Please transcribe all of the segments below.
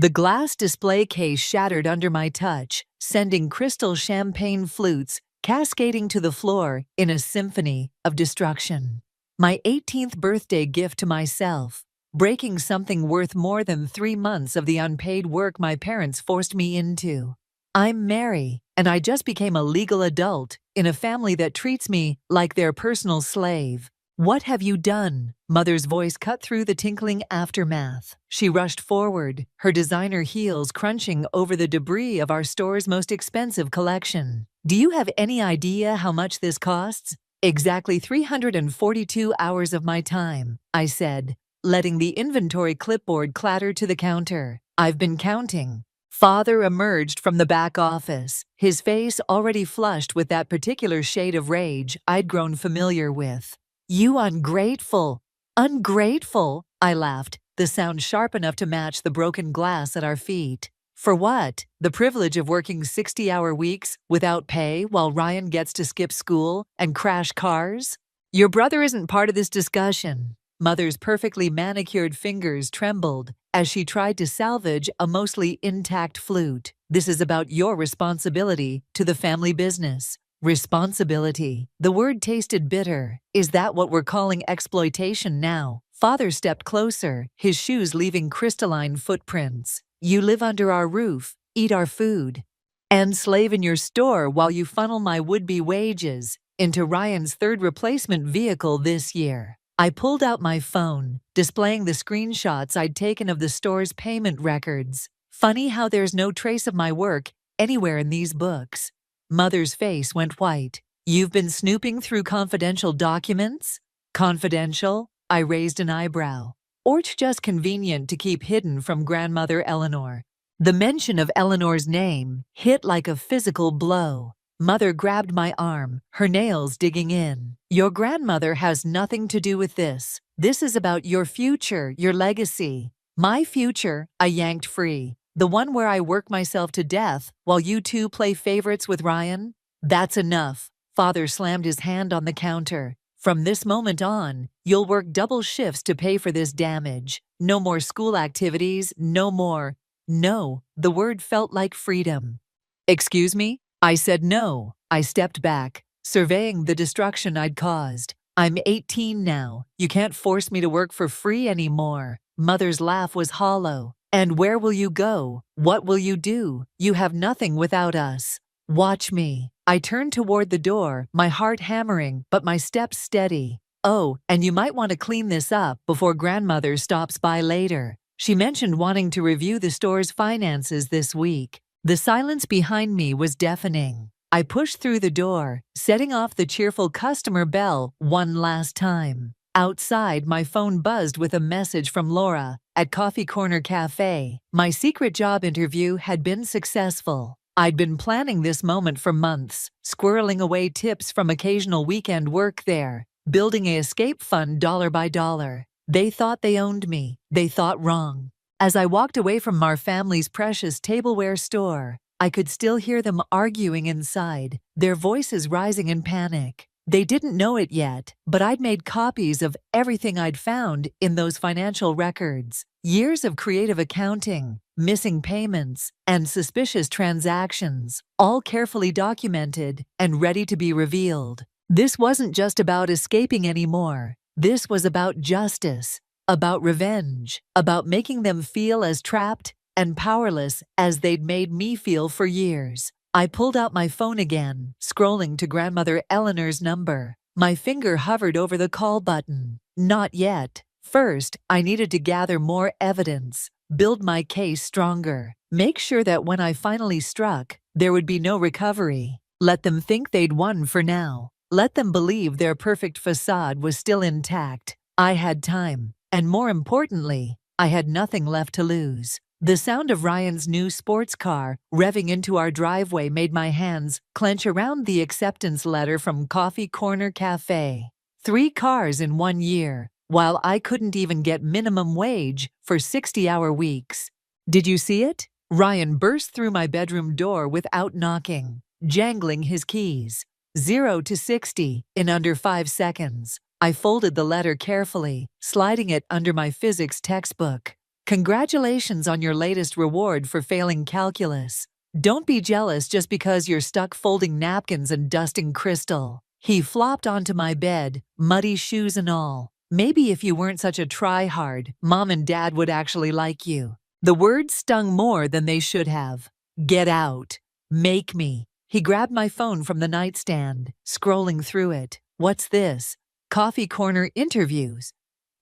The glass display case shattered under my touch, sending crystal champagne flutes cascading to the floor in a symphony of destruction. My 18th birthday gift to myself, breaking something worth more than 3 months of the unpaid work my parents forced me into. I'm Mary, and I just became a legal adult in a family that treats me like their personal slave. What have you done? Mother's voice cut through the tinkling aftermath. She rushed forward, her designer heels crunching over the debris of our store's most expensive collection. Do you have any idea how much this costs? Exactly 342 hours of my time, I said, letting the inventory clipboard clatter to the counter. I've been counting. Father emerged from the back office, his face already flushed with that particular shade of rage I'd grown familiar with. You ungrateful! Ungrateful! I laughed, the sound sharp enough to match the broken glass at our feet. For what? The privilege of working 60-hour weeks without pay while Ryan gets to skip school and crash cars? Your brother isn't part of this discussion. Mother's perfectly manicured fingers trembled as she tried to salvage a mostly intact flute. This is about your responsibility to the family business. Responsibility. The word tasted bitter. Is that what we're calling exploitation now? Father stepped closer, his shoes leaving crystalline footprints. You live under our roof, eat our food, and slave in your store while you funnel my would-be wages into Ryan's third replacement vehicle this year. I pulled out my phone, displaying the screenshots I'd taken of the store's payment records. Funny how there's no trace of my work anywhere in these books. Mother's face went white. You've been snooping through confidential documents? Confidential? I raised an eyebrow. Or just convenient to keep hidden from grandmother Eleanor. The mention of Eleanor's name hit like a physical blow. Mother grabbed my arm, her nails digging in. Your grandmother has nothing to do with this. This is about your future, your legacy. My future, I yanked free. The one where I work myself to death while you two play favorites with Ryan? That's enough. Father slammed his hand on the counter. From this moment on, you'll work double shifts to pay for this damage. No more school activities, no more. No, the word felt like freedom. Excuse me? I said no. I stepped back, surveying the destruction I'd caused. I'm 18 now. You can't force me to work for free anymore. Mother's laugh was hollow. And where will you go? What will you do? You have nothing without us. Watch me. I turned toward the door, my heart hammering, but my steps steady. Oh, and you might want to clean this up before grandmother stops by later. She mentioned wanting to review the store's finances this week. The silence behind me was deafening. I pushed through the door, setting off the cheerful customer bell one last time. Outside, my phone buzzed with a message from Laura at Coffee Corner Cafe. My secret job interview had been successful. I'd been planning this moment for months, squirreling away tips from occasional weekend work there, building an escape fund dollar by dollar. They thought they owned me. They thought wrong. As I walked away from our family's precious tableware store, I could still hear them arguing inside, their voices rising in panic. They didn't know it yet, but I'd made copies of everything I'd found in those financial records. Years of creative accounting, missing payments, and suspicious transactions, all carefully documented and ready to be revealed. This wasn't just about escaping anymore. This was about justice, about revenge, about making them feel as trapped and powerless as they'd made me feel for years. I pulled out my phone again, scrolling to grandmother Eleanor's number. My finger hovered over the call button. Not yet. First, I needed to gather more evidence, build my case stronger, make sure that when I finally struck, there would be no recovery. Let them think they'd won for now. Let them believe their perfect facade was still intact. I had time, and more importantly, I had nothing left to lose. The sound of Ryan's new sports car revving into our driveway made my hands clench around the acceptance letter from Coffee Corner Cafe. 3 cars in 1 year, while I couldn't even get minimum wage for 60-hour weeks. Did you see it? Ryan burst through my bedroom door without knocking, jangling his keys. 0 to 60 in under 5 seconds. I folded the letter carefully, sliding it under my physics textbook. Congratulations on your latest reward for failing calculus. Don't be jealous just because you're stuck folding napkins and dusting Crystal. He flopped onto my bed, muddy shoes and all. Maybe if you weren't such a try-hard, Mom and Dad would actually like you. The words stung more than they should have. Get out. Make me. He grabbed my phone from the nightstand, scrolling through it. What's this? Coffee Corner interviews.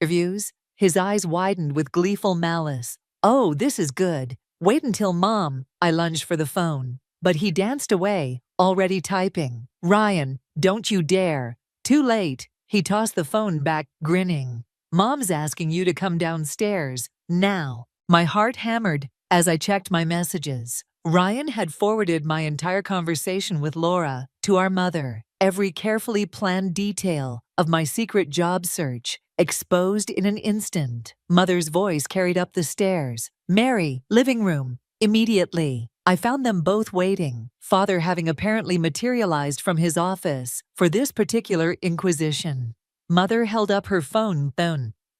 Interviews? His eyes widened with gleeful malice. Oh, this is good. Wait until Mom. I lunged for the phone. But he danced away, already typing. Ryan, don't you dare. Too late. He tossed the phone back, grinning. Mom's asking you to come downstairs. Now. My heart hammered as I checked my messages. Ryan had forwarded my entire conversation with Laura to our mother. Every carefully planned detail of my secret job search exposed in an instant. Mother's voice carried up the stairs. Mary, living room. Immediately, I found them both waiting, Father having apparently materialized from his office for this particular inquisition. Mother held up her phone,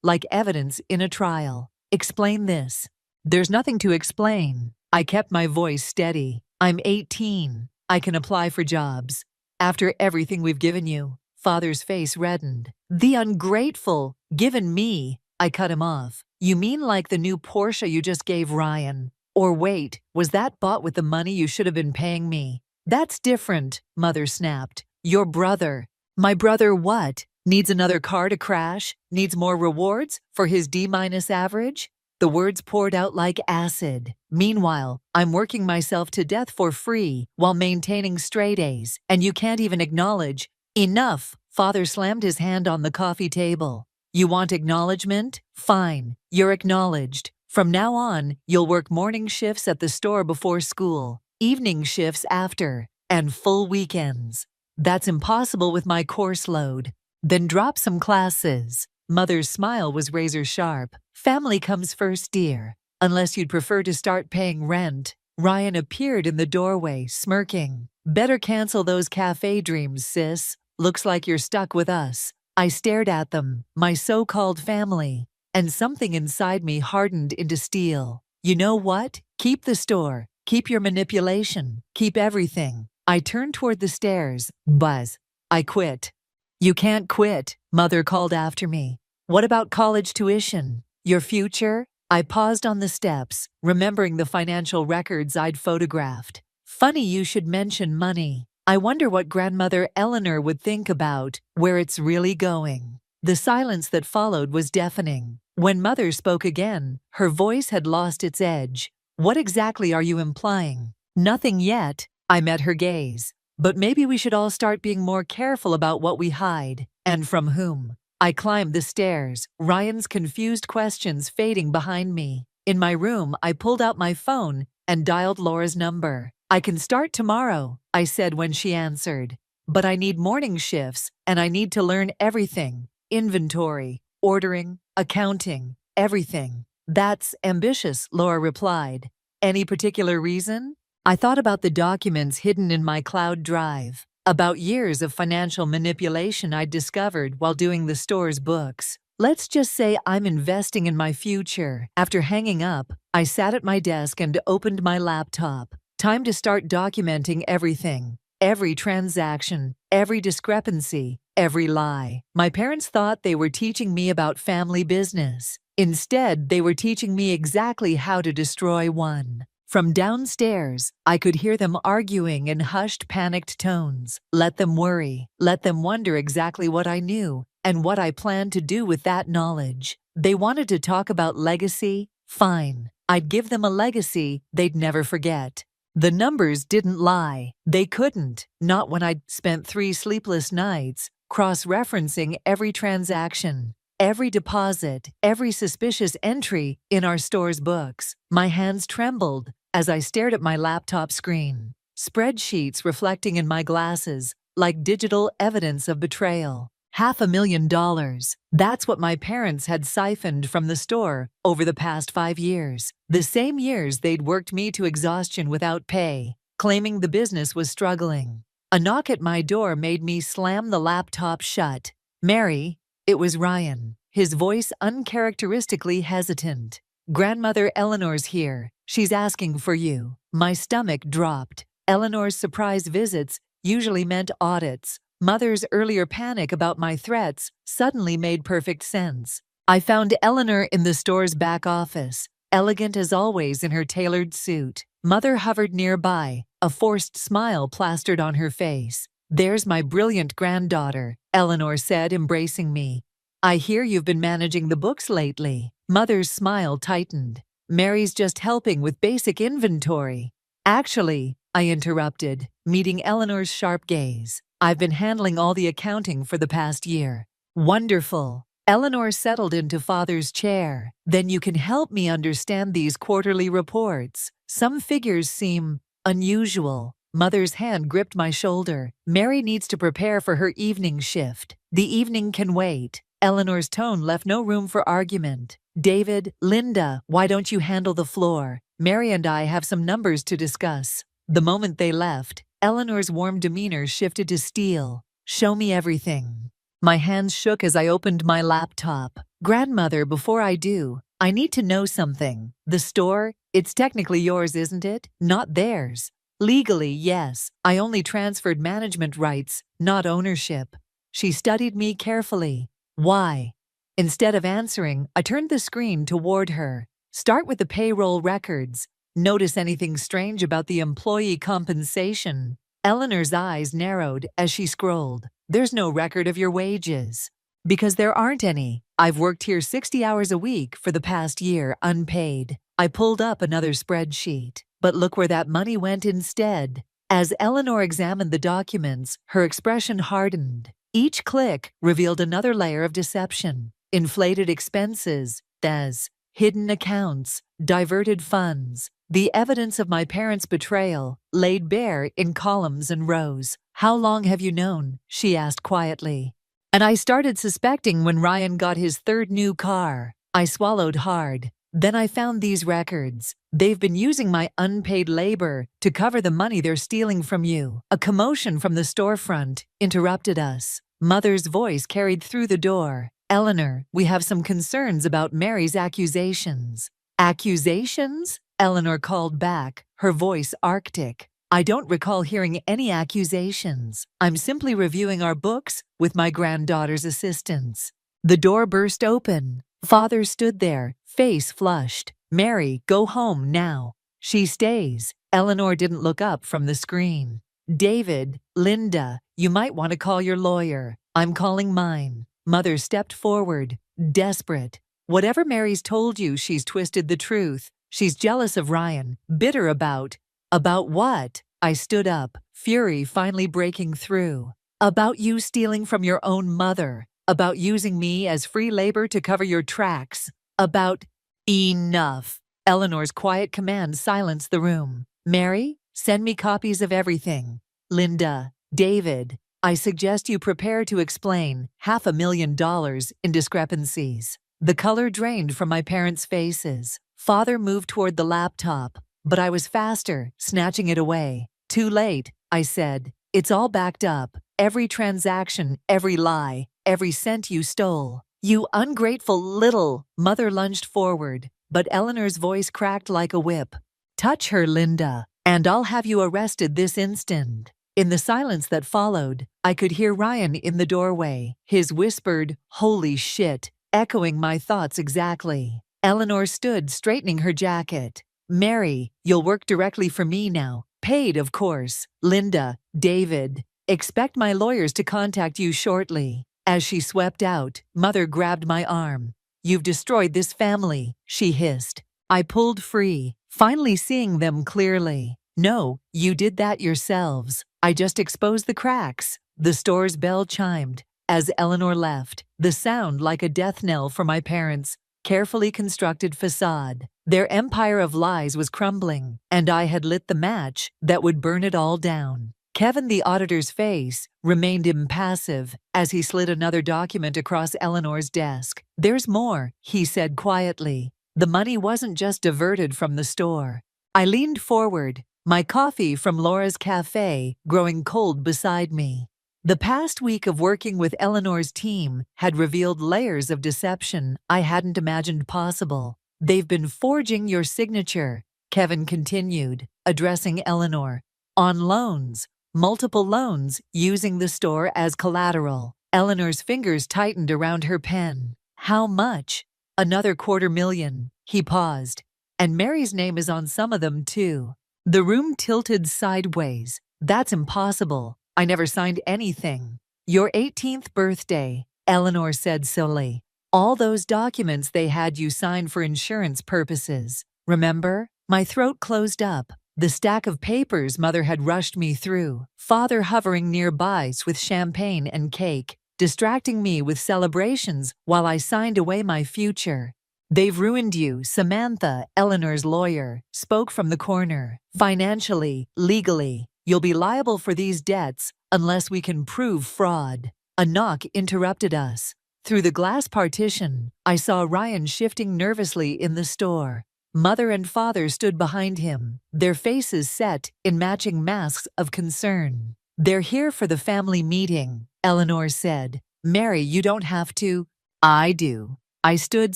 like evidence in a trial. Explain this. There's nothing to explain. I kept my voice steady. I'm 18. I can apply for jobs. After everything we've given you. Father's face reddened. The ungrateful, given me. I cut him off. You mean like the new Porsche you just gave Ryan? Or wait, was that bought with the money you should have been paying me? That's different, Mother snapped. Your brother. My brother what? Needs another car to crash? Needs more rewards for his D- average? The words poured out like acid. Meanwhile, I'm working myself to death for free while maintaining straight A's, and you can't even acknowledge. Enough! Father slammed his hand on the coffee table. You want acknowledgement? Fine, you're acknowledged. From now on, you'll work morning shifts at the store before school, evening shifts after, and full weekends. That's impossible with my course load. Then drop some classes. Mother's smile was razor sharp. Family comes first, dear. Unless you'd prefer to start paying rent. Ryan appeared in the doorway, smirking. Better cancel those cafe dreams, sis. Looks like you're stuck with us. I stared at them, my so-called family, and something inside me hardened into steel. You know what? Keep the store. Keep your manipulation. Keep everything. I turned toward the stairs. Buzz. I quit. You can't quit, Mother called after me. What about college tuition? Your future? I paused on the steps, remembering the financial records I'd photographed. Funny you should mention money. I wonder what Grandmother Eleanor would think about where it's really going. The silence that followed was deafening. When Mother spoke again, her voice had lost its edge. What exactly are you implying? Nothing yet. I met her gaze. But maybe we should all start being more careful about what we hide, and from whom. I climbed the stairs, Ryan's confused questions fading behind me. In my room, I pulled out my phone and dialed Laura's number. I can start tomorrow, I said when she answered. But I need morning shifts, and I need to learn everything. Inventory, ordering, accounting, everything. That's ambitious, Laura replied. Any particular reason? I thought about the documents hidden in my cloud drive, about years of financial manipulation I'd discovered while doing the store's books. Let's just say I'm investing in my future. After hanging up, I sat at my desk and opened my laptop. Time to start documenting everything. Every transaction, every discrepancy, every lie. My parents thought they were teaching me about family business. Instead, they were teaching me exactly how to destroy one. From downstairs, I could hear them arguing in hushed, panicked tones. Let them worry. Let them wonder exactly what I knew and what I planned to do with that knowledge. They wanted to talk about legacy? Fine. I'd give them a legacy they'd never forget. The numbers didn't lie. They couldn't. Not when I'd spent 3 sleepless nights cross-referencing every transaction, every deposit, every suspicious entry in our store's books. My hands trembled as I stared at my laptop screen. Spreadsheets reflecting in my glasses like digital evidence of betrayal. $500,000. That's what my parents had siphoned from the store over the past 5 years. The same years they'd worked me to exhaustion without pay, claiming the business was struggling. A knock at my door made me slam the laptop shut. Mary, it was Ryan, his voice uncharacteristically hesitant. Grandmother Eleanor's here. She's asking for you. My stomach dropped. Eleanor's surprise visits usually meant audits. Mother's earlier panic about my threats suddenly made perfect sense. I found Eleanor in the store's back office, elegant as always in her tailored suit. Mother hovered nearby, a forced smile plastered on her face. "There's my brilliant granddaughter," Eleanor said, embracing me. "I hear you've been managing the books lately." Mother's smile tightened. "Mary's just helping with basic inventory." "Actually," I interrupted, meeting Eleanor's sharp gaze, "I've been handling all the accounting for the past year." "Wonderful." Eleanor settled into Father's chair. "Then you can help me understand these quarterly reports. Some figures seem unusual." Mother's hand gripped my shoulder. "Mary needs to prepare for her evening shift. The evening can wait." Eleanor's tone left no room for argument. "David, Linda, why don't you handle the floor? Mary and I have some numbers to discuss." The moment they left, Eleanor's warm demeanor shifted to steel. "Show me everything." My hands shook as I opened my laptop. "Grandmother, before I do, I need to know something. The store, it's technically yours, isn't it? Not theirs." "Legally, yes. I only transferred management rights, not ownership." She studied me carefully. "Why?" Instead of answering, I turned the screen toward her. "Start with the payroll records. Notice anything strange about the employee compensation?" Eleanor's eyes narrowed as she scrolled. "There's no record of your wages." "Because there aren't any. I've worked here 60 hours a week for the past year, unpaid." I pulled up another spreadsheet. "But look where that money went instead." As Eleanor examined the documents, her expression hardened. Each click revealed another layer of deception. Inflated expenses, as hidden accounts, diverted funds. The evidence of my parents' betrayal laid bare in columns and rows. "How long have you known?" she asked quietly. "And I started suspecting when Ryan got his third new car." I swallowed hard. "Then I found these records. They've been using my unpaid labor to cover the money they're stealing from you." A commotion from the storefront interrupted us. Mother's voice carried through the door. "Eleanor, we have some concerns about Mary's accusations." "Accusations?" Eleanor called back, her voice arctic. "I don't recall hearing any accusations. I'm simply reviewing our books with my granddaughter's assistance." The door burst open. Father stood there, face flushed. "Mary, go home now." "She stays." Eleanor didn't look up from the screen. "David, Linda, you might want to call your lawyer. I'm calling mine." Mother stepped forward, desperate. "Whatever Mary's told you, she's twisted the truth. She's jealous of Ryan, bitter about..." "About what?" I stood up, fury finally breaking through. "About you stealing from your own mother. About using me as free labor to cover your tracks. About..." "Enough." Eleanor's quiet command silenced the room. "Mary, send me copies of everything." "Linda, David, I suggest you prepare to explain $500,000 in discrepancies." The color drained from my parents' faces. Father moved toward the laptop, but I was faster, snatching it away. "Too late," I said. "It's all backed up. Every transaction, every lie, every cent you stole." "You ungrateful little..." Mother lunged forward, but Eleanor's voice cracked like a whip. "Touch her, Linda, and I'll have you arrested this instant." In the silence that followed, I could hear Ryan in the doorway, his whispered, "Holy shit," echoing my thoughts exactly. Eleanor stood straightening her jacket. "Mary, you'll work directly for me now. Paid, of course." "Linda, David, expect my lawyers to contact you shortly." As she swept out, Mother grabbed my arm. "You've destroyed this family," she hissed. I pulled free, finally seeing them clearly. "No, you did that yourselves. I just exposed the cracks." The store's bell chimed. As Eleanor left, the sound like a death knell for my parents' carefully constructed facade. Their empire of lies was crumbling, and I had lit the match that would burn it all down. Kevin, the auditor's face, remained impassive as he slid another document across Eleanor's desk. "There's more," he said quietly. "The money wasn't just diverted from the store." I leaned forward, my coffee from Laura's cafe growing cold beside me. The past week of working with Eleanor's team had revealed layers of deception I hadn't imagined possible. They've been forging your signature, Kevin continued, addressing Eleanor. On loans, multiple loans, using the store as collateral. Eleanor's fingers tightened around her pen. How much? Another $250,000. He paused. And Mary's name is on some of them, too. The room tilted sideways. That's impossible. I never signed anything. Your 18th birthday, Eleanor said slowly. All those documents they had you sign for insurance purposes. Remember? My throat closed up. The stack of papers Mother had rushed me through, Father hovering nearby with champagne and cake, distracting me with celebrations while I signed away my future. They've ruined you, Samantha, Eleanor's lawyer, spoke from the corner. Financially, legally, you'll be liable for these debts unless we can prove fraud. A knock interrupted us. Through the glass partition, I saw Ryan shifting nervously in the store. Mother and Father stood behind him, their faces set in matching masks of concern. They're here for the family meeting, Eleanor said. Mary, you don't have to. I do. I stood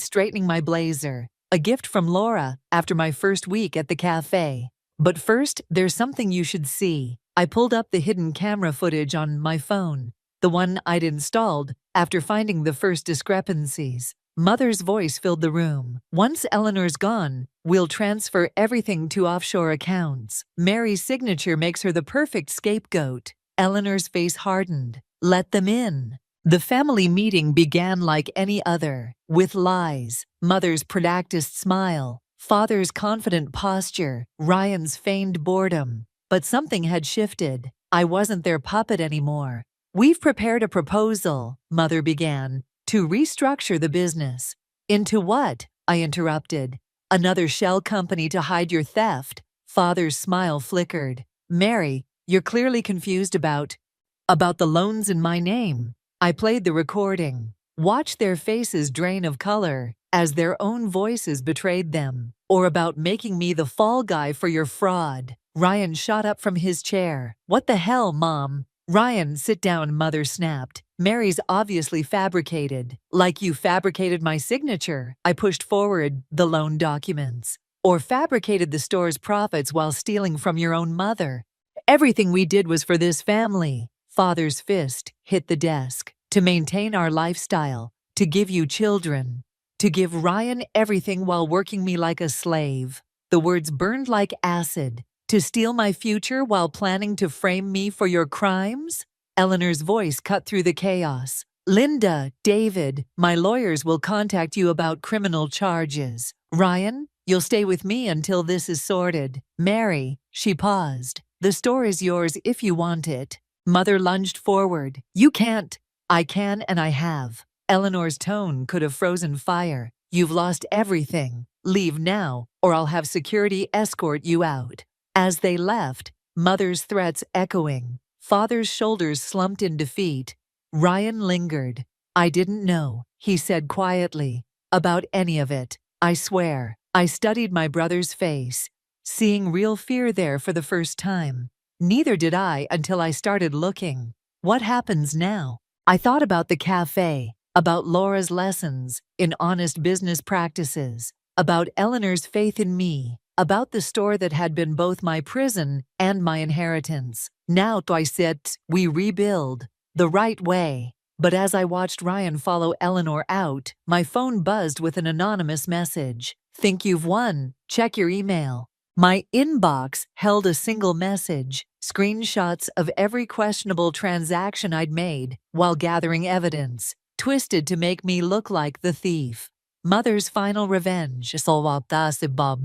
straightening my blazer, a gift from Laura after my first week at the cafe. But first, there's something you should see. I pulled up the hidden camera footage on my phone, the one I'd installed after finding the first discrepancies. Mother's voice filled the room. Once Eleanor's gone, we'll transfer everything to offshore accounts. Mary's signature makes her the perfect scapegoat. Eleanor's face hardened. Let them in. The family meeting began like any other, with lies, Mother's practiced smile, Father's confident posture, Ryan's feigned boredom. But something had shifted. I wasn't their puppet anymore. We've prepared a proposal, Mother began, to restructure the business. Into what? I interrupted. Another shell company to hide your theft. Father's smile flickered. Mary, you're clearly confused about the loans in my name. I played the recording. Watched their faces drain of color as their own voices betrayed them. Or about making me the fall guy for your fraud. Ryan shot up from his chair. What the hell, Mom? Ryan, sit down, Mother snapped. Mary's obviously fabricated. Like you fabricated my signature. I pushed forward the loan documents. Or fabricated the store's profits while stealing from your own mother. Everything we did was for this family. Father's fist hit the desk. To maintain our lifestyle. To give you children. To give Ryan everything while working me like a slave. The words burned like acid. To steal my future while planning to frame me for your crimes? Eleanor's voice cut through the chaos. Linda, David, my lawyers will contact you about criminal charges. Ryan, you'll stay with me until this is sorted. Mary, she paused. The store is yours if you want it. Mother lunged forward. You can't. I can and I have. Eleanor's tone could have frozen fire. You've lost everything. Leave now, or I'll have security escort you out. As they left, Mother's threats echoing, Father's shoulders slumped in defeat. Ryan lingered. I didn't know, he said quietly, about any of it. I swear. I studied my brother's face, seeing real fear there for the first time. Neither did I until I started looking. What happens now? I thought about the cafe, about Laura's lessons in honest business practices, about Eleanor's faith in me, about the store that had been both my prison and my inheritance. Now, I said, we rebuild the right way. But as I watched Ryan follow Eleanor out, my phone buzzed with an anonymous message. Think you've won? Check your email. My inbox held a single message, screenshots of every questionable transaction I'd made while gathering evidence, twisted to make me look like the thief. Mother's final revenge,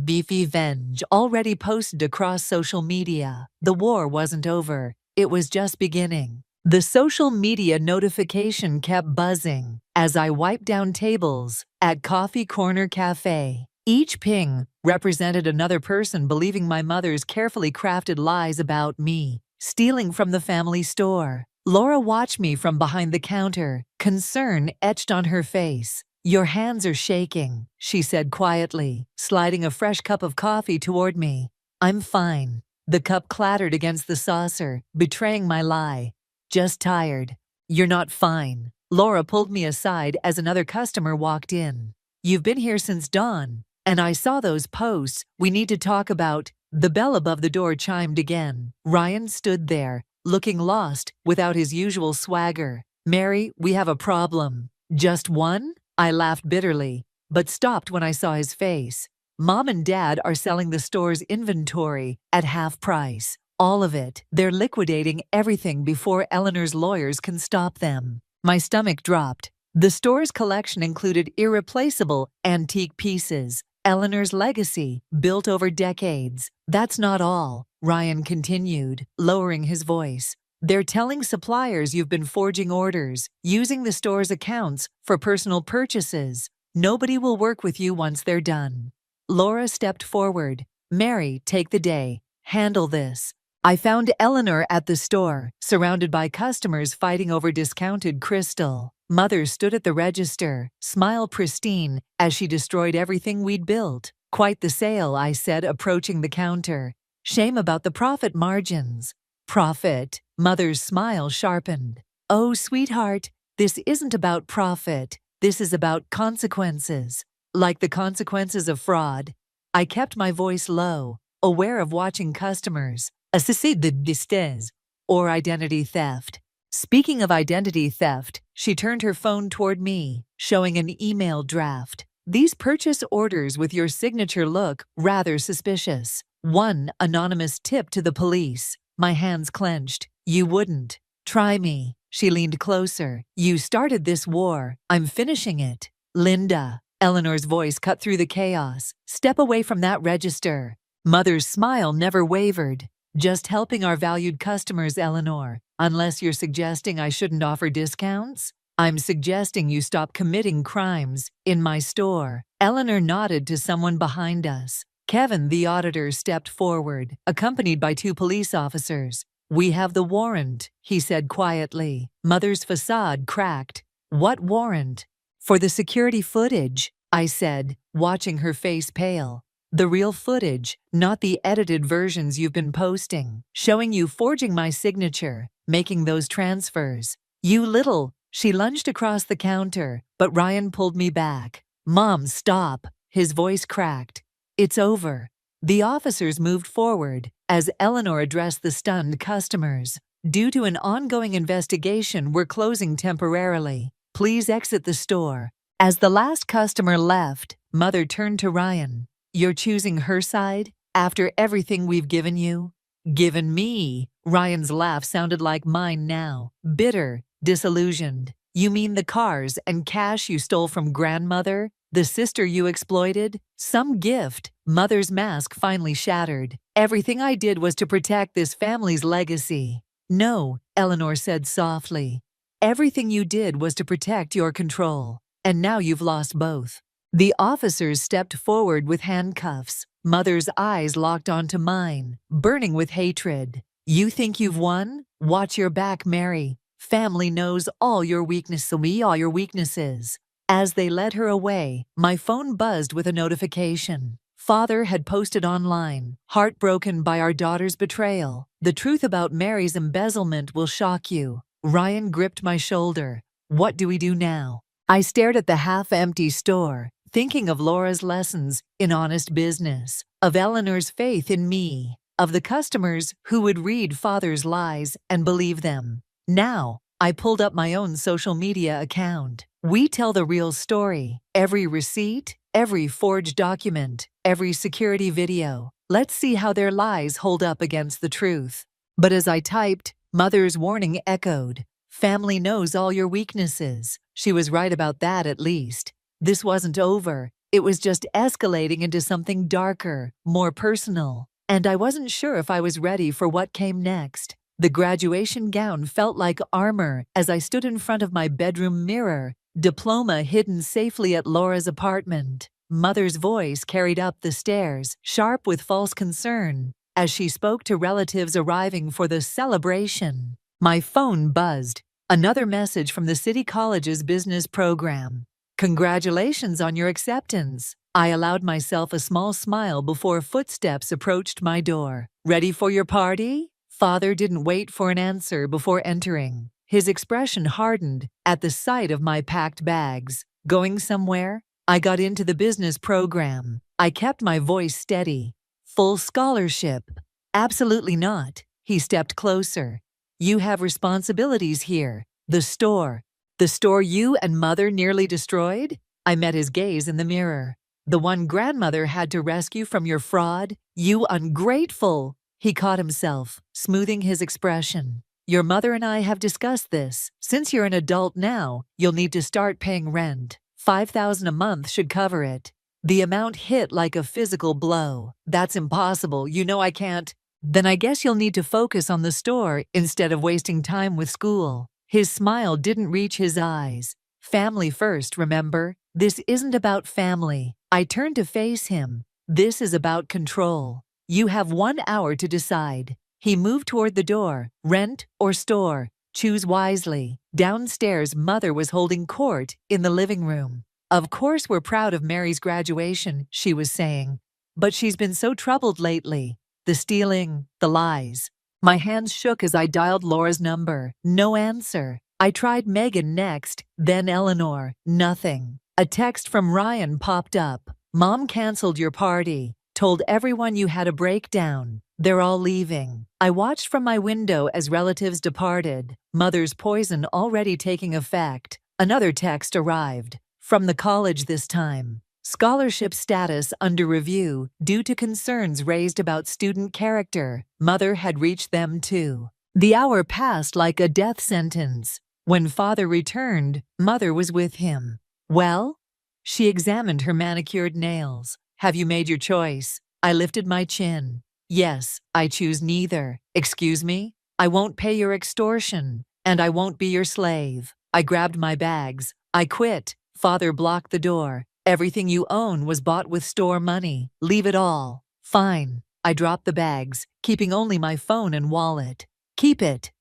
beefy venge, already posted across social media. The war wasn't over. It was just beginning. The social media notification kept buzzing as I wiped down tables at Coffee Corner Cafe. Each ping represented another person believing my mother's carefully crafted lies about me, stealing from the family store. Laura watched me from behind the counter, concern etched on her face. Your hands are shaking, she said quietly, sliding a fresh cup of coffee toward me. I'm fine. The cup clattered against the saucer, betraying my lie. Just tired. You're not fine. Laura pulled me aside as another customer walked in. You've been here since dawn. And I saw those posts. We need to talk about. The bell above the door chimed again. Ryan stood there, looking lost, without his usual swagger. Mary, we have a problem. Just one? I laughed bitterly, but stopped when I saw his face. Mom and Dad are selling the store's inventory at half price. All of it. They're liquidating everything before Eleanor's lawyers can stop them. My stomach dropped. The store's collection included irreplaceable antique pieces, Eleanor's legacy, built over decades. That's not all, Ryan continued, lowering his voice. They're telling suppliers you've been forging orders, using the store's accounts for personal purchases. Nobody will work with you once they're done. Laura stepped forward. Mary, take the day. Handle this. I found Eleanor at the store, surrounded by customers fighting over discounted crystal. Mother stood at the register, smile pristine, as she destroyed everything we'd built. Quite the sale, I said, approaching the counter. Shame about the profit margins. Profit? Mother's smile sharpened. Oh, sweetheart, this isn't about profit. This is about consequences. Like the consequences of fraud. I kept my voice low, aware of watching customers. Assisted de distance, or identity theft. Speaking of identity theft, she turned her phone toward me, showing an email draft. These purchase orders with your signature look rather suspicious. One anonymous tip to the police. My hands clenched. You wouldn't. Try me. She leaned closer. You started this war. I'm finishing it. Linda. Eleanor's voice cut through the chaos. Step away from that register. Mother's smile never wavered. Just helping our valued customers, Eleanor. Unless you're suggesting I shouldn't offer discounts? I'm suggesting you stop committing crimes in my store. Eleanor nodded to someone behind us. Kevin, the auditor, stepped forward, accompanied by 2 police officers. We have the warrant, he said quietly. Mother's facade cracked. What warrant? For the security footage, I said, watching her face pale. The real footage, not the edited versions you've been posting, showing you forging my signature, making those transfers. You little. She lunged across the counter, but Ryan pulled me back. Mom, stop. His voice cracked. It's over. The officers moved forward as Eleanor addressed the stunned customers. Due to an ongoing investigation, we're closing temporarily. Please exit the store. As the last customer left, Mother turned to Ryan. You're choosing her side after everything we've given you? Given me? Ryan's laugh sounded like mine now. Bitter, disillusioned. You mean the cars and cash you stole from grandmother? The sister you exploited? Some gift. Mother's mask finally shattered. Everything I did was to protect this family's legacy. No, Eleanor said softly. Everything you did was to protect your control. And now you've lost both. The officers stepped forward with handcuffs. Mother's eyes locked onto mine, burning with hatred. You think you've won? Watch your back, Mary. Family knows all your weaknesses. As they led her away, my phone buzzed with a notification. Father had posted online, heartbroken by our daughter's betrayal. The truth about Mary's embezzlement will shock you. Ryan gripped my shoulder. What do we do now? I stared at the half-empty store, thinking of Laura's lessons in honest business, of Eleanor's faith in me, of the customers who would read Father's lies and believe them. Now, I pulled up my own social media account. We tell the real story. Every receipt, every forged document, every security video. Let's see how their lies hold up against the truth. But as I typed, Mother's warning echoed. Family knows all your weaknesses. She was right about that at least. This wasn't over. It was just escalating into something darker, more personal. And I wasn't sure if I was ready for what came next. The graduation gown felt like armor as I stood in front of my bedroom mirror, diploma hidden safely at Laura's apartment. Mother's voice carried up the stairs, sharp with false concern, as she spoke to relatives arriving for the celebration. My phone buzzed. Another message from the City College's business program. Congratulations on your acceptance. I allowed myself a small smile before footsteps approached my door. Ready for your party? Father didn't wait for an answer before entering. His expression hardened at the sight of my packed bags. Going somewhere? I got into the business program. I kept my voice steady. Full scholarship? Absolutely not. He stepped closer. You have responsibilities here. The store. The store you and mother nearly destroyed? I met his gaze in the mirror. The one grandmother had to rescue from your fraud? You ungrateful! He caught himself, smoothing his expression. Your mother and I have discussed this. Since you're an adult now, you'll need to start paying rent. $5,000 a month should cover it. The amount hit like a physical blow. That's impossible. You know I can't. Then I guess you'll need to focus on the store instead of wasting time with school. His smile didn't reach his eyes. Family first, remember? This isn't about family. I turned to face him. This is about control. You have 1 hour to decide. He moved toward the door. Rent or store? Choose wisely. Downstairs, Mother was holding court in the living room. Of course we're proud of Mary's graduation, she was saying. But she's been so troubled lately. The stealing, the lies. My hands shook as I dialed Laura's number. No answer. I tried Megan next, then Eleanor. Nothing. A text from Ryan popped up. Mom canceled your party. Told everyone you had a breakdown. They're all leaving. I watched from my window as relatives departed. Mother's poison already taking effect. Another text arrived. From the college this time. Scholarship status under review due to concerns raised about student character. Mother had reached them too. The hour passed like a death sentence. When father returned, Mother was with him. Well? She examined her manicured nails. Have you made your choice? I lifted my chin. Yes, I choose neither. Excuse me? I won't pay your extortion, and I won't be your slave. I grabbed my bags. I quit. Father blocked the door. Everything you own was bought with store money. Leave it all. Fine. I dropped the bags, keeping only my phone and wallet. Keep it.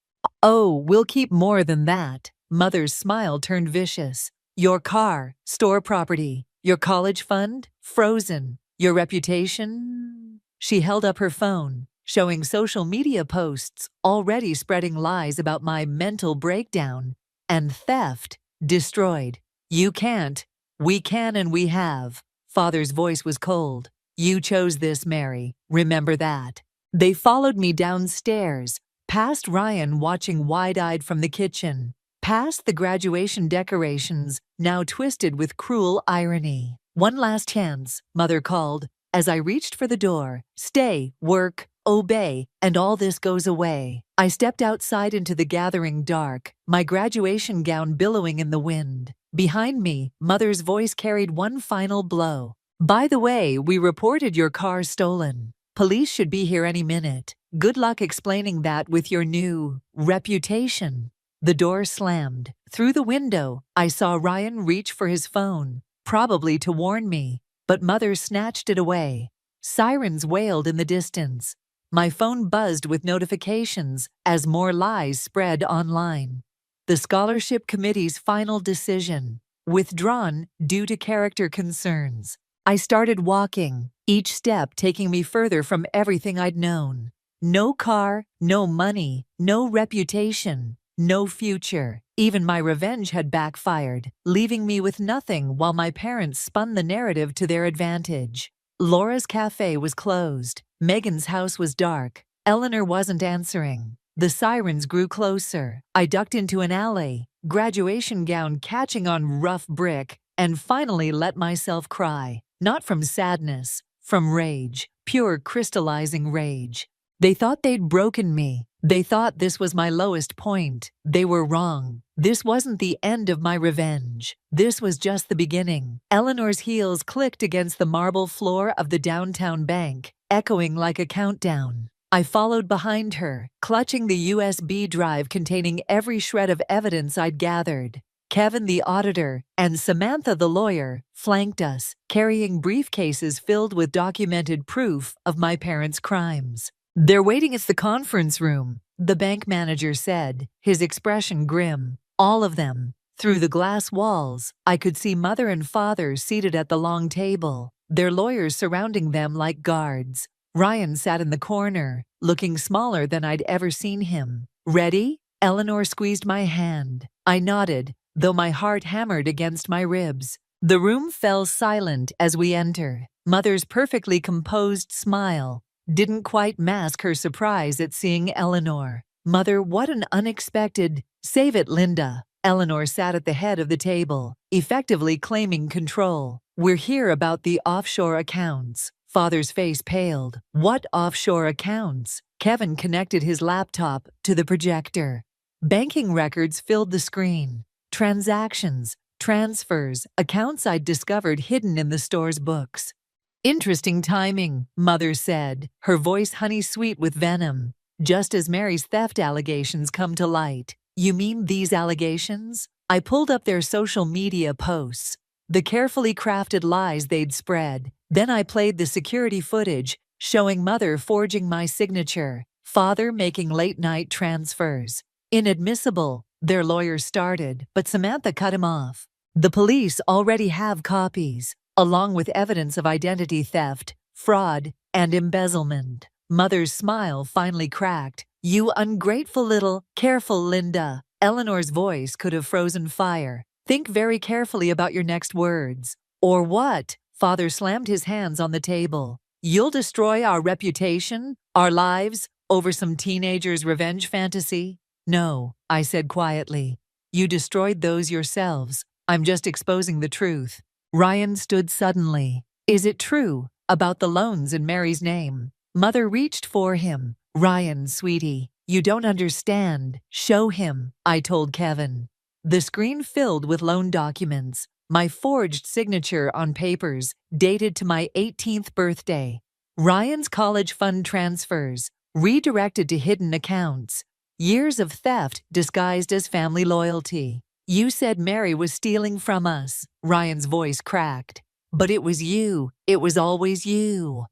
Oh, we'll keep more than that. Mother's smile turned vicious. Your car, store property, your college fund, frozen. Your reputation? She held up her phone, showing social media posts already spreading lies about my mental breakdown and theft. Destroyed. You can't. We can and we have. Father's voice was cold. You chose this, Mary. Remember that. They followed me downstairs, past Ryan watching wide-eyed from the kitchen, past the graduation decorations, now twisted with cruel irony. One last chance, Mother called, as I reached for the door. Stay, work, obey, and all this goes away. I stepped outside into the gathering dark, my graduation gown billowing in the wind. Behind me, Mother's voice carried one final blow. By the way, we reported your car stolen. Police should be here any minute. Good luck explaining that with your new reputation. The door slammed. Through the window, I saw Ryan reach for his phone, probably to warn me, but Mother snatched it away. Sirens wailed in the distance. My phone buzzed with notifications as more lies spread online. The scholarship committee's final decision, withdrawn due to character concerns. I started walking, each step taking me further from everything I'd known. No car, no money, no reputation, no future. Even my revenge had backfired, leaving me with nothing while my parents spun the narrative to their advantage. Laura's cafe was closed. Megan's house was dark. Eleanor wasn't answering. The sirens grew closer. I ducked into an alley, graduation gown catching on rough brick, and finally let myself cry. Not from sadness, from rage, pure crystallizing rage. They thought they'd broken me. They thought this was my lowest point. They were wrong. This wasn't the end of my revenge. This was just the beginning. Eleanor's heels clicked against the marble floor of the downtown bank, echoing like a countdown. I followed behind her, clutching the USB drive containing every shred of evidence I'd gathered. Kevin the auditor and Samantha the lawyer flanked us, carrying briefcases filled with documented proof of my parents' crimes. They're waiting at the conference room, the bank manager said, his expression grim. All of them. Through the glass walls, I could see Mother and Father seated at the long table, their lawyers surrounding them like guards. Ryan sat in the corner, looking smaller than I'd ever seen him. Ready? Eleanor squeezed my hand. I nodded, though my heart hammered against my ribs. The room fell silent as we entered. Mother's perfectly composed smile didn't quite mask her surprise at seeing Eleanor. Mother, what an unexpected— Save it, Linda. Eleanor sat at the head of the table, effectively claiming control. We're here about the offshore accounts. Father's face paled. What offshore accounts? Kevin connected his laptop to the projector. Banking records filled the screen. Transactions, transfers, accounts I'd discovered hidden in the store's books. Interesting timing, Mother said, her voice honey-sweet with venom, just as Mary's theft allegations come to light. You mean these allegations? I pulled up their social media posts, the carefully crafted lies they'd spread. Then I played the security footage, showing Mother forging my signature, Father making late-night transfers. Inadmissible, their lawyer started, but Samantha cut him off. The police already have copies, along with evidence of identity theft, fraud, and embezzlement. Mother's smile finally cracked. You ungrateful little— Careful, Linda. Eleanor's voice could have frozen fire. Think very carefully about your next words. Or what? Father slammed his hands on the table. You'll destroy our reputation, our lives, over some teenager's revenge fantasy? No, I said quietly. You destroyed those yourselves. I'm just exposing the truth. Ryan stood suddenly. Is it true about the loans in Mary's name? Mother reached for him. Ryan, sweetie, you don't understand. Show him, I told Kevin. The screen filled with loan documents, my forged signature on papers dated to my 18th birthday. Ryan's college fund transfers, redirected to hidden accounts. Years of theft disguised as family loyalty. You said Mary was stealing from us. Ryan's voice cracked. But it was you. It was always you.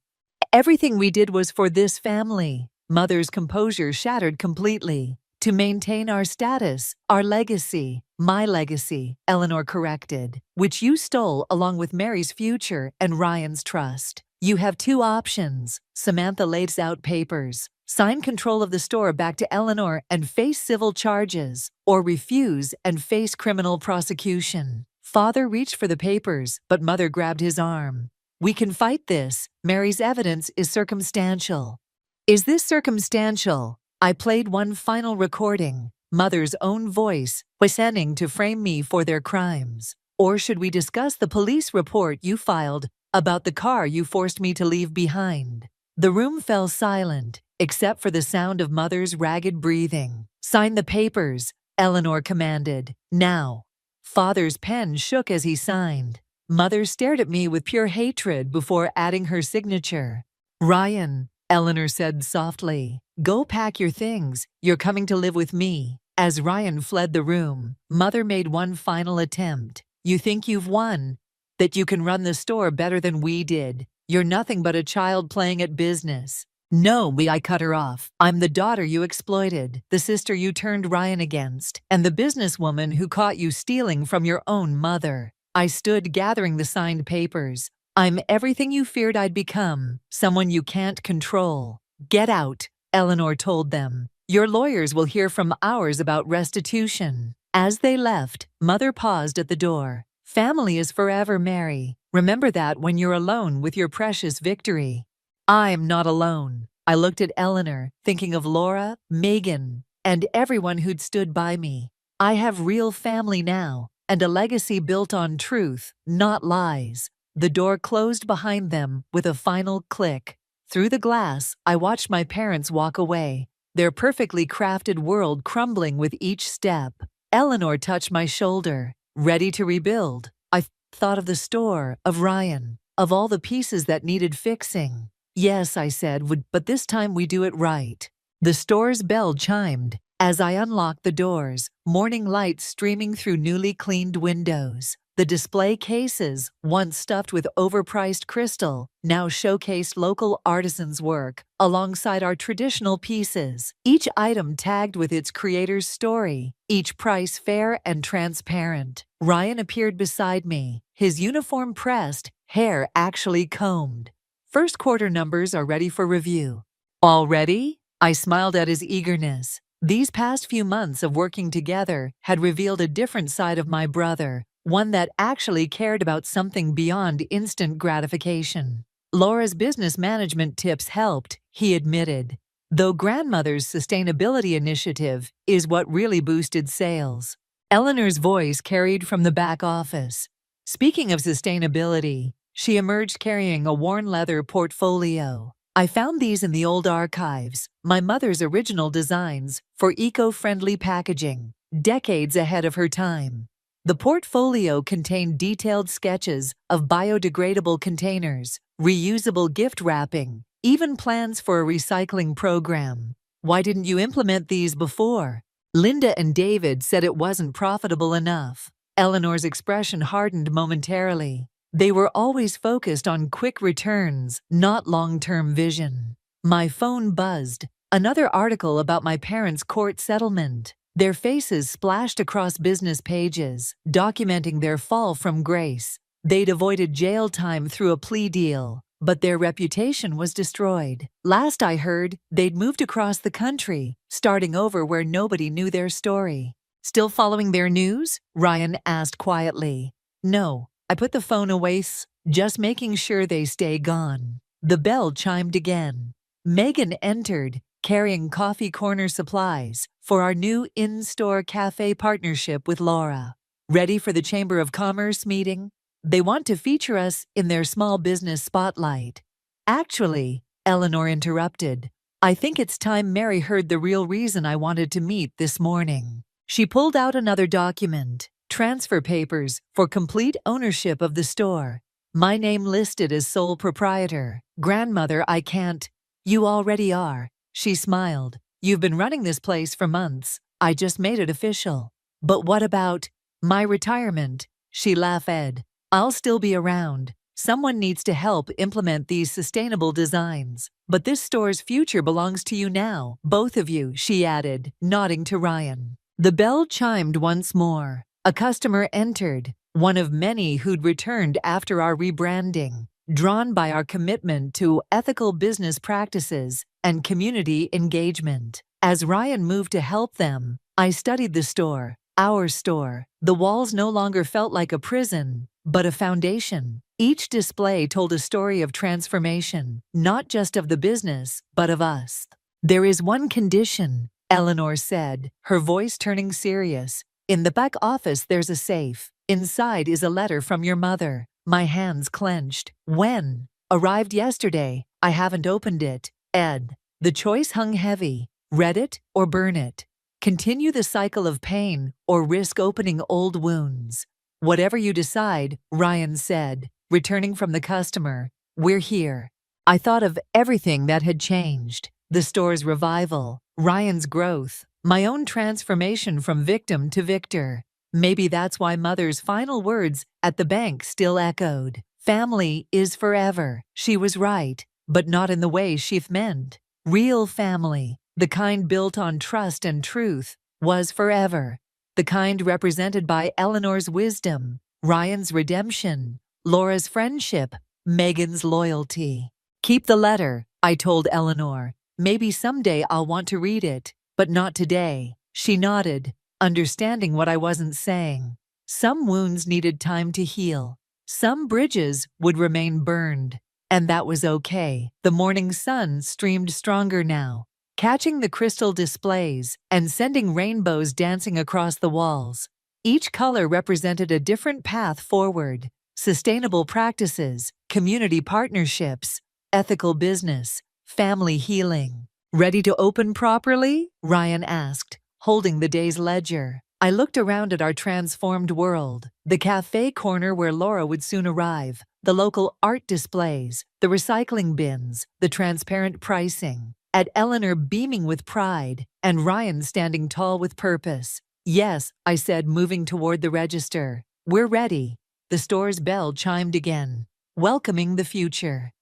Everything we did was for this family. Mother's composure shattered completely. To maintain our status, our legacy. My legacy, Eleanor corrected, which you stole along with Mary's future and Ryan's trust. You have two options. Samantha lays out papers. Sign control of the store back to Eleanor and face civil charges, or refuse and face criminal prosecution. Father reached for the papers, but Mother grabbed his arm. We can fight this. Mary's evidence is circumstantial. Is this circumstantial? I played one final recording, Mother's own voice, whistling to frame me for their crimes. Or should we discuss the police report you filed about the car you forced me to leave behind? The room fell silent, except for the sound of Mother's ragged breathing. Sign the papers, Eleanor commanded. Now. Father's pen shook as he signed. Mother stared at me with pure hatred before adding her signature. Ryan, Eleanor said softly, go pack your things. You're coming to live with me. As Ryan fled the room, Mother made one final attempt. You think you've won? That you can run the store better than we did? You're nothing but a child playing at business. No, I cut her off. I'm the daughter you exploited, the sister you turned Ryan against, and the businesswoman who caught you stealing from your own mother. I stood gathering the signed papers. I'm everything you feared I'd become, someone you can't control. Get out, Eleanor told them. Your lawyers will hear from ours about restitution. As they left, Mother paused at the door. Family is forever, Mary. Remember that when you're alone with your precious victory. I'm not alone. I looked at Eleanor, thinking of Laura, Megan, and everyone who'd stood by me. I have real family now, and a legacy built on truth, not lies. The door closed behind them with a final click. Through the glass, I watched my parents walk away, their perfectly crafted world crumbling with each step. Eleanor touched my shoulder, ready to rebuild. I thought of the store, of Ryan, of all the pieces that needed fixing. Yes, I said, but this time we do it right. The store's bell chimed. As I unlocked the doors, morning light streaming through newly cleaned windows. The display cases, once stuffed with overpriced crystal, now showcased local artisans' work, alongside our traditional pieces, each item tagged with its creator's story, each price fair and transparent. Ryan appeared beside me, his uniform pressed, hair actually combed. First quarter numbers are ready for review. Already? I smiled at his eagerness. These past few months of working together had revealed a different side of my brother, one that actually cared about something beyond instant gratification. Laura's business management tips helped, he admitted, though grandmother's sustainability initiative is what really boosted sales. Eleanor's voice carried from the back office. Speaking of sustainability, she emerged carrying a worn leather portfolio. I found these in the old archives, my mother's original designs for eco-friendly packaging, decades ahead of her time. The portfolio contained detailed sketches of biodegradable containers, reusable gift wrapping, even plans for a recycling program. Why didn't you implement these before? Linda and David said it wasn't profitable enough. Eleanor's expression hardened momentarily. They were always focused on quick returns, not long-term vision. My phone buzzed. Another article about my parents' court settlement. Their faces splashed across business pages, documenting their fall from grace. They'd avoided jail time through a plea deal, but their reputation was destroyed. Last I heard, they'd moved across the country, starting over where nobody knew their story. Still following their news? Ryan asked quietly. No, I put the phone away, just making sure they stay gone. The bell chimed again. Megan entered, carrying coffee corner supplies for our new in-store cafe partnership with Laura. Ready for the Chamber of Commerce meeting? They want to feature us in their small business spotlight. Actually, Eleanor interrupted, I think it's time Mary heard the real reason I wanted to meet this morning. She pulled out another document, transfer papers for complete ownership of the store. My name listed as sole proprietor. Grandmother, I can't. You already are. She smiled. You've been running this place for months. I just made it official. But what about my retirement? She laughed. I'll still be around. Someone needs to help implement these sustainable designs. But this store's future belongs to you now, both of you, she added, nodding to Ryan. The bell chimed once more. A customer entered, one of many who'd returned after our rebranding, drawn by our commitment to ethical business practices and community engagement. As Ryan moved to help them, I studied the store, our store. The walls no longer felt like a prison, but a foundation. Each display told a story of transformation, not just of the business, but of us. There is one condition, Eleanor said, her voice turning serious. In the back office there's a safe. Inside is a letter from your mother. My hands clenched. When? Arrived yesterday. I haven't opened it. Ed. The choice hung heavy. Read it or burn it. Continue the cycle of pain or risk opening old wounds. Whatever you decide, Ryan said, returning from the customer. We're here. I thought of everything that had changed. The store's revival, Ryan's growth, my own transformation from victim to victor. Maybe that's why Mother's final words at the bank still echoed. Family is forever. She was right, but not in the way she meant. Real family, the kind built on trust and truth, was forever. The kind represented by Eleanor's wisdom, Ryan's redemption, Laura's friendship, Megan's loyalty. Keep the letter, I told Eleanor. Maybe someday I'll want to read it, but not today. She nodded, understanding what I wasn't saying. Some wounds needed time to heal. Some bridges would remain burned. And that was okay. The morning sun streamed stronger now, catching the crystal displays and sending rainbows dancing across the walls. Each color represented a different path forward. Sustainable practices, community partnerships, ethical business, family healing. Ready to open properly? Ryan asked, holding the day's ledger. I looked around at our transformed world. The cafe corner where Laura would soon arrive, the local art displays, the recycling bins, the transparent pricing. At Eleanor beaming with pride, and Ryan standing tall with purpose. Yes, I said, moving toward the register. We're ready. The store's bell chimed again, welcoming the future.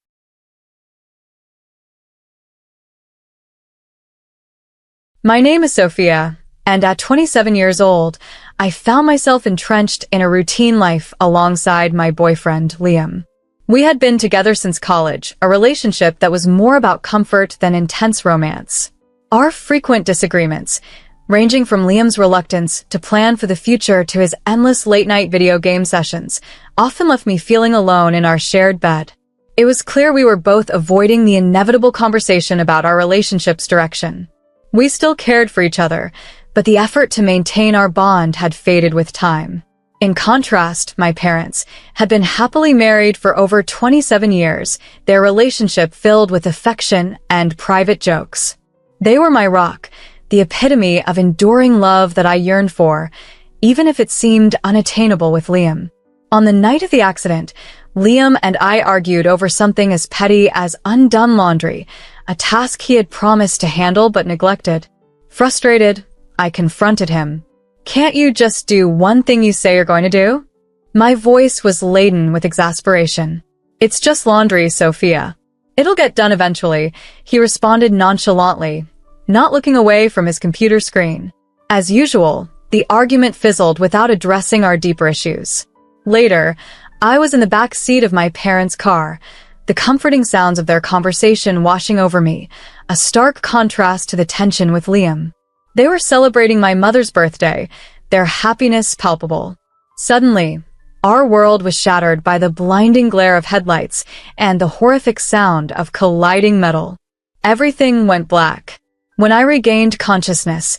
My name is Sophia, and at 27 years old, I found myself entrenched in a routine life alongside my boyfriend, Liam. We had been together since college, a relationship that was more about comfort than intense romance. Our frequent disagreements, ranging from Liam's reluctance to plan for the future to his endless late-night video game sessions, often left me feeling alone in our shared bed. It was clear we were both avoiding the inevitable conversation about our relationship's direction. We still cared for each other, but the effort to maintain our bond had faded with time. In contrast, my parents had been happily married for over 27 years, their relationship filled with affection and private jokes. They were my rock, the epitome of enduring love that I yearned for, even if it seemed unattainable with Liam. On the night of the accident, Liam and I argued over something as petty as undone laundry, a task he had promised to handle but neglected. Frustrated, I confronted him. "Can't you just do one thing you say you're going to do?" My voice was laden with exasperation. "It's just laundry, Sophia. It'll get done eventually," he responded nonchalantly, not looking away from his computer screen. As usual, the argument fizzled without addressing our deeper issues. Later, I was in the back seat of my parents' car, the comforting sounds of their conversation washing over me, a stark contrast to the tension with Liam. They were celebrating my mother's birthday, their happiness palpable. Suddenly, our world was shattered by the blinding glare of headlights and the horrific sound of colliding metal. Everything went black. When I regained consciousness,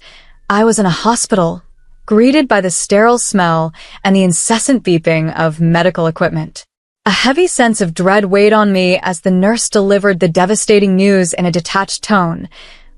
I was in a hospital, greeted by the sterile smell and the incessant beeping of medical equipment. A heavy sense of dread weighed on me as the nurse delivered the devastating news in a detached tone.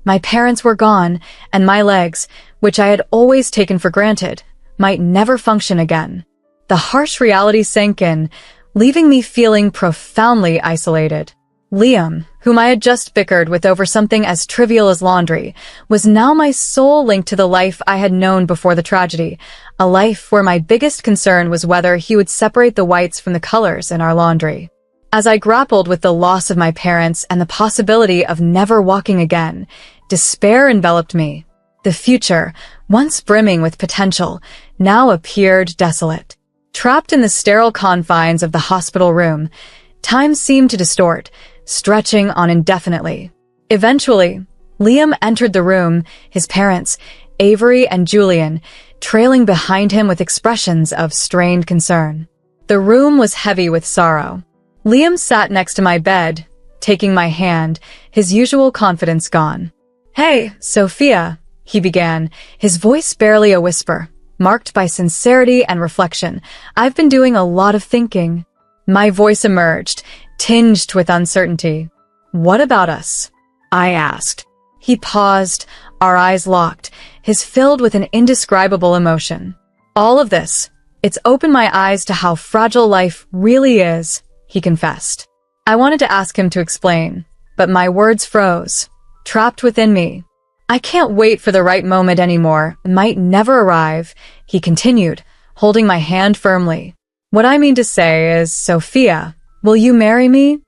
My parents were gone, and my legs, which I had always taken for granted, might never function again. The harsh reality sank in, leaving me feeling profoundly isolated. Liam, whom I had just bickered with over something as trivial as laundry, was now my sole link to the life I had known before the tragedy, a life where my biggest concern was whether he would separate the whites from the colors in our laundry. As I grappled with the loss of my parents and the possibility of never walking again, despair enveloped me. The future, once brimming with potential, now appeared desolate. Trapped in the sterile confines of the hospital room, time seemed to distort, stretching on indefinitely. Eventually, Liam entered the room, his parents, Avery and Julian, trailing behind him with expressions of strained concern. The room was heavy with sorrow. Liam sat next to my bed, taking my hand, his usual confidence gone. "Hey, Sophia," he began, his voice barely a whisper, marked by sincerity and reflection. "I've been doing a lot of thinking." My voice emerged, tinged with uncertainty. "What about us?" I asked. He paused, our eyes locked, his filled with an indescribable emotion. "All of this, it's opened my eyes to how fragile life really is," he confessed. I wanted to ask him to explain, but my words froze, trapped within me. "I can't wait for the right moment anymore. It might never arrive," he continued, holding my hand firmly. "What I mean to say is, Sophia, will you marry me?"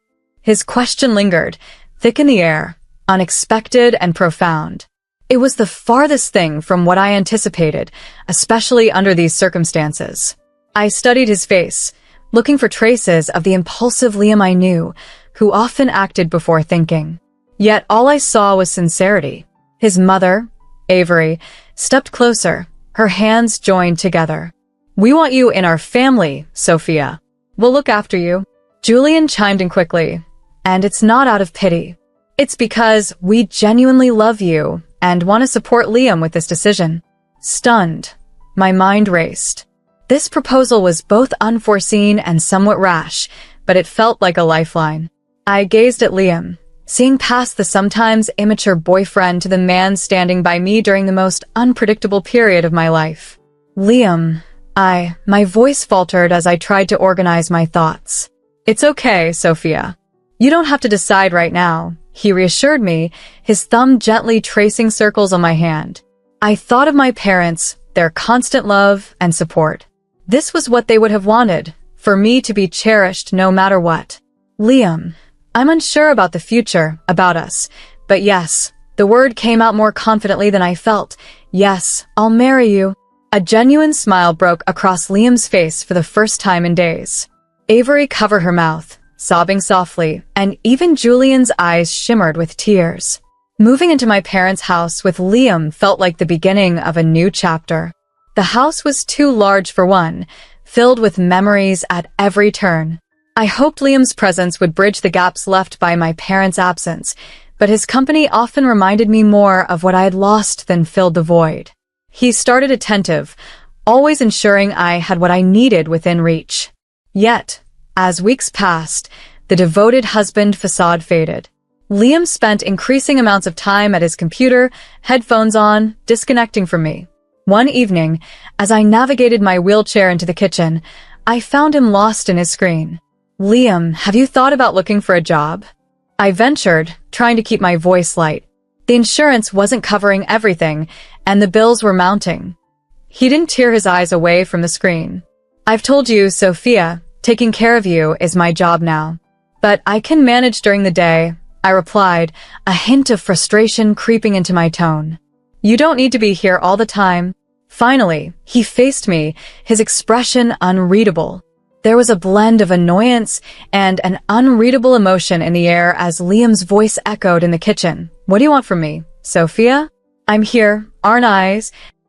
His question lingered, thick in the air, unexpected and profound. It was the farthest thing from what I anticipated, especially under these circumstances. I studied his face, looking for traces of the impulsive Liam I knew, who often acted before thinking. Yet all I saw was sincerity. His mother, Avery, stepped closer, her hands joined together. "We want you in our family, Sophia. We'll look after you." Julian chimed in quickly, "And it's not out of pity. It's because we genuinely love you and want to support Liam with this decision." Stunned, my mind raced. This proposal was both unforeseen and somewhat rash, but it felt like a lifeline. I gazed at Liam, seeing past the sometimes immature boyfriend to the man standing by me during the most unpredictable period of my life. "Liam," my voice faltered as I tried to organize my thoughts. "It's okay, Sophia. You don't have to decide right now," he reassured me, his thumb gently tracing circles on my hand. I thought of my parents, their constant love and support. This was what they would have wanted, for me to be cherished no matter what. "Liam, I'm unsure about the future, about us, but yes," the word came out more confidently than I felt. "Yes, I'll marry you." A genuine smile broke across Liam's face for the first time in days. Avery covered her mouth, sobbing softly, and even Julian's eyes shimmered with tears. Moving into my parents' house with Liam felt like the beginning of a new chapter. The house was too large for one, filled with memories at every turn. I hoped Liam's presence would bridge the gaps left by my parents' absence, but his company often reminded me more of what I had lost than filled the void. He started attentive, always ensuring I had what I needed within reach. Yet, as weeks passed, the devoted husband facade faded. Liam spent increasing amounts of time at his computer, headphones on, disconnecting from me. One evening, as I navigated my wheelchair into the kitchen, I found him lost in his screen. "Liam, have you thought about looking for a job?" I ventured, trying to keep my voice light. The insurance wasn't covering everything, and the bills were mounting. He didn't tear his eyes away from the screen. "I've told you, Sophia, taking care of you is my job now. But I can manage during the day," I replied, a hint of frustration creeping into my tone. "You don't need to be here all the time." Finally, he faced me, his expression unreadable. There was a blend of annoyance and an unreadable emotion in the air as Liam's voice echoed in the kitchen. "What do you want from me, Sophia?" "I'm here, aren't I?"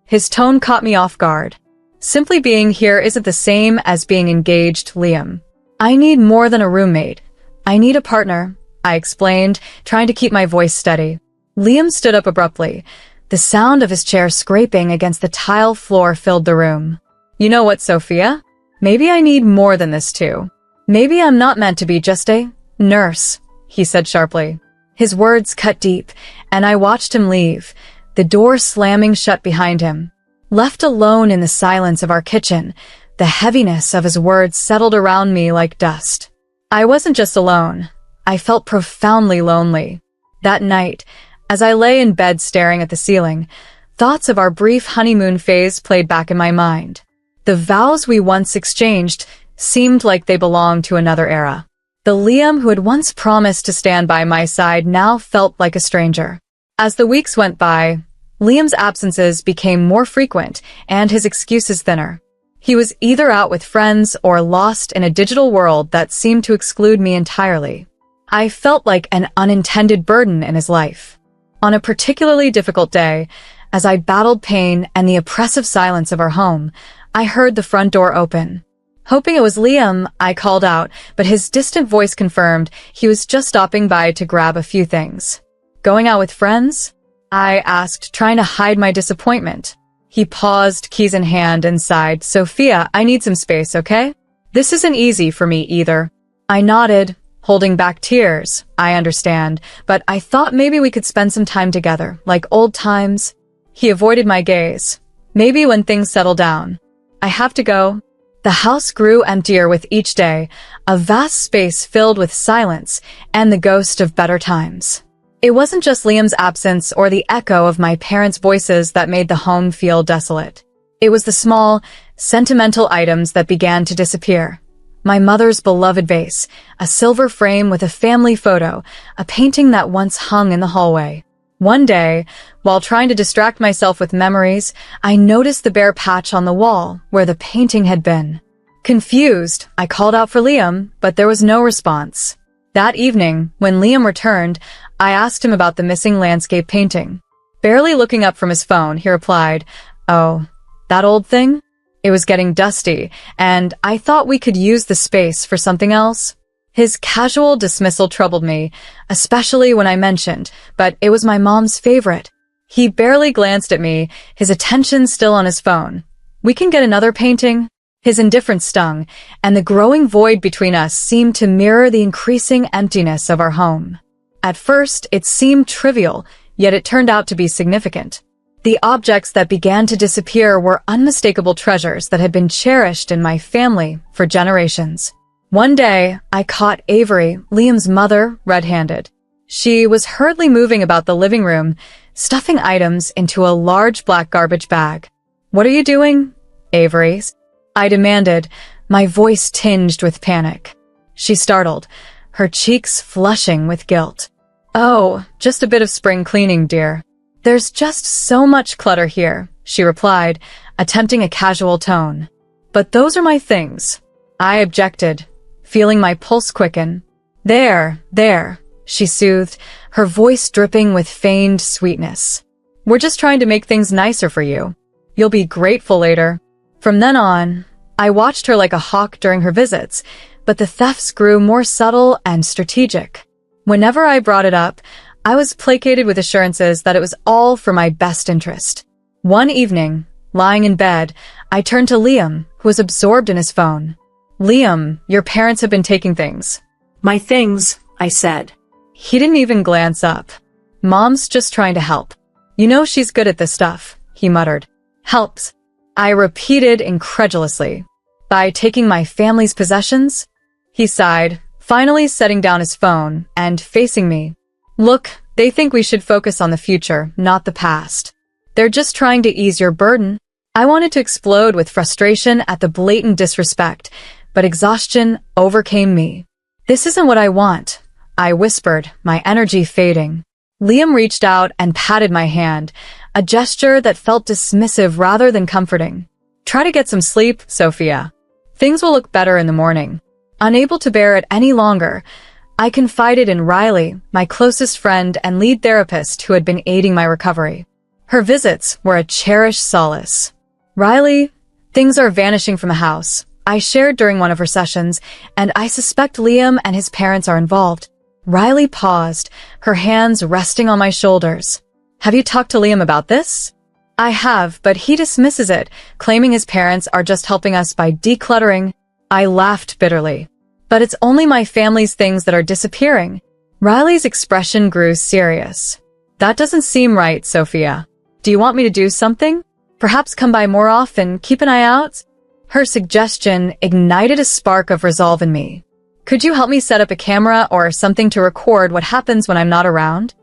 His tone caught me off guard. Simply being here isn't the same as being engaged, Liam. "I need more than a roommate. I need a partner," I explained, trying to keep my voice steady. Liam stood up abruptly. The sound of his chair scraping against the tile floor filled the room. "You know what, Sophia? Maybe I need more than this too. Maybe I'm not meant to be just a nurse," he said sharply. His words cut deep, and I watched him leave, the door slamming shut behind him. Left alone in the silence of our kitchen, the heaviness of his words settled around me like dust. I wasn't just alone. I felt profoundly lonely. That night, as I lay in bed staring at the ceiling, thoughts of our brief honeymoon phase played back in my mind. The vows we once exchanged seemed like they belonged to another era. The Liam who had once promised to stand by my side now felt like a stranger. As the weeks went by, Liam's absences became more frequent and his excuses thinner. He was either out with friends or lost in a digital world that seemed to exclude me entirely. I felt like an unintended burden in his life. On a particularly difficult day, as I battled pain and the oppressive silence of our home, I heard the front door open. Hoping it was Liam, I called out, but his distant voice confirmed he was just stopping by to grab a few things. "Going out with friends?" I asked, trying to hide my disappointment. He paused, keys in hand, and sighed, "Sophia, I need some space, okay? This isn't easy for me either." I nodded, holding back tears. "I understand, but I thought maybe we could spend some time together, like old times." He avoided my gaze. "Maybe when things settle down." "I have to go." The house grew emptier with each day, a vast space filled with silence and the ghost of better times. It wasn't just Liam's absence or the echo of my parents' voices that made the home feel desolate. It was the small, sentimental items that began to disappear. My mother's beloved vase, a silver frame with a family photo, a painting that once hung in the hallway. One day, while trying to distract myself with memories, I noticed the bare patch on the wall where the painting had been. Confused, I called out for Liam, but there was no response. That evening, when Liam returned, I asked him about the missing landscape painting. Barely looking up from his phone, he replied, "Oh, that old thing? It was getting dusty, and I thought we could use the space for something else." His casual dismissal troubled me, especially when I mentioned, but it was my mom's favorite. He barely glanced at me, his attention still on his phone. "We can get another painting?" His indifference stung, and the growing void between us seemed to mirror the increasing emptiness of our home. At first, it seemed trivial, yet it turned out to be significant. The objects that began to disappear were unmistakable treasures that had been cherished in my family for generations. One day, I caught Avery, Liam's mother, red-handed. She was hurriedly moving about the living room, stuffing items into a large black garbage bag. "What are you doing, Avery?" I demanded, my voice tinged with panic. She startled, her cheeks flushing with guilt. "Oh, just a bit of spring cleaning, dear. There's just so much clutter here," she replied, attempting a casual tone. "But those are my things," I objected, feeling my pulse quicken. There, she soothed, her voice dripping with feigned sweetness. "We're just trying to make things nicer for you. You'll be grateful later." From then on, I watched her like a hawk during her visits, but the thefts grew more subtle and strategic. Whenever I brought it up, I was placated with assurances that it was all for my best interest. One evening, lying in bed, I turned to Liam, who was absorbed in his phone. "Liam, your parents have been taking things." "My things," I said. He didn't even glance up. "Mom's just trying to help. You know she's good at this stuff," he muttered. "Helps," I repeated incredulously. "By taking my family's possessions?" He sighed, finally setting down his phone and facing me. "Look, they think we should focus on the future, not the past. They're just trying to ease your burden." I wanted to explode with frustration at the blatant disrespect, but exhaustion overcame me. "This isn't what I want," I whispered, my energy fading. Liam reached out and patted my hand, a gesture that felt dismissive rather than comforting. "Try to get some sleep, Sophia. Things will look better in the morning." Unable to bear it any longer, I confided in Riley, my closest friend and lead therapist who had been aiding my recovery. Her visits were a cherished solace. "Riley, things are vanishing from the house," I shared during one of her sessions, "and I suspect Liam and his parents are involved." Riley paused, her hands resting on my shoulders. "Have you talked to Liam about this?" "I have, but he dismisses it, claiming his parents are just helping us by decluttering." I laughed bitterly. "But it's only my family's things that are disappearing." Riley's expression grew serious. "That doesn't seem right, Sophia. Do you want me to do something? Perhaps come by more often, keep an eye out?" Her suggestion ignited a spark of resolve in me. "Could you help me set up a camera or something to record what happens when I'm not around?"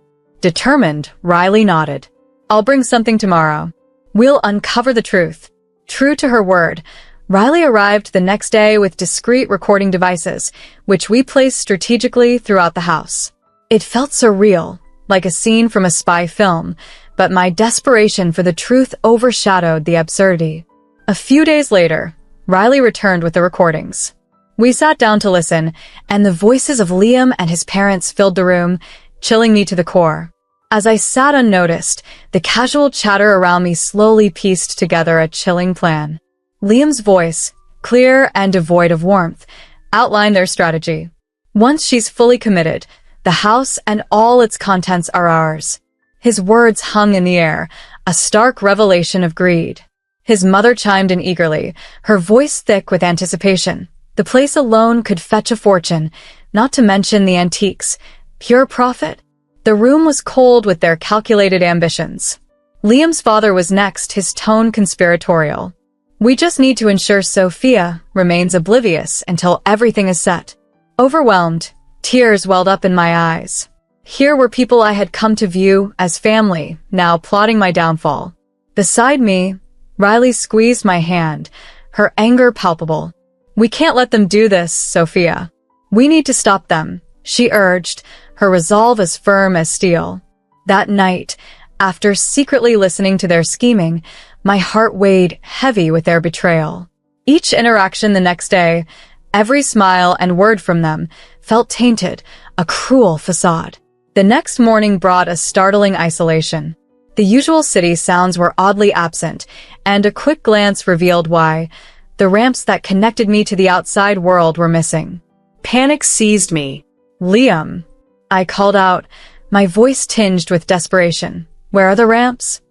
Determined, Riley nodded. "I'll bring something tomorrow. We'll uncover the truth." True to her word, Riley arrived the next day with discreet recording devices, which we placed strategically throughout the house. It felt surreal, like a scene from a spy film, but my desperation for the truth overshadowed the absurdity. A few days later, Riley returned with the recordings. We sat down to listen, and the voices of Liam and his parents filled the room, chilling me to the core. As I sat unnoticed, the casual chatter around me slowly pieced together a chilling plan. Liam's voice, clear and devoid of warmth, outlined their strategy. "Once she's fully committed, the house and all its contents are ours." His words hung in the air, a stark revelation of greed. His mother chimed in eagerly, her voice thick with anticipation. The place alone could fetch a fortune, not to mention the antiques. Pure profit? The room was cold with their calculated ambitions. Liam's father was next, his tone conspiratorial. "We just need to ensure Sophia remains oblivious until everything is set." Overwhelmed, tears welled up in my eyes. Here were people I had come to view as family, now plotting my downfall. Beside me, Riley squeezed my hand, her anger palpable. "We can't let them do this, Sophia. We need to stop them," she urged, her resolve as firm as steel. That night, after secretly listening to their scheming, my heart weighed heavy with their betrayal. Each interaction the next day, every smile and word from them, felt tainted, a cruel facade. The next morning brought a startling isolation. The usual city sounds were oddly absent, and a quick glance revealed why. The ramps that connected me to the outside world were missing. Panic seized me. "Liam," I called out, my voice tinged with desperation. "Where are the ramps?"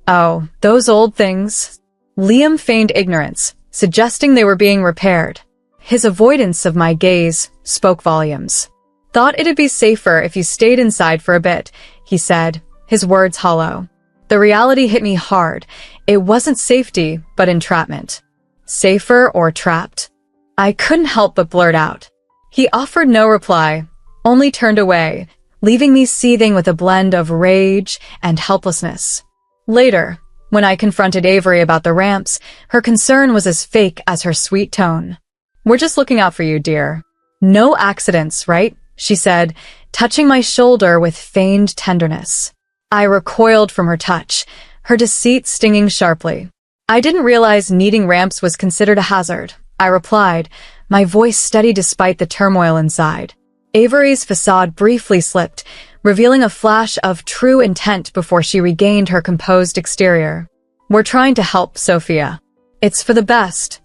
"Oh, those old things." Liam feigned ignorance, suggesting they were being repaired. His avoidance of my gaze spoke volumes. "Thought it'd be safer if you stayed inside for a bit," he said, his words hollow. The reality hit me hard. It wasn't safety, but entrapment. Safer or trapped? I couldn't help but blurt out. He offered no reply, only turned away, leaving me seething with a blend of rage and helplessness. Later, when I confronted Avery about the ramps, her concern was as fake as her sweet tone. "We're just looking out for you, dear. No accidents, right?" she said, touching my shoulder with feigned tenderness. I recoiled from her touch, her deceit stinging sharply. "I didn't realize needing ramps was considered a hazard," I replied, my voice steady despite the turmoil inside. Avery's facade briefly slipped, revealing a flash of true intent before she regained her composed exterior. "We're trying to help, Sophia. It's for the best."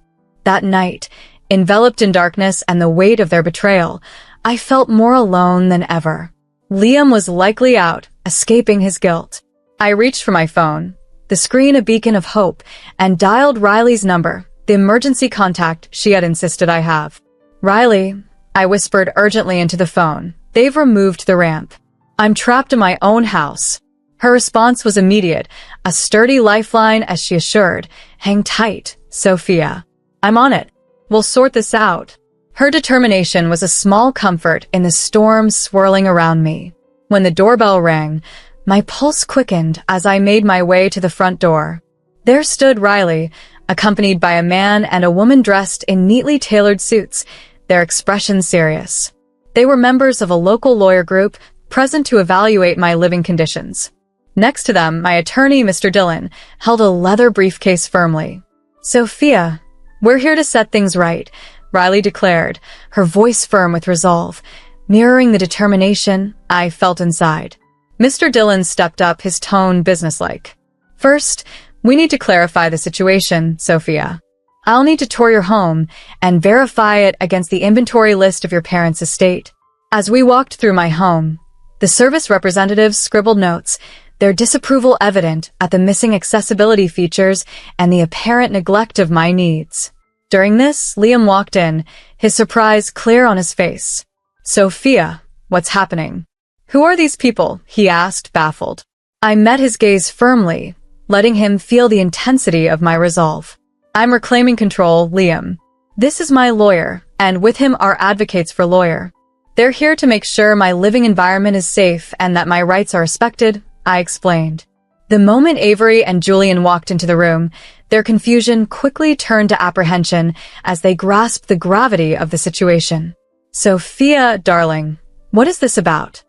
That night, enveloped in darkness and the weight of their betrayal, I felt more alone than ever. Liam was likely out, escaping his guilt. I reached for my phone, the screen a beacon of hope, and dialed Riley's number, the emergency contact she had insisted I have. "Riley," I whispered urgently into the phone. "They've removed the ramp. I'm trapped in my own house." Her response was immediate, a sturdy lifeline as she assured, "Hang tight, Sophia. I'm on it. We'll sort this out." Her determination was a small comfort in the storm swirling around me. When the doorbell rang, my pulse quickened as I made my way to the front door. There stood Riley, accompanied by a man and a woman dressed in neatly tailored suits, their expressions serious. They were members of a local lawyer group present to evaluate my living conditions. Next to them, my attorney, Mr. Dillon, held a leather briefcase firmly. "Sophia, we're here to set things right," Riley declared, her voice firm with resolve, mirroring the determination I felt inside. Mr. Dillon stepped up, his tone businesslike. "First, we need to clarify the situation, Sophia. I'll need to tour your home and verify it against the inventory list of your parents' estate." As we walked through my home, the service representatives scribbled notes, their disapproval evident at the missing accessibility features and the apparent neglect of my needs. During this, Liam walked in, his surprise clear on his face. "Sophia, what's happening?" "Who are these people?" he asked, baffled. I met his gaze firmly, letting him feel the intensity of my resolve. "I'm reclaiming control, Liam. This is my lawyer, and with him are advocates for lawyer. They're here to make sure my living environment is safe and that my rights are respected," I explained. The moment Avery and Julian walked into the room, their confusion quickly turned to apprehension as they grasped the gravity of the situation. "Sophia, darling, what is this about?"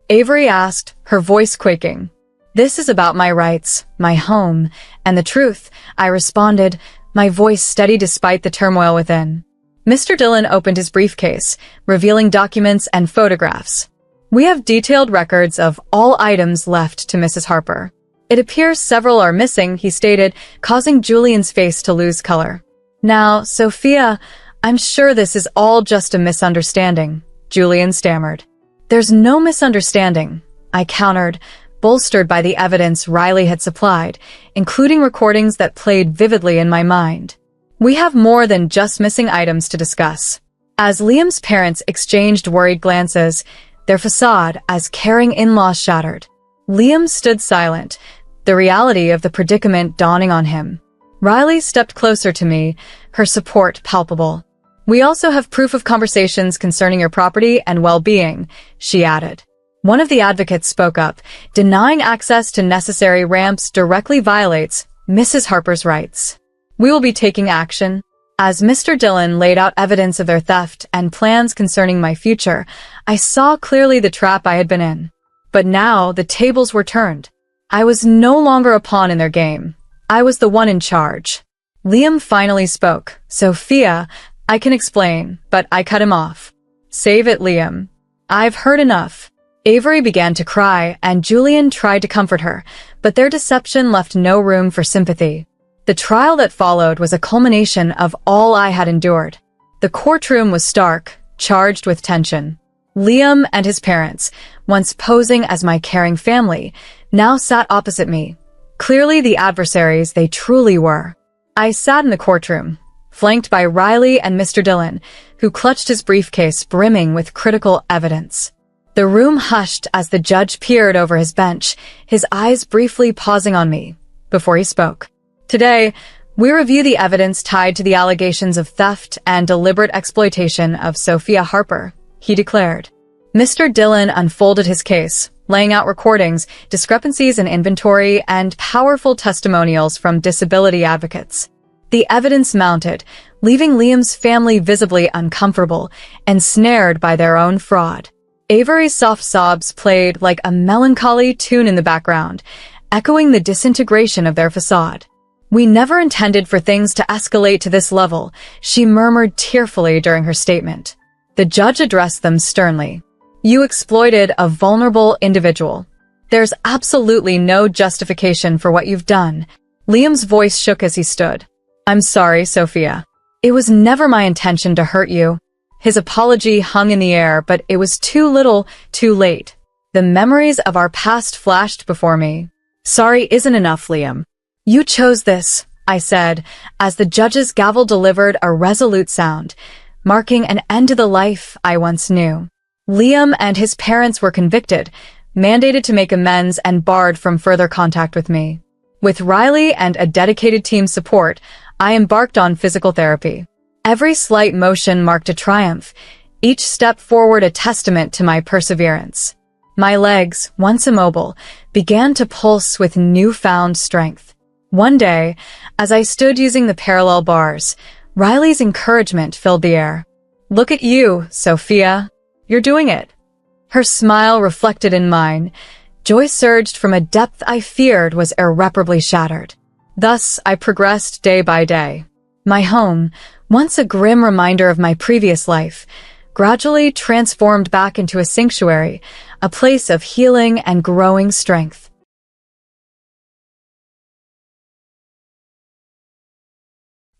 Avery asked, her voice quaking. "This is about my rights, my home, and the truth," I responded, my voice steady despite the turmoil within. Mr. Dillon opened his briefcase, revealing documents and photographs. "We have detailed records of all items left to Mrs. Harper. It appears several are missing," he stated, causing Julian's face to lose color. "Now, Sophia, I'm sure this is all just a misunderstanding," Julian stammered. "There's no misunderstanding," I countered, bolstered by the evidence Riley had supplied, including recordings that played vividly in my mind. "We have more than just missing items to discuss." As Liam's parents exchanged worried glances, their facade as caring in-laws shattered. Liam stood silent, the reality of the predicament dawning on him. Riley stepped closer to me, her support palpable. "We also have proof of conversations concerning your property and well-being," she added. One of the advocates spoke up, denying access to necessary ramps directly violates Mrs. Harper's rights. "We will be taking action." As Mr. Dillon laid out evidence of their theft and plans concerning my future, I saw clearly the trap I had been in. But now the tables were turned. I was no longer a pawn in their game. I was the one in charge. Liam finally spoke. "Sophia, I can explain," but I cut him off. "Save it, Liam. I've heard enough." Avery began to cry, and Julian tried to comfort her, but their deception left no room for sympathy. The trial that followed was a culmination of all I had endured. The courtroom was stark, charged with tension. Liam and his parents, once posing as my caring family, now sat opposite me, clearly the adversaries they truly were. I sat in the courtroom, flanked by Riley and Mr. Dillon, who clutched his briefcase brimming with critical evidence. The room hushed as the judge peered over his bench, his eyes briefly pausing on me, before he spoke. "Today, we review the evidence tied to the allegations of theft and deliberate exploitation of Sophia Harper," he declared. Mr. Dillon unfolded his case, laying out recordings, discrepancies in inventory, and powerful testimonials from disability advocates. The evidence mounted, leaving Liam's family visibly uncomfortable, ensnared by their own fraud. Avery's soft sobs played like a melancholy tune in the background, echoing the disintegration of their facade. "We never intended for things to escalate to this level," she murmured tearfully during her statement. The judge addressed them sternly. You exploited a vulnerable individual. There's absolutely no justification for what you've done. Liam's voice shook as he stood. I'm sorry, Sophia. It was never my intention to hurt you. His apology hung in the air, but it was too little, too late. The memories of our past flashed before me. Sorry isn't enough, Liam. You chose this, I said, as the judge's gavel delivered a resolute sound, marking an end to the life I once knew. Liam and his parents were convicted, mandated to make amends, and barred from further contact with me. With Riley and a dedicated team's support, I embarked on physical therapy. Every slight motion marked a triumph, each step forward a testament to my perseverance. My legs, once immobile, began to pulse with newfound strength. One day, as I stood using the parallel bars, Riley's encouragement filled the air. Look at you, Sophia. You're doing it. Her smile reflected in mine. Joy surged from a depth I feared was irreparably shattered. Thus, I progressed day by day. My home, once a grim reminder of my previous life, gradually transformed back into a sanctuary, a place of healing and growing strength.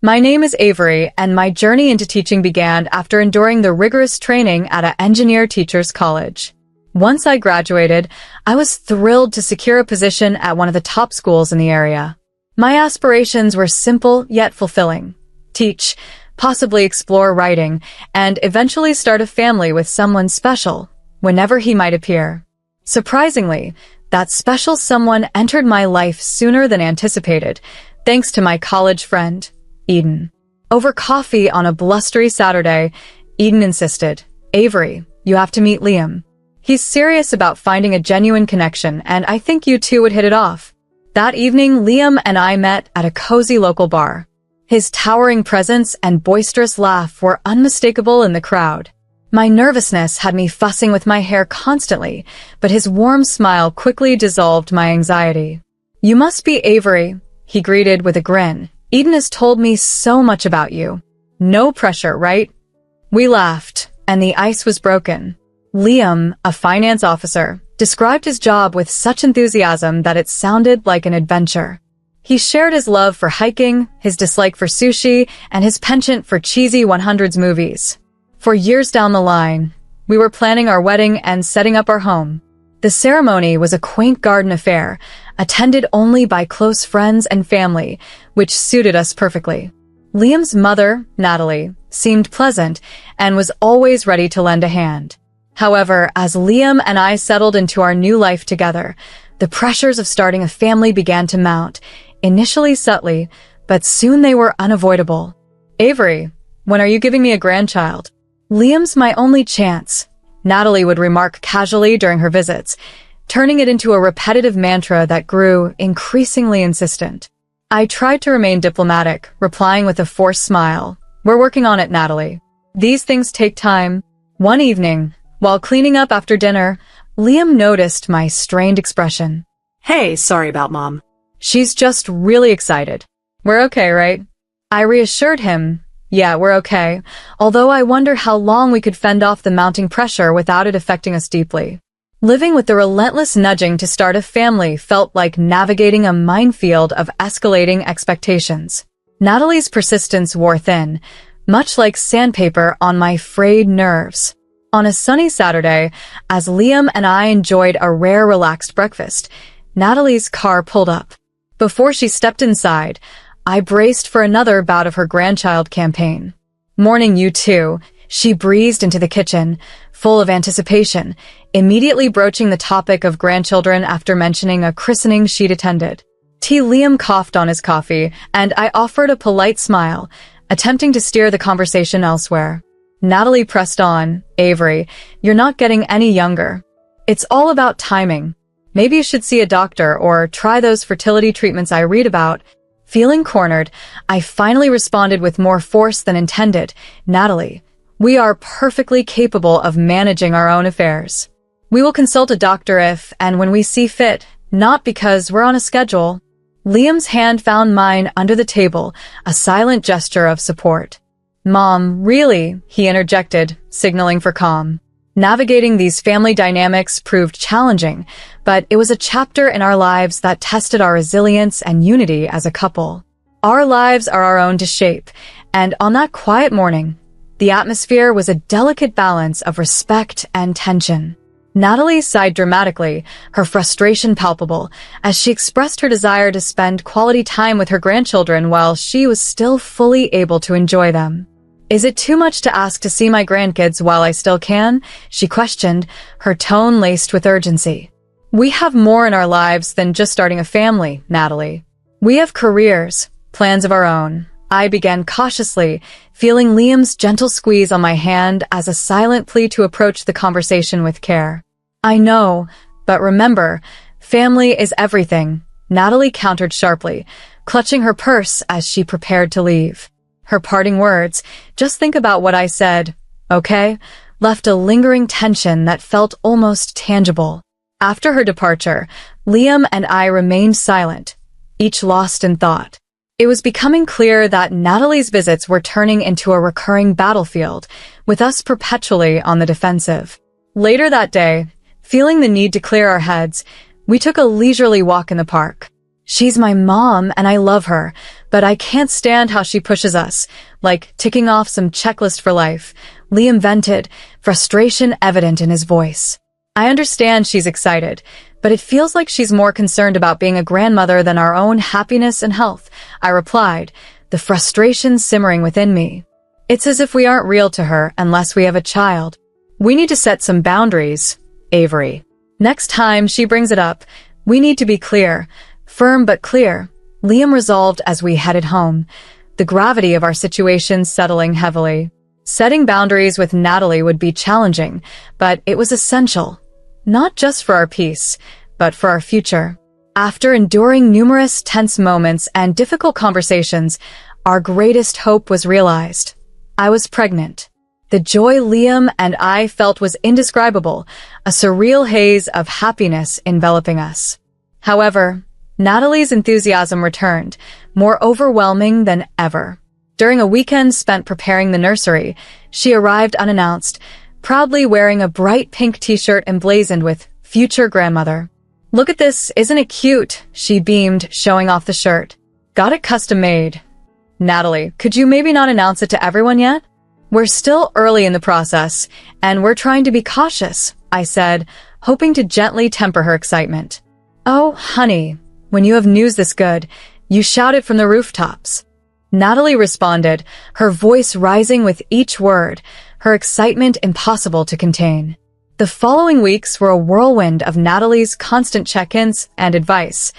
My name is Avery, and my journey into teaching began after enduring the rigorous training at an engineer teacher's college. Once I graduated, I was thrilled to secure a position at one of the top schools in the area. My aspirations were simple yet fulfilling. Teach, possibly explore writing, and eventually start a family with someone special, whenever he might appear. Surprisingly, that special someone entered my life sooner than anticipated, thanks to my college friend, Eden. Over coffee on a blustery Saturday, Eden insisted, Avery, you have to meet Liam. He's serious about finding a genuine connection, and I think you two would hit it off. That evening, Liam and I met at a cozy local bar. His towering presence and boisterous laugh were unmistakable in the crowd. My nervousness had me fussing with my hair constantly, but his warm smile quickly dissolved my anxiety. You must be Avery, he greeted with a grin. Eden has told me so much about you. No pressure, right? We laughed, and the ice was broken. Liam, a finance officer, described his job with such enthusiasm that it sounded like an adventure. He shared his love for hiking, his dislike for sushi, and his penchant for cheesy 100s movies. For years down the line, we were planning our wedding and setting up our home. The ceremony was a quaint garden affair, attended only by close friends and family, which suited us perfectly. Liam's mother, Natalie, seemed pleasant and was always ready to lend a hand. However, as Liam and I settled into our new life together, the pressures of starting a family began to mount, initially subtly, but soon they were unavoidable. Avery, when are you giving me a grandchild? Liam's my only chance, Natalie would remark casually during her visits, turning it into a repetitive mantra that grew increasingly insistent. I tried to remain diplomatic, replying with a forced smile. We're working on it, Natalie. These things take time. One evening, while cleaning up after dinner, Liam noticed my strained expression. Hey, sorry about Mom. She's just really excited. We're okay, right? I reassured him. Yeah, we're okay, although I wonder how long we could fend off the mounting pressure without it affecting us deeply. Living with the relentless nudging to start a family felt like navigating a minefield of escalating expectations. Natalie's persistence wore thin, much like sandpaper on my frayed nerves. On a sunny Saturday, as Liam and I enjoyed a rare relaxed breakfast, Natalie's car pulled up. Before she stepped inside, I braced for another bout of her grandchild campaign. Morning, you two, she breezed into the kitchen, full of anticipation, immediately broaching the topic of grandchildren after mentioning a christening she'd attended. Liam coughed on his coffee, and I offered a polite smile, attempting to steer the conversation elsewhere. Natalie pressed on, Avery, you're not getting any younger. It's all about timing. Maybe you should see a doctor or try those fertility treatments I read about. Feeling cornered, I finally responded with more force than intended. Natalie, we are perfectly capable of managing our own affairs. We will consult a doctor if and when we see fit, not because we're on a schedule. Liam's hand found mine under the table, a silent gesture of support. Mom, really? He interjected, signaling for calm. Navigating these family dynamics proved challenging, but it was a chapter in our lives that tested our resilience and unity as a couple. Our lives are our own to shape, and on that quiet morning, the atmosphere was a delicate balance of respect and tension. Natalie sighed dramatically, her frustration palpable, as she expressed her desire to spend quality time with her grandchildren while she was still fully able to enjoy them. "Is it too much to ask to see my grandkids while I still can?" she questioned, her tone laced with urgency. "We have more in our lives than just starting a family, Natalie. We have careers, plans of our own." I began cautiously, feeling Liam's gentle squeeze on my hand as a silent plea to approach the conversation with care. "I know, but remember, family is everything," Natalie countered sharply, clutching her purse as she prepared to leave. Her parting words, "Just think about what I said, okay?" left a lingering tension that felt almost tangible. After her departure, Liam and I remained silent, each lost in thought. It was becoming clear that Natalie's visits were turning into a recurring battlefield, with us perpetually on the defensive. Later that day, feeling the need to clear our heads, we took a leisurely walk in the park. "She's my mom and I love her, but I can't stand how she pushes us, like ticking off some checklist for life," Liam vented, frustration evident in his voice. "I understand she's excited, but it feels like she's more concerned about being a grandmother than our own happiness and health," I replied, the frustration simmering within me. "It's as if we aren't real to her unless we have a child. We need to set some boundaries, Avery. Next time she brings it up, we need to be clear, firm but clear," Liam resolved as we headed home, the gravity of our situation settling heavily. Setting boundaries with Natalie would be challenging, but it was essential. Not just for our peace, but for our future. After enduring numerous tense moments and difficult conversations, our greatest hope was realized. I was pregnant. The joy Liam and I felt was indescribable, a surreal haze of happiness enveloping us. However, Natalie's enthusiasm returned, more overwhelming than ever. During a weekend spent preparing the nursery, she arrived unannounced, proudly wearing a bright pink t-shirt emblazoned with "Future Grandmother." "Look at this, isn't it cute?" she beamed, showing off the shirt. "Got it custom-made." "Natalie, could you maybe not announce it to everyone yet? We're still early in the process, and we're trying to be cautious," I said, hoping to gently temper her excitement. "Oh, honey, when you have news this good, you shout it from the rooftops," Natalie responded, her voice rising with each word, her excitement impossible to contain. The following weeks were a whirlwind of Natalie's constant check-ins and advice,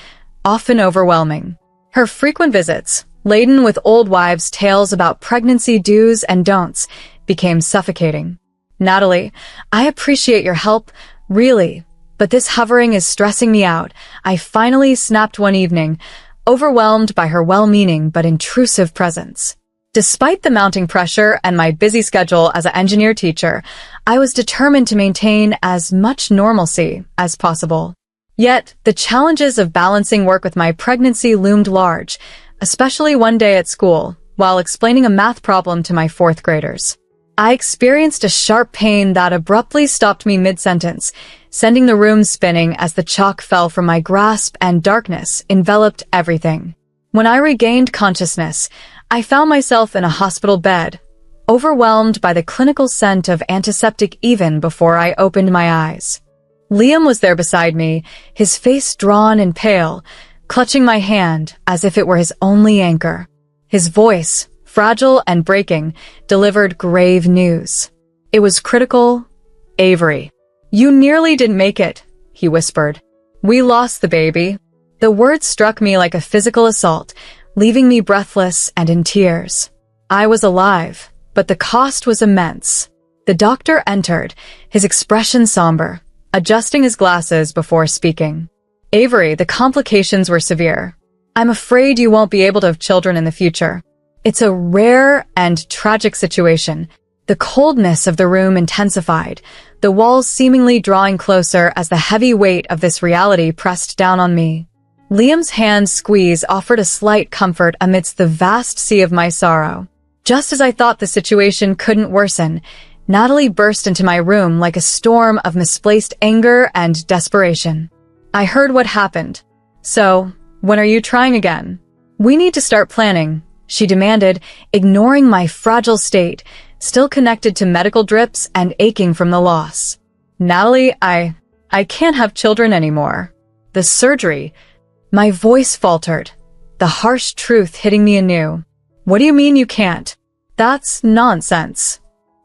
often overwhelming. Her frequent visits, laden with old wives' tales about pregnancy do's and don'ts, became suffocating. "Natalie, I appreciate your help, really, but this hovering is stressing me out," I finally snapped one evening, overwhelmed by her well-meaning but intrusive presence. Despite the mounting pressure and my busy schedule as an engineer teacher, I was determined to maintain as much normalcy as possible. Yet, the challenges of balancing work with my pregnancy loomed large, especially one day at school, while explaining a math problem to my fourth graders. I experienced a sharp pain that abruptly stopped me mid-sentence, sending the room spinning as the chalk fell from my grasp and darkness enveloped everything. When I regained consciousness, I found myself in a hospital bed, overwhelmed by the clinical scent of antiseptic even before I opened my eyes. Liam was there beside me, his face drawn and pale, clutching my hand as if it were his only anchor. His voice, fragile and breaking, delivered grave news. It was critical. "Avery, you nearly didn't make it," he whispered. "We lost the baby." The words struck me like a physical assault, leaving me breathless and in tears. I was alive, but the cost was immense. The doctor entered, his expression somber, adjusting his glasses before speaking. "Avery, the complications were severe. I'm afraid you won't be able to have children in the future. It's a rare and tragic situation." The coldness of the room intensified, the walls seemingly drawing closer as the heavy weight of this reality pressed down on me. Liam's hand squeeze offered a slight comfort amidst the vast sea of my sorrow. Just as I thought the situation couldn't worsen, Natalie burst into my room like a storm of misplaced anger and desperation. I heard what happened. So, when are you trying again? We need to start planning, she demanded, ignoring my fragile state, still connected to medical drips and aching from the loss. Natalie, I can't have children anymore. The surgery. My voice faltered, the harsh truth hitting me anew. What do you mean you can't? That's nonsense.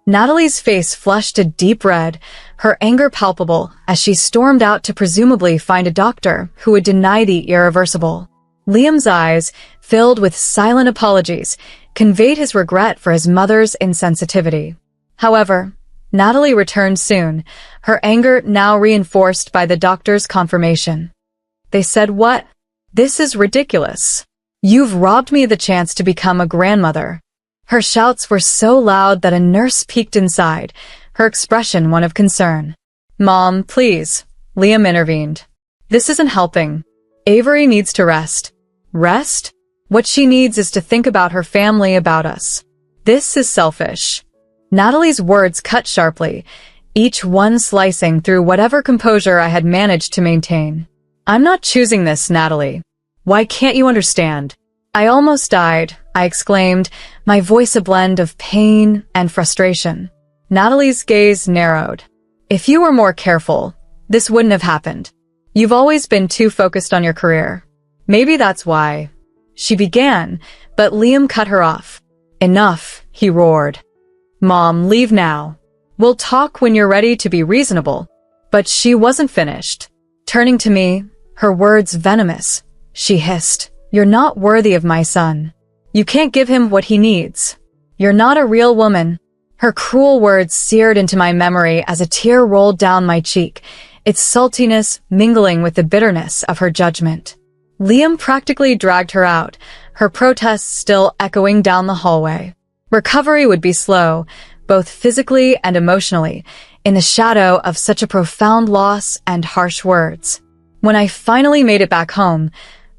Natalie's face flushed a deep red, her anger palpable as she stormed out to presumably find a doctor who would deny the irreversible. Liam's eyes, filled with silent apologies, conveyed his regret for his mother's insensitivity. However, Natalie returned soon, her anger now reinforced by the doctor's confirmation. They said, "What? This is ridiculous. You've robbed me of the chance to become a grandmother." Her shouts were so loud that a nurse peeked inside, her expression one of concern. "Mom, please," Liam intervened. "This isn't helping. Avery needs to rest." Rest? What she needs is to think about her family, about us. This is selfish. Natalie's words cut sharply, each one slicing through whatever composure I had managed to maintain. "I'm not choosing this, Natalie. Why can't you understand?" "I almost died," I exclaimed, my voice a blend of pain and frustration. Natalie's gaze narrowed. "If you were more careful, this wouldn't have happened. You've always been too focused on your career. Maybe that's why." She began, but Liam cut her off. "Enough," he roared. "Mom, leave now. We'll talk when you're ready to be reasonable." But she wasn't finished. Turning to me, her words venomous, she hissed, "You're not worthy of my son. You can't give him what he needs. You're not a real woman." Her cruel words seared into my memory as a tear rolled down my cheek, its saltiness mingling with the bitterness of her judgment. Liam practically dragged her out, her protests still echoing down the hallway. Recovery would be slow, both physically and emotionally, in the shadow of such a profound loss and harsh words. When I finally made it back home,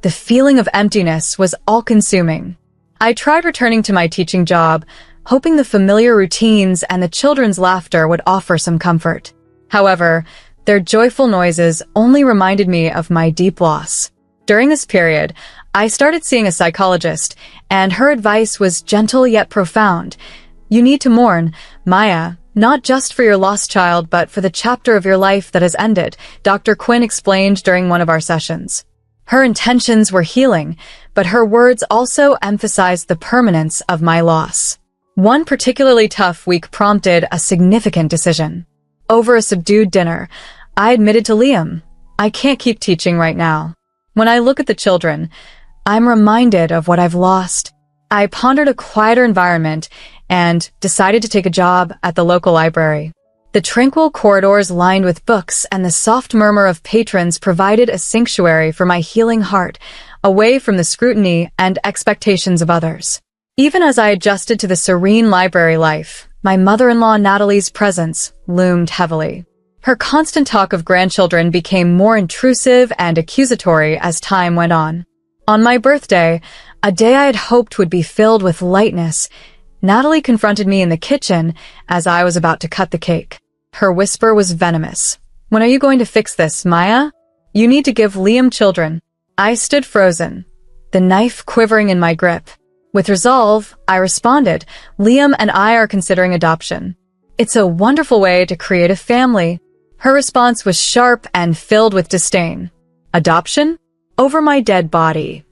the feeling of emptiness was all-consuming. I tried returning to my teaching job, hoping the familiar routines and the children's laughter would offer some comfort. However, their joyful noises only reminded me of my deep loss. During this period, I started seeing a psychologist, and her advice was gentle yet profound. "You need to mourn, Maya, not just for your lost child, but for the chapter of your life that has ended," Dr. Quinn explained during one of our sessions. Her intentions were healing, but her words also emphasized the permanence of my loss. One particularly tough week prompted a significant decision. Over a subdued dinner, I admitted to Liam, "I can't keep teaching right now. When I look at the children, I'm reminded of what I've lost." I pondered a quieter environment and decided to take a job at the local library. The tranquil corridors lined with books and the soft murmur of patrons provided a sanctuary for my healing heart, away from the scrutiny and expectations of others. Even as I adjusted to the serene library life, my mother-in-law Natalie's presence loomed heavily. Her constant talk of grandchildren became more intrusive and accusatory as time went on. On my birthday, a day I had hoped would be filled with lightness, Natalie confronted me in the kitchen as I was about to cut the cake. Her whisper was venomous. "When are you going to fix this, Maya? You need to give Liam children." I stood frozen, the knife quivering in my grip. With resolve, I responded, "Liam and I are considering adoption. It's a wonderful way to create a family." Her response was sharp and filled with disdain. "Adoption? Over my dead body,"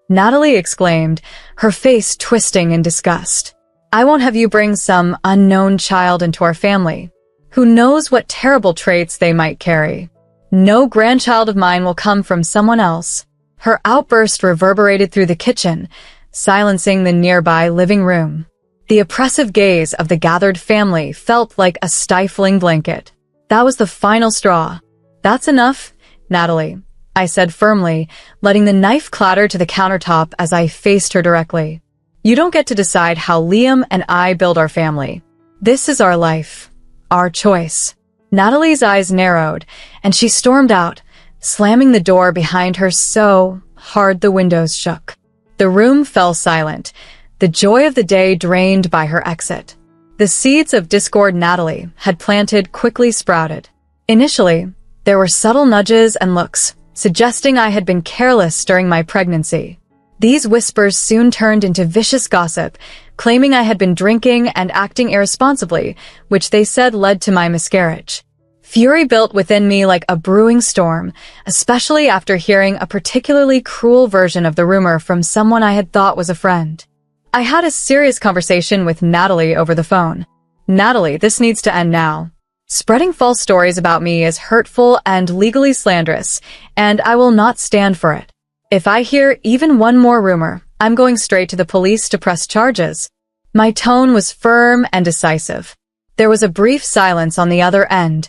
Natalie exclaimed, her face twisting in disgust. "I won't have you bring some unknown child into our family. Who knows what terrible traits they might carry. No grandchild of mine will come from someone else." Her outburst reverberated through the kitchen, silencing the nearby living room. The oppressive gaze of the gathered family felt like a stifling blanket. That was the final straw. "That's enough, Natalie," I said firmly, letting the knife clatter to the countertop as I faced her directly. "You don't get to decide how Liam and I build our family. This is our life, our choice." Natalie's eyes narrowed, and she stormed out, slamming the door behind her so hard the windows shook. The room fell silent, the joy of the day drained by her exit. The seeds of discord Natalie had planted quickly sprouted. Initially, there were subtle nudges and looks, suggesting I had been careless during my pregnancy. These whispers soon turned into vicious gossip, claiming I had been drinking and acting irresponsibly, which they said led to my miscarriage. Fury built within me like a brewing storm, especially after hearing a particularly cruel version of the rumor from someone I had thought was a friend. I had a serious conversation with Natalie over the phone. Natalie, this needs to end now. Spreading false stories about me is hurtful and legally slanderous, and I will not stand for it. If I hear even one more rumor, I'm going straight to the police to press charges. My tone was firm and decisive. There was a brief silence on the other end,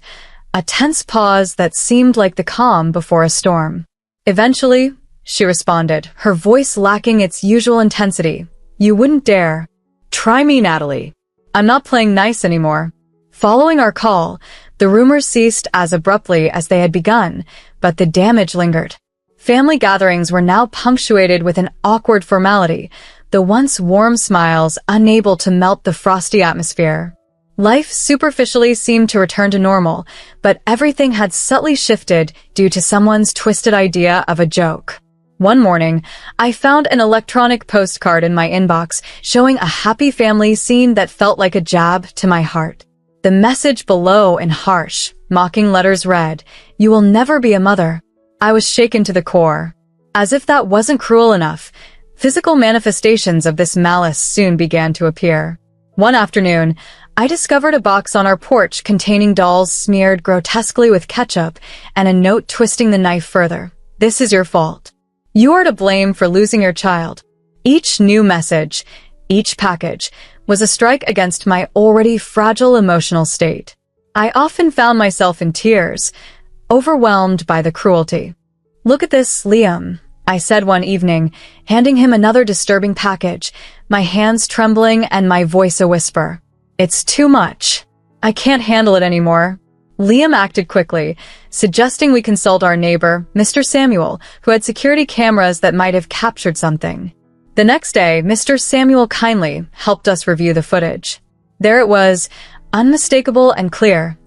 a tense pause that seemed like the calm before a storm. Eventually, she responded, her voice lacking its usual intensity. You wouldn't dare. Try me, Natalie. I'm not playing nice anymore. Following our call, the rumors ceased as abruptly as they had begun, but the damage lingered. Family gatherings were now punctuated with an awkward formality, the once warm smiles unable to melt the frosty atmosphere. Life superficially seemed to return to normal, but everything had subtly shifted due to someone's twisted idea of a joke. One morning, I found an electronic postcard in my inbox showing a happy family scene that felt like a jab to my heart. The message below in harsh, mocking letters read, "You will never be a mother." I was shaken to the core. As if that wasn't cruel enough, physical manifestations of this malice soon began to appear. One afternoon, I discovered a box on our porch containing dolls smeared grotesquely with ketchup and a note twisting the knife further. This is your fault. You are to blame for losing your child. Each new message, each package, was a strike against my already fragile emotional state. I often found myself in tears, overwhelmed by the cruelty. Look at this, Liam, I said one evening, handing him another disturbing package, my hands trembling and my voice a whisper. It's too much. I can't handle it anymore. Liam acted quickly, suggesting we consult our neighbor, Mr. Samuel, who had security cameras that might have captured something. The next day, Mr. Samuel kindly helped us review the footage. There it was, unmistakable and clear.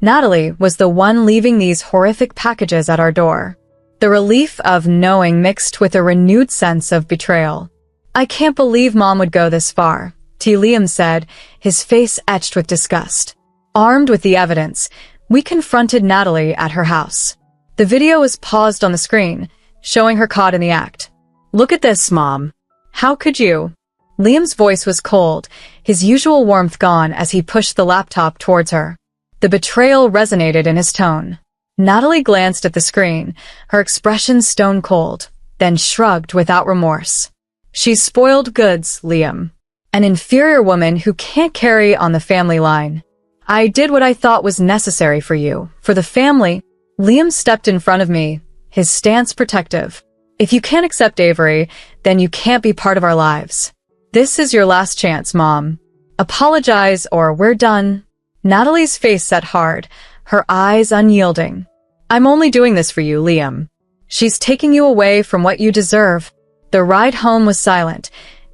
Natalie was the one leaving these horrific packages at our door. The relief of knowing mixed with a renewed sense of betrayal. I can't believe Mom would go this far, Liam said, his face etched with disgust. Armed with the evidence, we confronted Natalie at her house. The video was paused on the screen, showing her caught in the act. Look at this, Mom. How could you? Liam's voice was cold, his usual warmth gone as he pushed the laptop towards her. The betrayal resonated in his tone. Natalie glanced at the screen, her expression stone cold, then shrugged without remorse. She's spoiled goods, Liam. An inferior woman who can't carry on the family line. I did what I thought was necessary for you, for the family. Liam stepped in front of me, his stance protective. If you can't accept Avery, then you can't be part of our lives. This is your last chance, Mom. Apologize or we're done. Natalie's face set hard, her eyes unyielding. I'm only doing this for you, Liam. She's taking you away from what you deserve. The ride home was silent,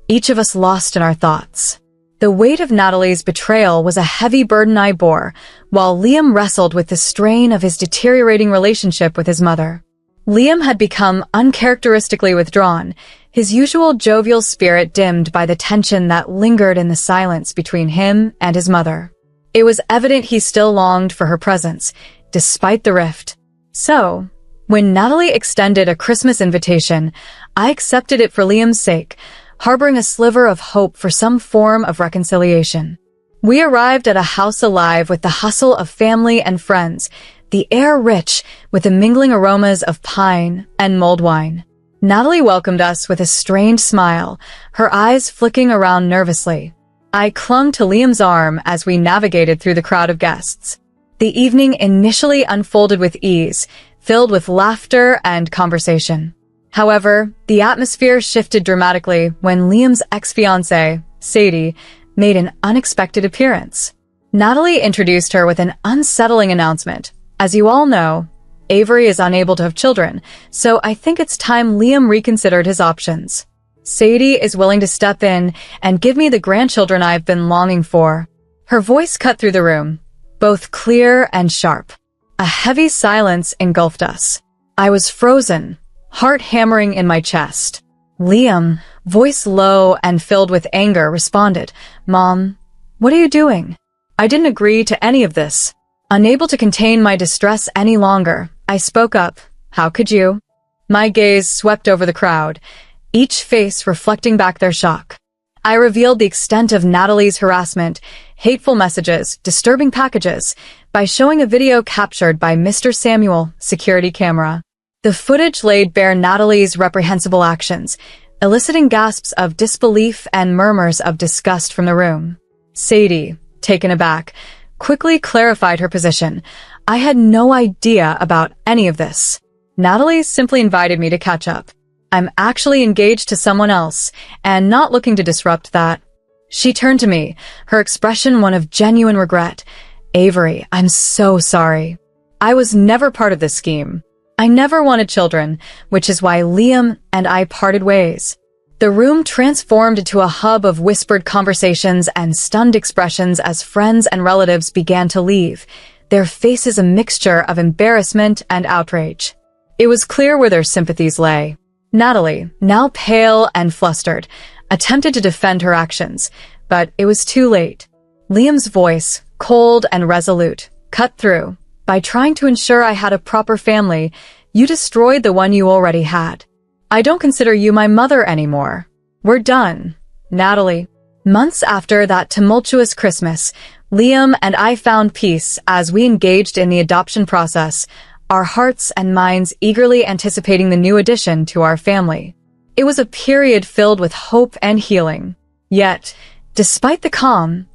each of us lost in our thoughts. The weight of Natalie's betrayal was a heavy burden I bore, while Liam wrestled with the strain of his deteriorating relationship with his mother. Liam had become uncharacteristically withdrawn, his usual jovial spirit dimmed by the tension that lingered in the silence between him and his mother. It was evident he still longed for her presence, despite the rift. So, when Natalie extended a Christmas invitation, I accepted it for Liam's sake, harboring a sliver of hope for some form of reconciliation. We arrived at a house alive with the hustle of family and friends, the air rich with the mingling aromas of pine and mulled wine. Natalie welcomed us with a strained smile, her eyes flicking around nervously. I clung to Liam's arm as we navigated through the crowd of guests. The evening initially unfolded with ease, filled with laughter and conversation. However, the atmosphere shifted dramatically when Liam's ex-fiancée, Sadie, made an unexpected appearance. Natalie introduced her with an unsettling announcement. As you all know, Avery is unable to have children, so I think it's time Liam reconsidered his options. Sadie is willing to step in and give me the grandchildren I've been longing for. Her voice cut through the room, both clear and sharp. A heavy silence engulfed us. I was frozen, heart hammering in my chest. Liam, voice low and filled with anger, responded, "Mom, what are you doing? I didn't agree to any of this." Unable to contain my distress any longer, I spoke up. "How could you?" My gaze swept over the crowd, each face reflecting back their shock. I revealed the extent of Natalie's harassment, hateful messages, disturbing packages, by showing a video captured by Mr. Samuel, security camera. The footage laid bare Natalie's reprehensible actions, eliciting gasps of disbelief and murmurs of disgust from the room. Sadie, taken aback, quickly clarified her position. "I had no idea about any of this. Natalie simply invited me to catch up. I'm actually engaged to someone else, and not looking to disrupt that." She turned to me, her expression one of genuine regret. "Avery, I'm so sorry. I was never part of this scheme. I never wanted children, which is why Liam and I parted ways." The room transformed into a hub of whispered conversations and stunned expressions as friends and relatives began to leave, their faces a mixture of embarrassment and outrage. It was clear where their sympathies lay. Natalie, now pale and flustered, attempted to defend her actions, but it was too late. Liam's voice, cold and resolute, cut through. "By trying to ensure I had a proper family, you destroyed the one you already had. I don't consider you my mother anymore. We're done." Natalie. Months after that tumultuous Christmas, Liam and I found peace as we engaged in the adoption process, our hearts and minds eagerly anticipating the new addition to our family. It was a period filled with hope and healing. Yet, despite the calm,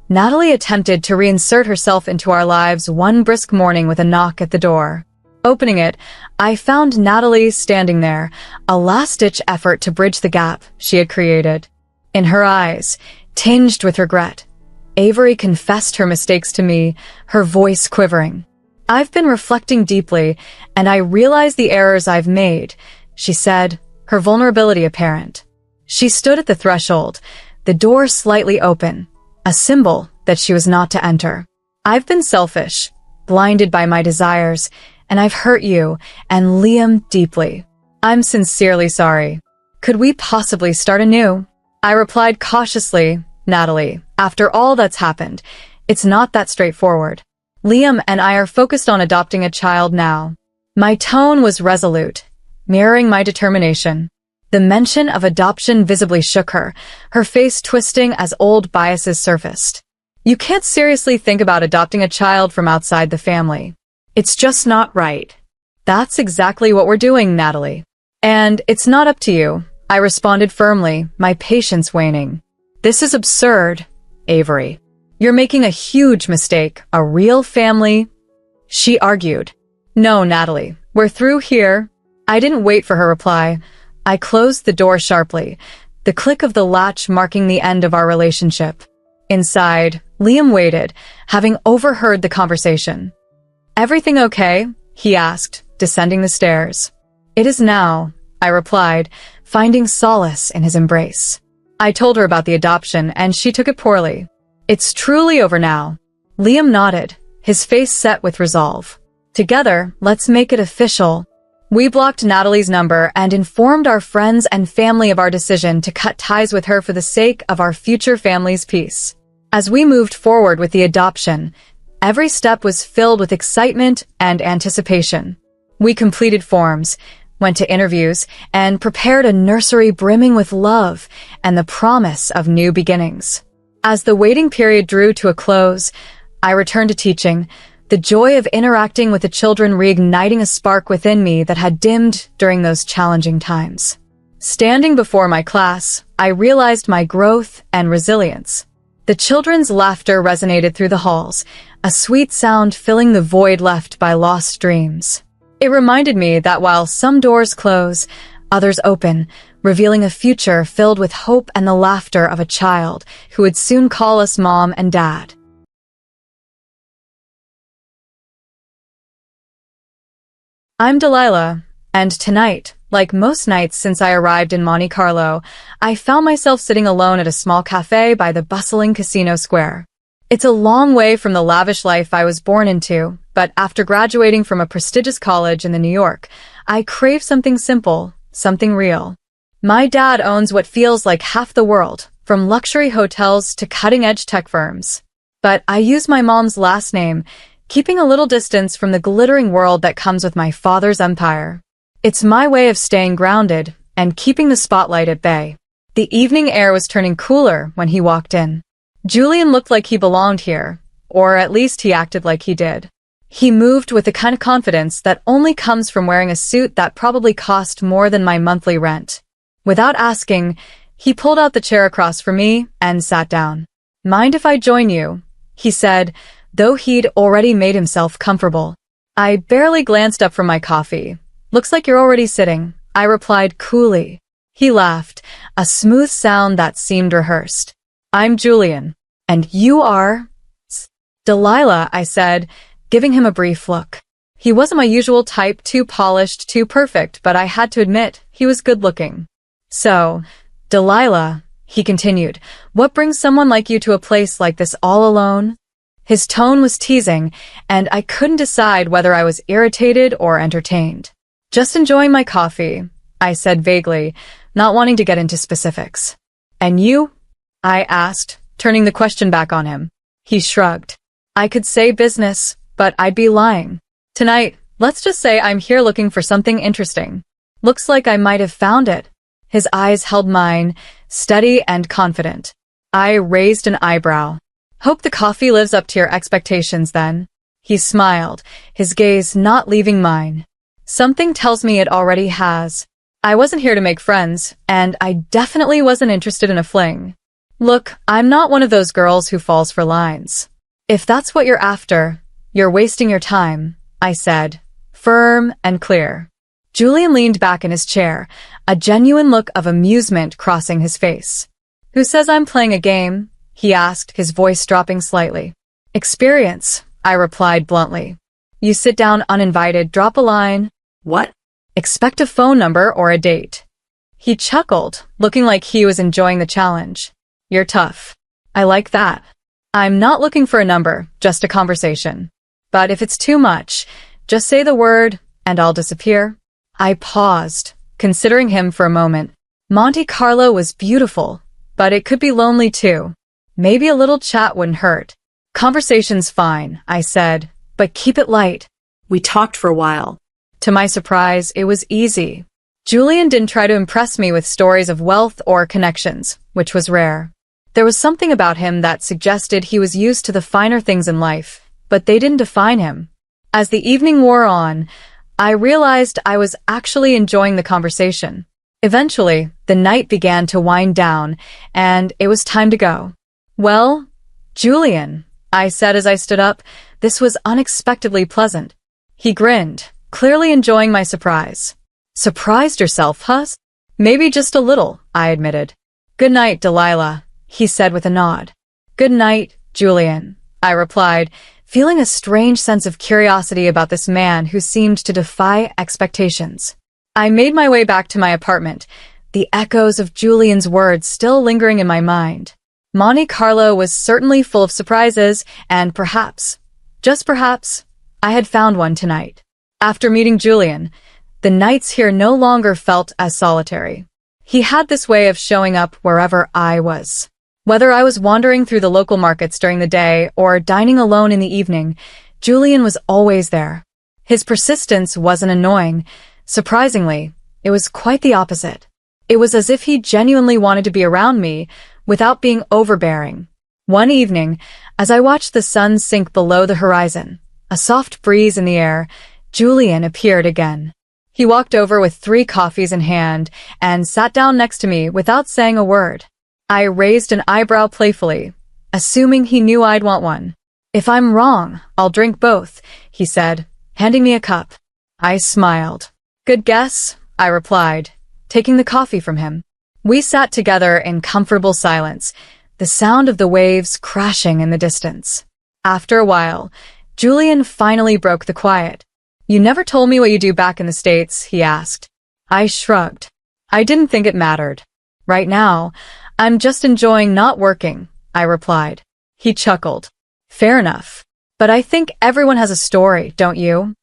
Natalie attempted to reinsert herself into our lives one brisk morning with a knock at the door. Opening it, I found Natalie standing there, a last-ditch effort to bridge the gap she had created. In her eyes, tinged with regret, Avery confessed her mistakes to me, her voice quivering. "I've been reflecting deeply, and I realize the errors I've made," she said, her vulnerability apparent. She stood at the threshold, the door slightly open, a symbol that she was not to enter. "I've been selfish, blinded by my desires, and I've hurt you and Liam deeply. I'm sincerely sorry. Could we possibly start anew?" I replied cautiously, "Natalie, after all that's happened, it's not that straightforward. Liam and I are focused on adopting a child now." My tone was resolute, mirroring my determination. The mention of adoption visibly shook her, her face twisting as old biases surfaced. "You can't seriously think about adopting a child from outside the family. It's just not right." "That's exactly what we're doing, Natalie. And it's not up to you," I responded firmly, my patience waning. "This is absurd, Avery. You're making a huge mistake. A real family—" She argued. "No, Natalie, we're through here." I didn't wait for her reply. I closed the door sharply, the click of the latch marking the end of our relationship. Inside, Liam waited, having overheard the conversation. "Everything okay?" he asked, descending the stairs. "It is now," I replied, finding solace in his embrace. I told her about the adoption, and she took it poorly. "It's truly over now." Liam nodded, his face set with resolve. "Together, let's make it official." We blocked Natalie's number and informed our friends and family of our decision to cut ties with her for the sake of our future family's peace. As we moved forward with the adoption, every step was filled with excitement and anticipation. We completed forms, went to interviews, and prepared a nursery brimming with love and the promise of new beginnings. As the waiting period drew to a close, I returned to teaching, the joy of interacting with the children reigniting a spark within me that had dimmed during those challenging times. Standing before my class, I realized my growth and resilience. The children's laughter resonated through the halls, a sweet sound filling the void left by lost dreams. It reminded me that while some doors close, others open, revealing a future filled with hope and the laughter of a child who would soon call us Mom and Dad. I'm Delilah, and tonight, like most nights since I arrived in Monte Carlo, I found myself sitting alone at a small cafe by the bustling casino square. It's a long way from the lavish life I was born into, but after graduating from a prestigious college in New York, I crave something simple, something real. My dad owns what feels like half the world, from luxury hotels to cutting-edge tech firms. But I use my mom's last name, keeping a little distance from the glittering world that comes with my father's empire. It's my way of staying grounded and keeping the spotlight at bay. The evening air was turning cooler when he walked in. Julian looked like he belonged here, or at least he acted like he did. He moved with the kind of confidence that only comes from wearing a suit that probably cost more than my monthly rent. Without asking, he pulled out the chair across from me and sat down. "Mind if I join you?" he said, though he'd already made himself comfortable. I barely glanced up from my coffee. "Looks like you're already sitting," I replied coolly. He laughed, a smooth sound that seemed rehearsed. "I'm Julian. And you are?" "Delilah," I said, giving him a brief look. He wasn't my usual type, too polished, too perfect, but I had to admit, he was good-looking. "So, Delilah," he continued, "what brings someone like you to a place like this all alone?" His tone was teasing, and I couldn't decide whether I was irritated or entertained. "Just enjoying my coffee," I said vaguely, not wanting to get into specifics. "And you?" I asked, turning the question back on him. He shrugged. "I could say business, but I'd be lying. Tonight, let's just say I'm here looking for something interesting. Looks like I might have found it." His eyes held mine, steady and confident. I raised an eyebrow. "Hope the coffee lives up to your expectations then." He smiled, his gaze not leaving mine. "Something tells me it already has. I wasn't here to make friends, and I definitely wasn't interested in a fling. Look, I'm not one of those girls who falls for lines. If that's what you're after, you're wasting your time," I said, firm and clear. Julian leaned back in his chair, a genuine look of amusement crossing his face. "Who says I'm playing a game?" he asked, his voice dropping slightly. "Experience," I replied bluntly. "You sit down uninvited, drop a line." What? "Expect a phone number or a date." He chuckled, looking like he was enjoying the challenge. "You're tough. I like that. I'm not looking for a number, just a conversation. But if it's too much, just say the word, and I'll disappear." I paused, considering him for a moment. Monte Carlo was beautiful, but it could be lonely too. Maybe a little chat wouldn't hurt. "Conversation's fine," I said, "but keep it light." We talked for a while. To my surprise, it was easy. Julian didn't try to impress me with stories of wealth or connections, which was rare. There was something about him that suggested he was used to the finer things in life, but they didn't define him. As the evening wore on, I realized I was actually enjoying the conversation. Eventually, the night began to wind down, and it was time to go. "Well, Julian," I said as I stood up, "this was unexpectedly pleasant." He grinned, clearly enjoying my surprise. "Surprised yourself, huh?" "Maybe just a little," I admitted. "Good night, Delilah," he said with a nod. "Good night, Julian," I replied, feeling a strange sense of curiosity about this man who seemed to defy expectations. I made my way back to my apartment, the echoes of Julian's words still lingering in my mind. Monte Carlo was certainly full of surprises, and perhaps, just perhaps, I had found one tonight. After meeting Julian, the nights here no longer felt as solitary. He had this way of showing up wherever I was. Whether I was wandering through the local markets during the day or dining alone in the evening, Julian was always there. His persistence wasn't annoying. Surprisingly, it was quite the opposite. It was as if he genuinely wanted to be around me without being overbearing. One evening, as I watched the sun sink below the horizon, a soft breeze in the air, Julian appeared again. He walked over with 3 coffees in hand and sat down next to me without saying a word. I raised an eyebrow playfully, assuming he knew I'd want one. "If I'm wrong, I'll drink both," he said, handing me a cup. I smiled. "Good guess," I replied, taking the coffee from him. We sat together in comfortable silence, the sound of the waves crashing in the distance. After a while, Julian finally broke the quiet. "You never told me what you do back in the States," he asked. I shrugged. I didn't think it mattered. "Right now, I'm just enjoying not working," I replied. He chuckled. Fair enough. But I think everyone has a story, don't you?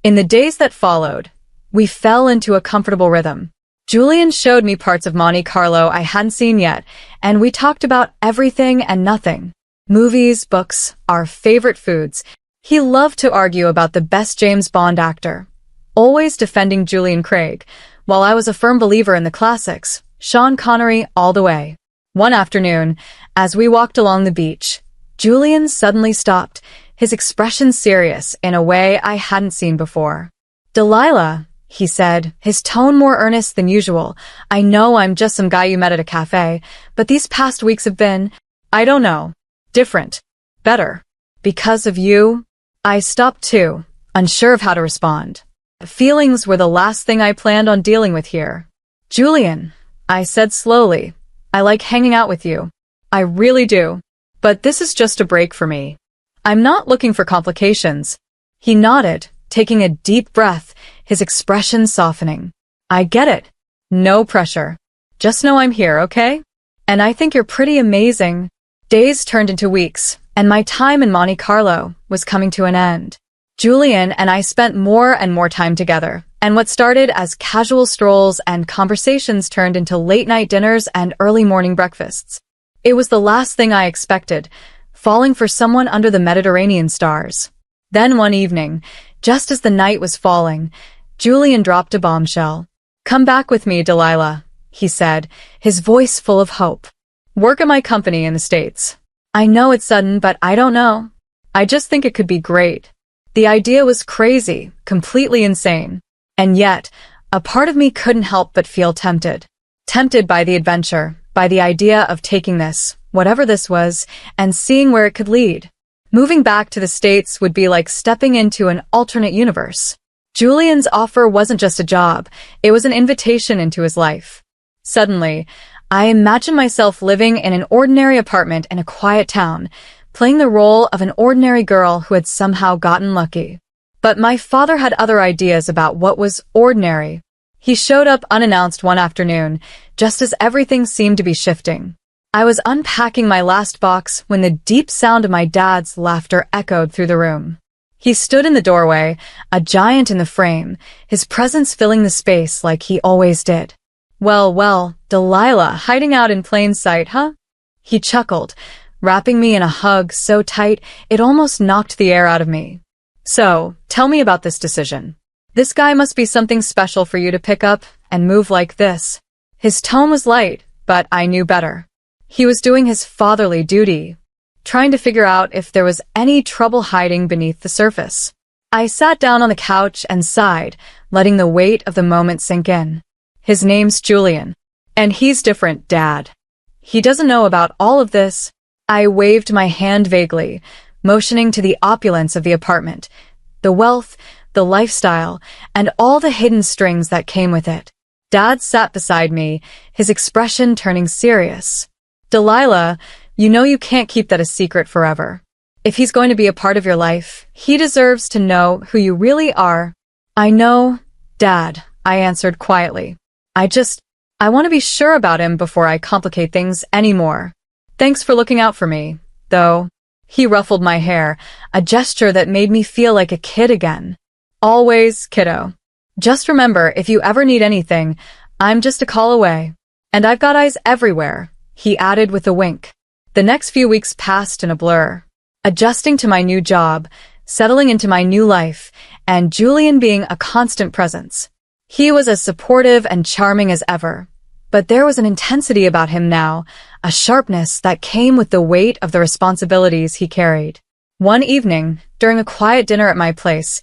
In the days that followed, we fell into a comfortable rhythm. Julian showed me parts of Monte Carlo I hadn't seen yet, and we talked about everything and nothing. Movies, books, our favorite foods. He loved to argue about the best James Bond actor, always defending Julian Craig, while I was a firm believer in the classics, Sean Connery all the way. One afternoon, as we walked along the beach, Julian suddenly stopped, his expression serious in a way I hadn't seen before. "Delilah," he said, his tone more earnest than usual. "I know I'm just some guy you met at a cafe, but these past weeks have been, I don't know, different, better. Because of you." I stopped too, unsure of how to respond. Feelings were the last thing I planned on dealing with here. "Julian," I said slowly, "I like hanging out with you. I really do. But this is just a break for me. I'm not looking for complications." He nodded, taking a deep breath, his expression softening. "I get it. No pressure. Just know I'm here, okay? And I think you're pretty amazing." Days turned into weeks, and my time in Monte Carlo was coming to an end. Julian and I spent more and more time together, and what started as casual strolls and conversations turned into late-night dinners and early morning breakfasts. It was the last thing I expected, falling for someone under the Mediterranean stars. Then one evening, just as the night was falling, Julian dropped a bombshell. "Come back with me, Delilah," he said, his voice full of hope. "Work at my company in the States. I know it's sudden, but I don't know. I just think it could be great." The idea was crazy, completely insane. And yet, a part of me couldn't help but feel tempted. Tempted by the adventure, by the idea of taking this, whatever this was, and seeing where it could lead. Moving back to the States would be like stepping into an alternate universe. Julian's offer wasn't just a job, it was an invitation into his life. Suddenly, I imagined myself living in an ordinary apartment in a quiet town, playing the role of an ordinary girl who had somehow gotten lucky. But my father had other ideas about what was ordinary. He showed up unannounced one afternoon, just as everything seemed to be shifting. I was unpacking my last box when the deep sound of my dad's laughter echoed through the room. He stood in the doorway, a giant in the frame, his presence filling the space like he always did. Well, Delilah, hiding out in plain sight, huh?" He chuckled, wrapping me in a hug so tight it almost knocked the air out of me. "So, tell me about this decision. This guy must be something special for you to pick up and move like this." His tone was light, but I knew better. He was doing his fatherly duty, trying to figure out if there was any trouble hiding beneath the surface. I sat down on the couch and sighed, letting the weight of the moment sink in. "His name's Julian. And he's different, Dad. He doesn't know about all of this." I waved my hand vaguely, motioning to the opulence of the apartment, the wealth, the lifestyle, and all the hidden strings that came with it. Dad sat beside me, his expression turning serious. "Delilah, you know you can't keep that a secret forever. If he's going to be a part of your life, he deserves to know who you really are." "I know, Dad," I answered quietly. I want to be sure about him before I complicate things anymore. Thanks for looking out for me, though." He ruffled my hair, a gesture that made me feel like a kid again. "Always, kiddo. Just remember, if you ever need anything, I'm just a call away. And I've got eyes everywhere," he added with a wink. The next few weeks passed in a blur. Adjusting to my new job, settling into my new life, and Julian being a constant presence. He was as supportive and charming as ever. But there was an intensity about him now, a sharpness that came with the weight of the responsibilities he carried. One evening, during a quiet dinner at my place,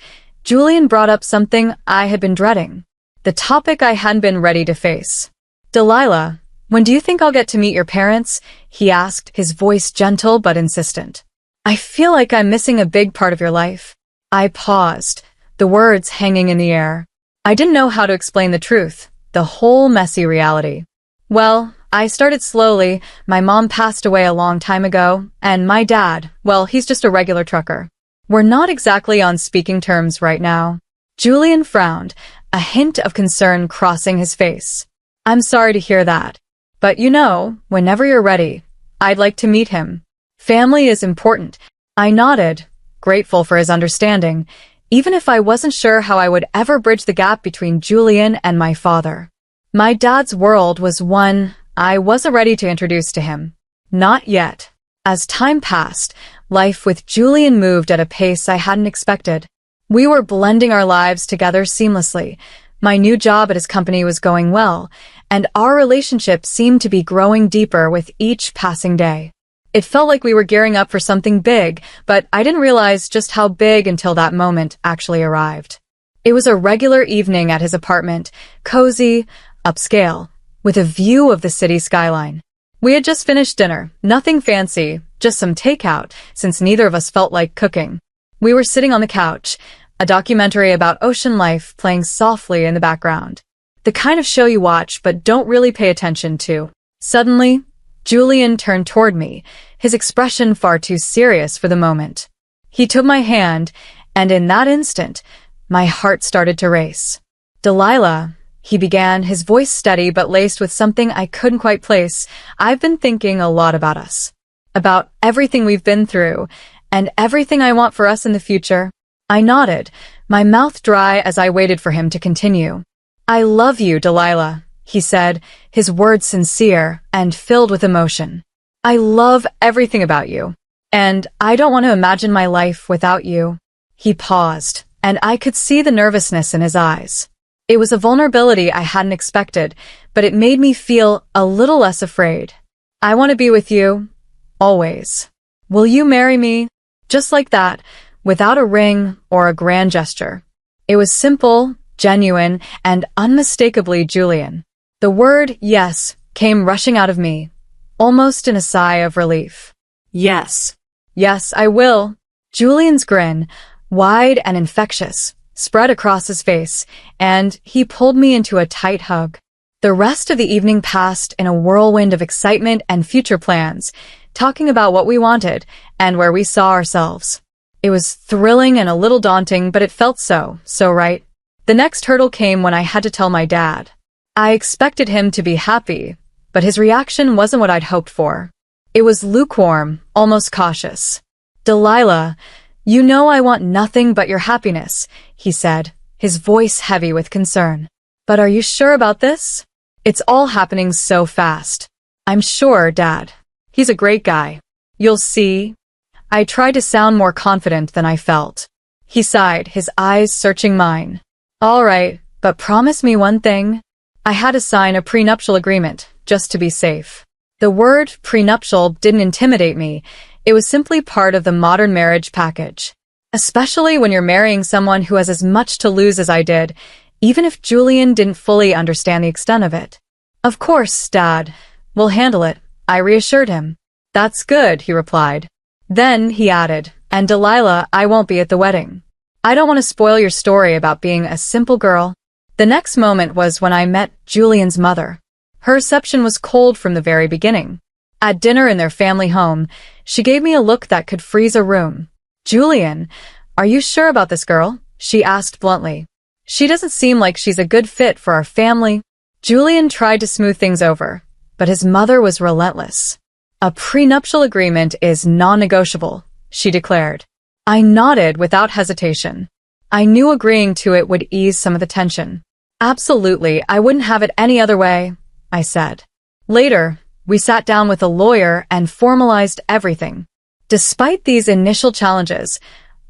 Julian brought up something I had been dreading, the topic I hadn't been ready to face. "Delilah, when do you think I'll get to meet your parents?" he asked, his voice gentle but insistent. "I feel like I'm missing a big part of your life." I paused, the words hanging in the air. I didn't know how to explain the truth, the whole messy reality. "Well, I started slowly. My mom passed away a long time ago, and my dad, well, he's just a regular trucker. We're not exactly on speaking terms right now." Julian frowned, a hint of concern crossing his face. "I'm sorry to hear that. But you know, whenever you're ready, I'd like to meet him. Family is important, I nodded, grateful for his understanding, even if I wasn't sure how I would ever bridge the gap between Julian and my father. My dad's world was one I wasn't ready to introduce to him. Not yet. As time passed, life with Julian moved at a pace I hadn't expected. We were blending our lives together seamlessly. My new job at his company was going well, and our relationship seemed to be growing deeper with each passing day. It felt like we were gearing up for something big, but I didn't realize just how big until that moment actually arrived. It was a regular evening at his apartment, cozy, upscale, with a view of the city skyline. We had just finished dinner, nothing fancy, just some takeout, since neither of us felt like cooking. We were sitting on the couch, a documentary about ocean life playing softly in the background. The kind of show you watch but don't really pay attention to. Suddenly, Julian turned toward me, his expression far too serious for the moment. He took my hand, and in that instant, my heart started to race. "Delilah," he began, his voice steady but laced with something I couldn't quite place. "I've been thinking a lot about us. About everything we've been through, and everything I want for us in the future." I nodded, my mouth dry as I waited for him to continue. "I love you, Delilah," he said, his words sincere and filled with emotion. "I love everything about you, and I don't want to imagine my life without you." He paused, and I could see the nervousness in his eyes. It was a vulnerability I hadn't expected, but it made me feel a little less afraid. "I want to be with you, always. Will you marry me?" Just like that, without a ring or a grand gesture. It was simple, genuine, and unmistakably Julian. The word yes came rushing out of me, almost in a sigh of relief. Yes. "Yes, I will." Julian's grin, wide and infectious, spread across his face, and he pulled me into a tight hug. The rest of the evening passed in a whirlwind of excitement and future plans, talking about what we wanted and where we saw ourselves. It was thrilling and a little daunting, but it felt so right. The next hurdle came when I had to tell my dad. I expected him to be happy, but his reaction wasn't what I'd hoped for. It was lukewarm, almost cautious. "Delilah, you know I want nothing but your happiness," he said, his voice heavy with concern. "But are you sure about this? It's all happening so fast." "I'm sure, Dad. He's a great guy. You'll see." I tried to sound more confident than I felt. He sighed, his eyes searching mine. "All right, but promise me one thing." I had to sign a prenuptial agreement, just to be safe. The word prenuptial didn't intimidate me. It was simply part of the modern marriage package. Especially when you're marrying someone who has as much to lose as I did, even if Julian didn't fully understand the extent of it. "Of course, Dad. We'll handle it," I reassured him. "That's good," he replied. Then he added, "And Delilah, I won't be at the wedding. I don't want to spoil your story about being a simple girl." The next moment was when I met Julian's mother. Her reception was cold from the very beginning. At dinner in their family home, she gave me a look that could freeze a room. "Julian, are you sure about this girl?" she asked bluntly. "She doesn't seem like she's a good fit for our family." Julian tried to smooth things over, but his mother was relentless. "A prenuptial agreement is non-negotiable," she declared. I nodded without hesitation. I knew agreeing to it would ease some of the tension. "Absolutely, I wouldn't have it any other way," I said. Later, we sat down with a lawyer and formalized everything. Despite these initial challenges,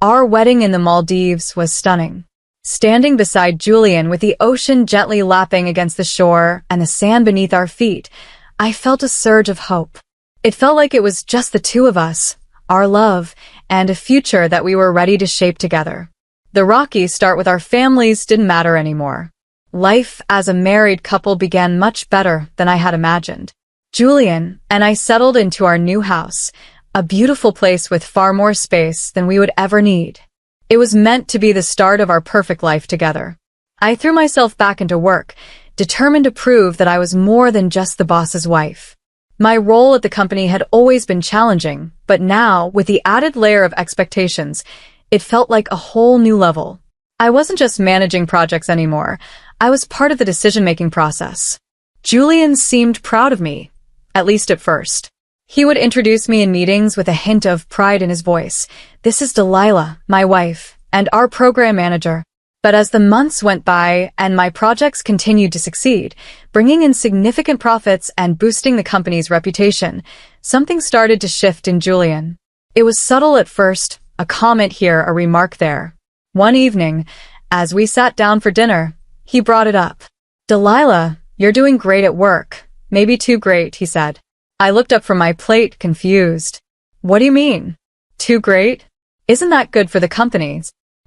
our wedding in the Maldives was stunning. Standing beside Julian with the ocean gently lapping against the shore and the sand beneath our feet, I felt a surge of hope. It felt like it was just the two of us, our love, and a future that we were ready to shape together. The rocky start with our families didn't matter anymore. Life as a married couple began much better than I had imagined. Julian and I settled into our new house, a beautiful place with far more space than we would ever need. It was meant to be the start of our perfect life together. I threw myself back into work, determined to prove that I was more than just the boss's wife. My role at the company had always been challenging, but now, with the added layer of expectations, it felt like a whole new level. I wasn't just managing projects anymore. I was part of the decision-making process. Julian seemed proud of me, at least at first. He would introduce me in meetings with a hint of pride in his voice. "This is Delilah, my wife, and our program manager." But as the months went by and my projects continued to succeed, bringing in significant profits and boosting the company's reputation, something started to shift in Julian. It was subtle at first, a comment here, a remark there. One evening, as we sat down for dinner, he brought it up. "Delilah, you're doing great at work. Maybe too great," he said. I looked up from my plate, confused. "What do you mean? Too great? Isn't that good for the company?"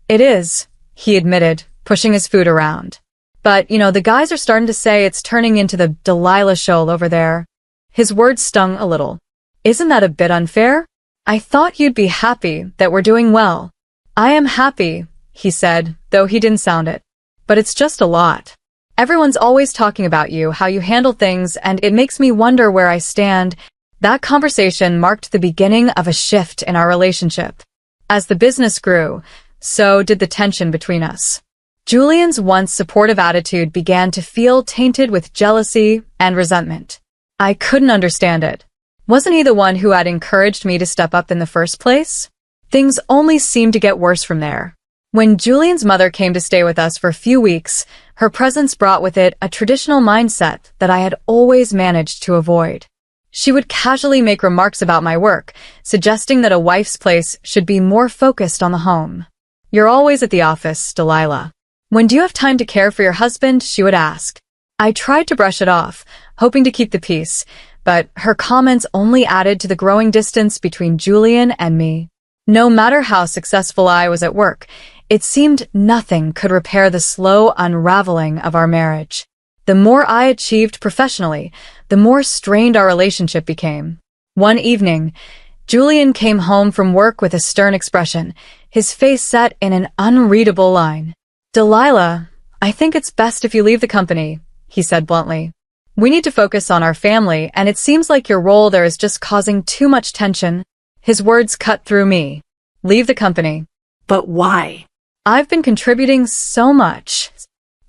"It is," he admitted, pushing his food around. "But, the guys are starting to say it's turning into the Delilah show over there." His words stung a little. "Isn't that a bit unfair? I thought you'd be happy that we're doing well." "I am happy," he said, though he didn't sound it. "But it's just a lot. Everyone's always talking about you, how you handle things, and it makes me wonder where I stand." That conversation marked the beginning of a shift in our relationship. As the business grew, so did the tension between us. Julian's once supportive attitude began to feel tainted with jealousy and resentment. I couldn't understand it. Wasn't he the one who had encouraged me to step up in the first place? Things only seemed to get worse from there. When Julian's mother came to stay with us for a few weeks, her presence brought with it a traditional mindset that I had always managed to avoid. She would casually make remarks about my work, suggesting that a wife's place should be more focused on the home. "You're always at the office, Delilah. When do you have time to care for your husband?" she would ask. I tried to brush it off, hoping to keep the peace, but her comments only added to the growing distance between Julian and me. No matter how successful I was at work, it seemed nothing could repair the slow unraveling of our marriage. The more I achieved professionally, the more strained our relationship became. One evening, Julian came home from work with a stern expression, his face set in an unreadable line. "Delilah, I think it's best if you leave the company," he said bluntly. "We need to focus on our family, and it seems like your role there is just causing too much tension." His words cut through me. "Leave the company." But why? "I've been contributing so much."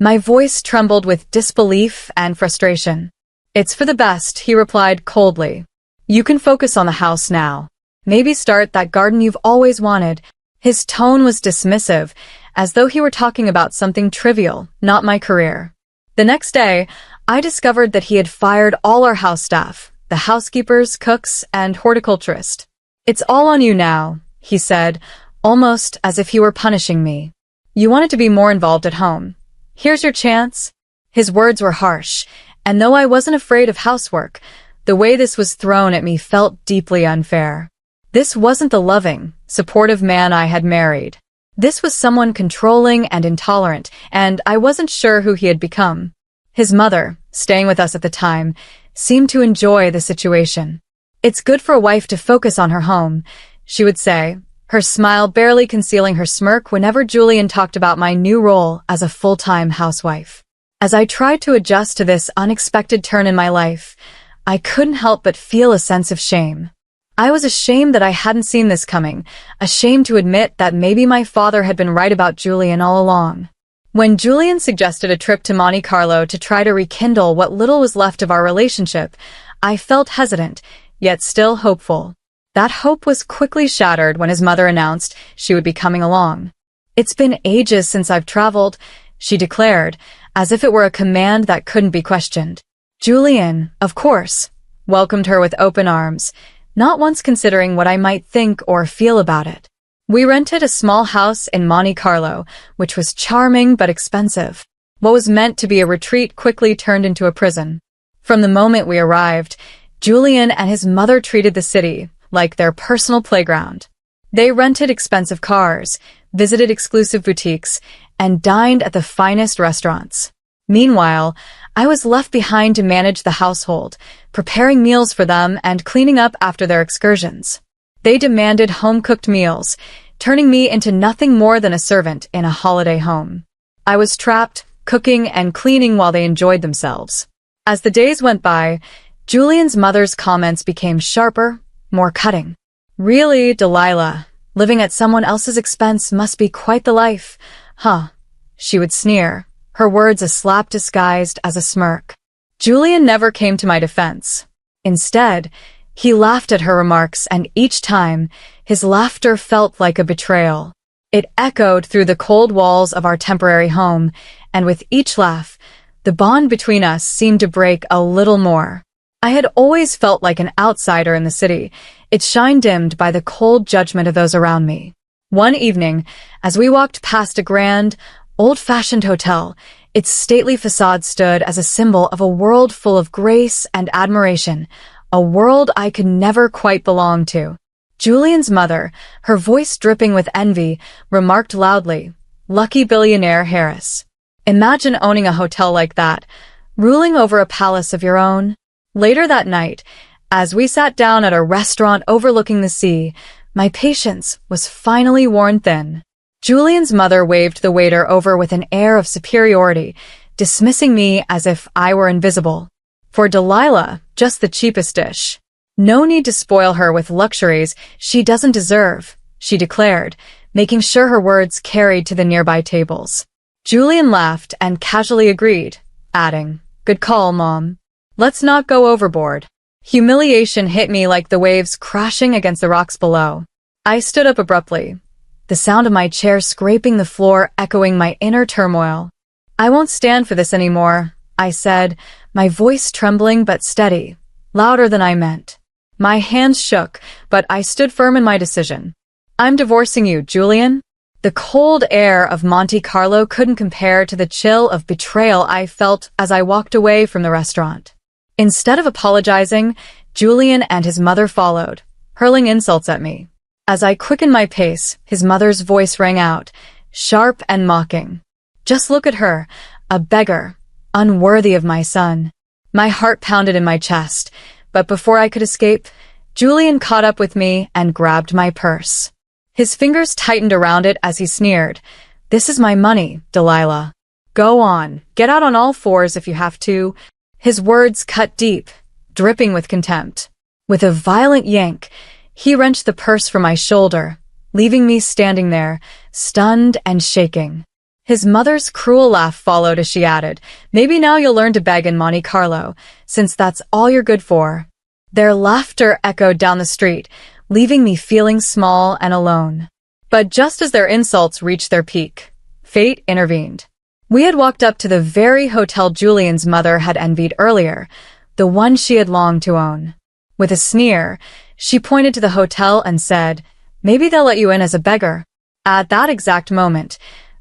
My voice trembled with disbelief and frustration. "It's for the best," he replied coldly. "You can focus on the house now. Maybe start that garden you've always wanted." His tone was dismissive, as though he were talking about something trivial, not my career. The next day, I discovered that he had fired all our house staff, the housekeepers, cooks, and horticulturist. "It's all on you now," he said, almost as if he were punishing me. "You wanted to be more involved at home. Here's your chance." His words were harsh, and though I wasn't afraid of housework, the way this was thrown at me felt deeply unfair. This wasn't the loving, supportive man I had married. This was someone controlling and intolerant, and I wasn't sure who he had become. His mother, staying with us at the time, seemed to enjoy the situation. "It's good for a wife to focus on her home," she would say, her smile barely concealing her smirk whenever Julian talked about my new role as a full-time housewife. As I tried to adjust to this unexpected turn in my life, I couldn't help but feel a sense of shame. I was ashamed that I hadn't seen this coming, ashamed to admit that maybe my father had been right about Julian all along. When Julian suggested a trip to Monte Carlo to try to rekindle what little was left of our relationship, I felt hesitant, yet still hopeful. That hope was quickly shattered when his mother announced she would be coming along. "It's been ages since I've traveled," she declared, as if it were a command that couldn't be questioned. Julian, of course, welcomed her with open arms, not once considering what I might think or feel about it. We rented a small house in Monte Carlo, which was charming but expensive. What was meant to be a retreat quickly turned into a prison. From the moment we arrived, Julian and his mother treated the city like their personal playground. They rented expensive cars, visited exclusive boutiques, and dined at the finest restaurants. Meanwhile, I was left behind to manage the household, preparing meals for them and cleaning up after their excursions. They demanded home-cooked meals, turning me into nothing more than a servant in a holiday home. I was trapped, cooking and cleaning while they enjoyed themselves. As the days went by, Julian's mother's comments became sharper, more cutting. "Really, Delilah, living at someone else's expense must be quite the life, huh?" she would sneer, her words a slap disguised as a smirk. Julian never came to my defense. Instead, He laughed at her remarks, and each time, his laughter felt like a betrayal. It echoed through the cold walls of our temporary home, and with each laugh, the bond between us seemed to break a little more. I had always felt like an outsider in the city, its shine dimmed by the cold judgment of those around me. One evening, as we walked past a grand, old-fashioned hotel, its stately facade stood as a symbol of a world full of grace and admiration, a world I could never quite belong to. Julian's mother, her voice dripping with envy, remarked loudly, "Lucky billionaire Harris. Imagine owning a hotel like that, ruling over a palace of your own." Later that night, as we sat down at a restaurant overlooking the sea, my patience was finally worn thin. Julian's mother waved the waiter over with an air of superiority, dismissing me as if I were invisible. For Delilah, just the cheapest dish. No need to spoil her with luxuries she doesn't deserve, she declared, making sure her words carried to the nearby tables. Julian laughed and casually agreed, adding, "Good call, Mom. Let's not go overboard." Humiliation hit me like the waves crashing against the rocks below. I stood up abruptly, the sound of my chair scraping the floor echoing my inner turmoil. "I won't stand for this anymore," I said, my voice trembling but steady, louder than I meant. My hands shook, but I stood firm in my decision. "I'm divorcing you, Julian." The cold air of Monte Carlo couldn't compare to the chill of betrayal I felt as I walked away from the restaurant. Instead of apologizing, Julian and his mother followed, hurling insults at me. As I quickened my pace, his mother's voice rang out, sharp and mocking. "Just look at her, a beggar, unworthy of my son." My heart pounded in my chest, but before I could escape, Julian caught up with me and grabbed my purse. His fingers tightened around it as he sneered, "This is my money, Delilah. Go on, get out on all fours if you have to." His words cut deep, dripping with contempt. With a violent yank, he wrenched the purse from my shoulder, leaving me standing there, stunned and shaking. His mother's cruel laugh followed as she added, "Maybe now you'll learn to beg in Monte Carlo, since that's all you're good for." Their laughter echoed down the street, leaving me feeling small and alone. But just as their insults reached their peak, fate intervened. We had walked up to the very hotel Julian's mother had envied earlier, the one she had longed to own. With a sneer, she pointed to the hotel and said, "Maybe they'll let you in as a beggar." At that exact moment,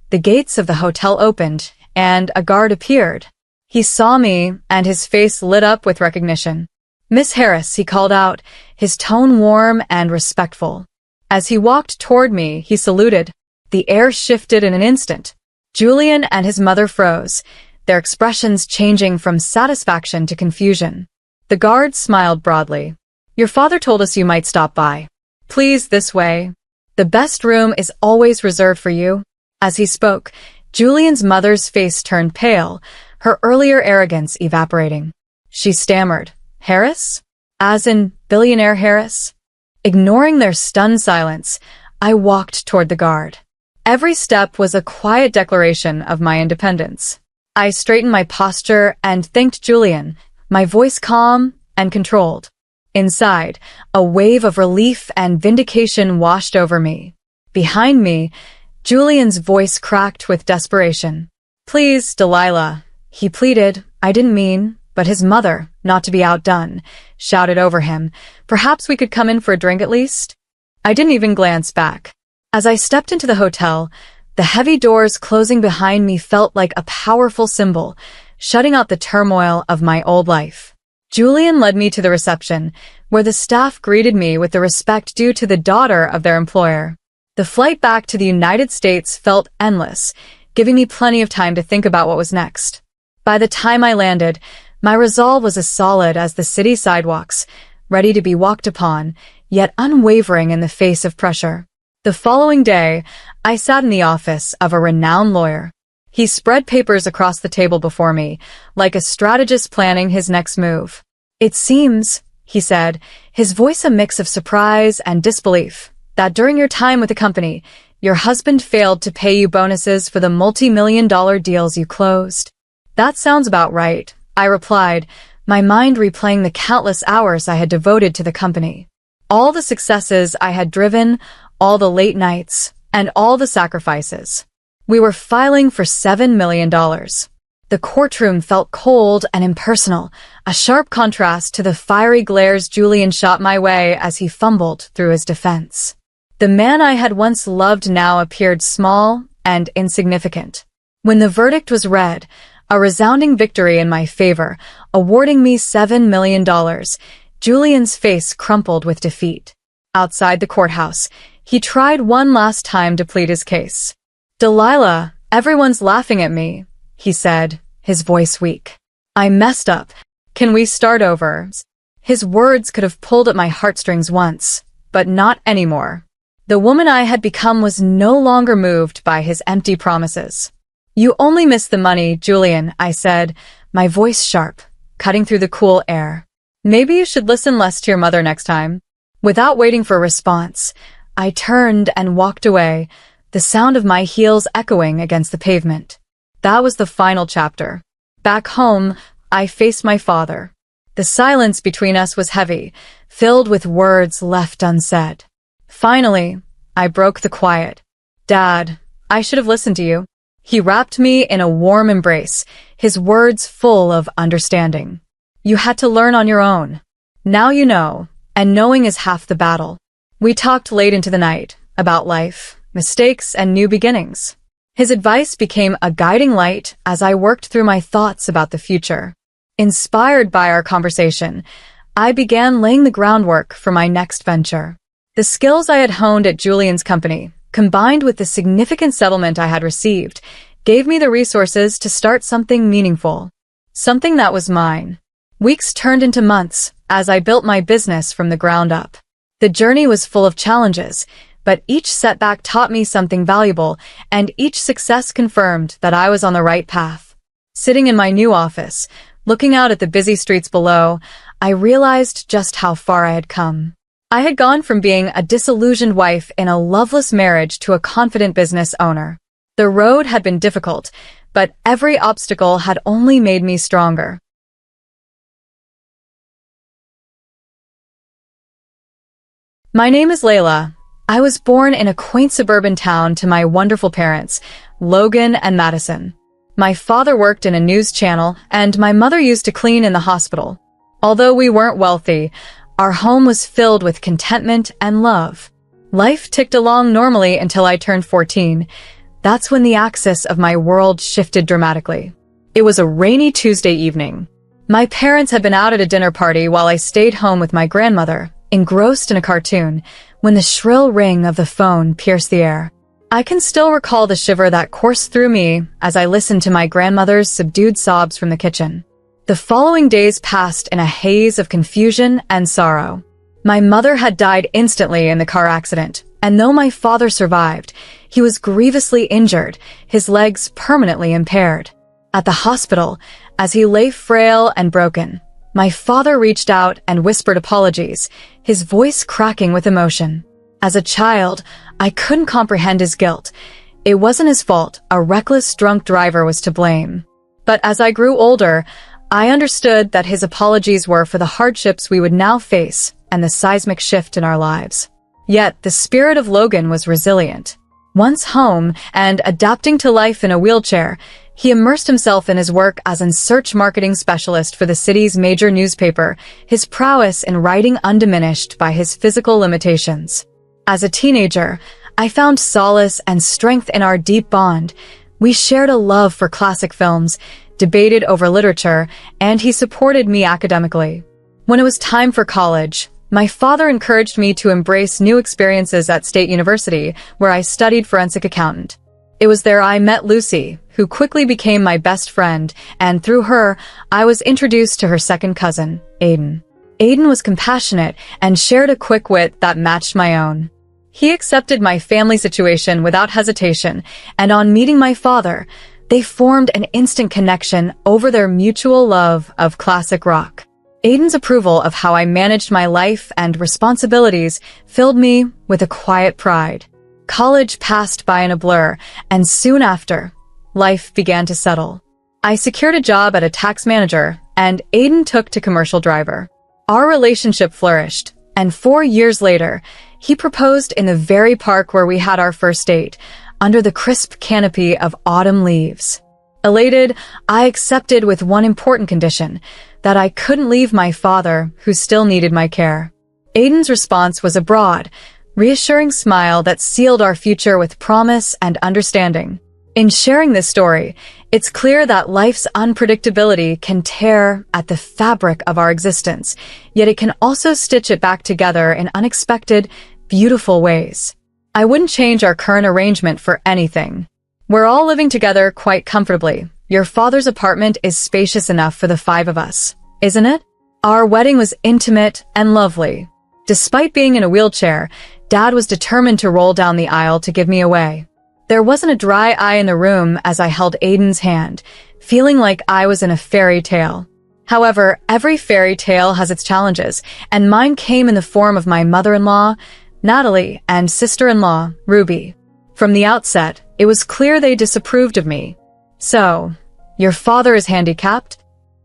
the gates of the hotel opened, and a guard appeared. He saw me, and his face lit up with recognition. "Miss Harris," he called out, his tone warm and respectful. As he walked toward me, he saluted. The air shifted in an instant. Julian and his mother froze, their expressions changing from satisfaction to confusion. The guard smiled broadly. "Your father told us you might stop by. Please, this way. The best room is always reserved for you." As he spoke, Julian's mother's face turned pale, her earlier arrogance evaporating. She stammered, "Harris? As in billionaire Harris?" Ignoring their stunned silence, I walked toward the guard. Every step was a quiet declaration of my independence. I straightened my posture and thanked Julian, my voice calm and controlled. Inside, a wave of relief and vindication washed over me. Behind me, Julian's voice cracked with desperation. "Please, Delilah," he pleaded. "I didn't mean," but his mother, not to be outdone, shouted over him, "Perhaps we could come in for a drink at least?" I didn't even glance back. As I stepped into the hotel, the heavy doors closing behind me felt like a powerful symbol, shutting out the turmoil of my old life. Julian led me to the reception, where the staff greeted me with the respect due to the daughter of their employer. The flight back to the United States felt endless, giving me plenty of time to think about what was next. By the time I landed, my resolve was as solid as the city sidewalks, ready to be walked upon, yet unwavering in the face of pressure. The following day, I sat in the office of a renowned lawyer. He spread papers across the table before me, like a strategist planning his next move. "It seems," he said, his voice a mix of surprise and disbelief, "that during your time with the company, your husband failed to pay you bonuses for the multi-million-dollar deals you closed." "That sounds about right," I replied, my mind replaying the countless hours I had devoted to the company. All the successes I had driven, all the late nights, and all the sacrifices. We were filing for $7 million. The courtroom felt cold and impersonal, a sharp contrast to the fiery glares Julian shot my way as he fumbled through his defense. The man I had once loved now appeared small and insignificant. When the verdict was read, a resounding victory in my favor, awarding me $7 million, Julian's face crumpled with defeat. Outside the courthouse, he tried one last time to plead his case. "Delilah, everyone's laughing at me," he said, his voice weak. "I messed up. Can we start over?" His words could have pulled at my heartstrings once, but not anymore. The woman I had become was no longer moved by his empty promises. "You only miss the money, Julian," I said, my voice sharp, cutting through the cool air. "Maybe you should listen less to your mother next time." Without waiting for a response, I turned and walked away, the sound of my heels echoing against the pavement. That was the final chapter. Back home, I faced my father. The silence between us was heavy, filled with words left unsaid. Finally, I broke the quiet. "Dad, I should have listened to you." He wrapped me in a warm embrace, his words full of understanding. "You had to learn on your own. Now you know, and knowing is half the battle." We talked late into the night, about life, mistakes, and new beginnings. His advice became a guiding light as I worked through my thoughts about the future. Inspired by our conversation, I began laying the groundwork for my next venture. The skills I had honed at Julian's company, combined with the significant settlement I had received, gave me the resources to start something meaningful. Something that was mine. Weeks turned into months as I built my business from the ground up. The journey was full of challenges, but each setback taught me something valuable, and each success confirmed that I was on the right path. Sitting in my new office, looking out at the busy streets below, I realized just how far I had come. I had gone from being a disillusioned wife in a loveless marriage to a confident business owner. The road had been difficult, but every obstacle had only made me stronger. My name is Layla. I was born in a quaint suburban town to my wonderful parents, Logan and Madison. My father worked in a news channel, and my mother used to clean in the hospital. Although we weren't wealthy, our home was filled with contentment and love. Life ticked along normally until I turned 14. That's when the axis of my world shifted dramatically. It was a rainy Tuesday evening. My parents had been out at a dinner party while I stayed home with my grandmother, engrossed in a cartoon, when the shrill ring of the phone pierced the air. I can still recall the shiver that coursed through me as I listened to my grandmother's subdued sobs from the kitchen. The following days passed in a haze of confusion and sorrow. My mother had died instantly in the car accident, and though my father survived, he was grievously injured, his legs permanently impaired. At the hospital, as he lay frail and broken, my father reached out and whispered apologies, his voice cracking with emotion. As a child, I couldn't comprehend his guilt. It wasn't his fault. A reckless, drunk driver was to blame. But as I grew older, I understood that his apologies were for the hardships we would now face and the seismic shift in our lives. Yet, the spirit of Logan was resilient. Once home and adapting to life in a wheelchair, he immersed himself in his work as a search marketing specialist for the city's major newspaper, his prowess in writing undiminished by his physical limitations. As a teenager, I found solace and strength in our deep bond. We shared a love for classic films, debated over literature, and he supported me academically. When it was time for college, my father encouraged me to embrace new experiences at State University, where I studied forensic accountant. It was there I met Lucy, who quickly became my best friend, and through her, I was introduced to her second cousin, Aiden. Aiden was compassionate and shared a quick wit that matched my own. He accepted my family situation without hesitation, and on meeting my father, they formed an instant connection over their mutual love of classic rock. Aiden's approval of how I managed my life and responsibilities filled me with a quiet pride. College passed by in a blur, and soon after, life began to settle. I secured a job at a tax manager and Aiden took to commercial driver. Our relationship flourished, and 4 years later, he proposed in the very park where we had our first date, under the crisp canopy of autumn leaves. Elated, I accepted with one important condition, that I couldn't leave my father, who still needed my care. Aiden's response was a broad, reassuring smile that sealed our future with promise and understanding. In sharing this story, it's clear that life's unpredictability can tear at the fabric of our existence, yet it can also stitch it back together in unexpected, beautiful ways. I wouldn't change our current arrangement for anything. We're all living together quite comfortably. Your father's apartment is spacious enough for the 5 of us, isn't it? Our wedding was intimate and lovely. Despite being in a wheelchair, Dad was determined to roll down the aisle to give me away. There wasn't a dry eye in the room as I held Aiden's hand, feeling like I was in a fairy tale. However, every fairy tale has its challenges, and mine came in the form of my mother-in-law, Natalie, and sister-in-law, Ruby. From the outset, it was clear they disapproved of me. "So, your father is handicapped?"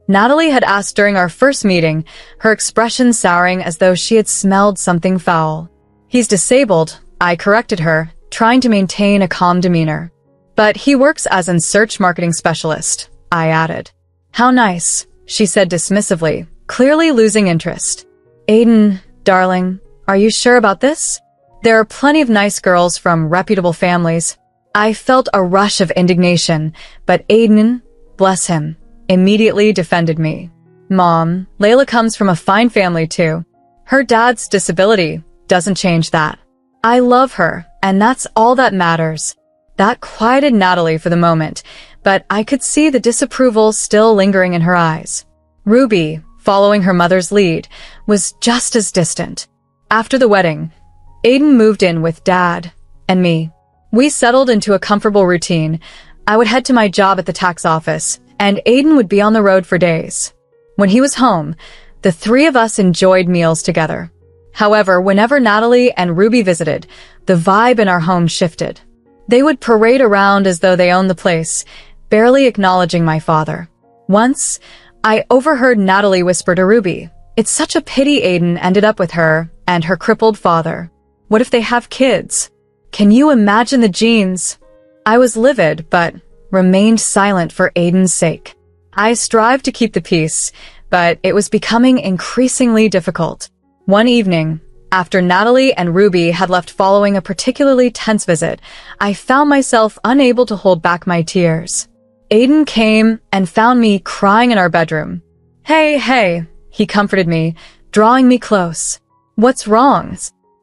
Natalie had asked during our first meeting, her expression souring as though she had smelled something foul. "He's disabled," I corrected her, trying to maintain a calm demeanor. "But he works as an search marketing specialist," I added. "How nice," she said dismissively, clearly losing interest. "Aiden, darling, are you sure about this? There are plenty of nice girls from reputable families." I felt a rush of indignation, but Aiden, bless him, immediately defended me. "Mom, Layla comes from a fine family too. Her dad's disability doesn't change that. I love her, and that's all that matters." That quieted Natalie for the moment, but I could see the disapproval still lingering in her eyes. Ruby, following her mother's lead, was just as distant. After the wedding, Aiden moved in with Dad and me. We settled into a comfortable routine. I would head to my job at the tax office, and Aiden would be on the road for days. When he was home, the 3 of us enjoyed meals together. However, whenever Natalie and Ruby visited, the vibe in our home shifted. They would parade around as though they owned the place, barely acknowledging my father. Once, I overheard Natalie whisper to Ruby, "It's such a pity Aiden ended up with her and her crippled father. What if they have kids? Can you imagine the genes?" I was livid, but remained silent for Aiden's sake. I strived to keep the peace, but it was becoming increasingly difficult. One evening, after Natalie and Ruby had left following a particularly tense visit, I found myself unable to hold back my tears. Aiden came and found me crying in our bedroom. Hey, he comforted me, drawing me close. "What's wrong?"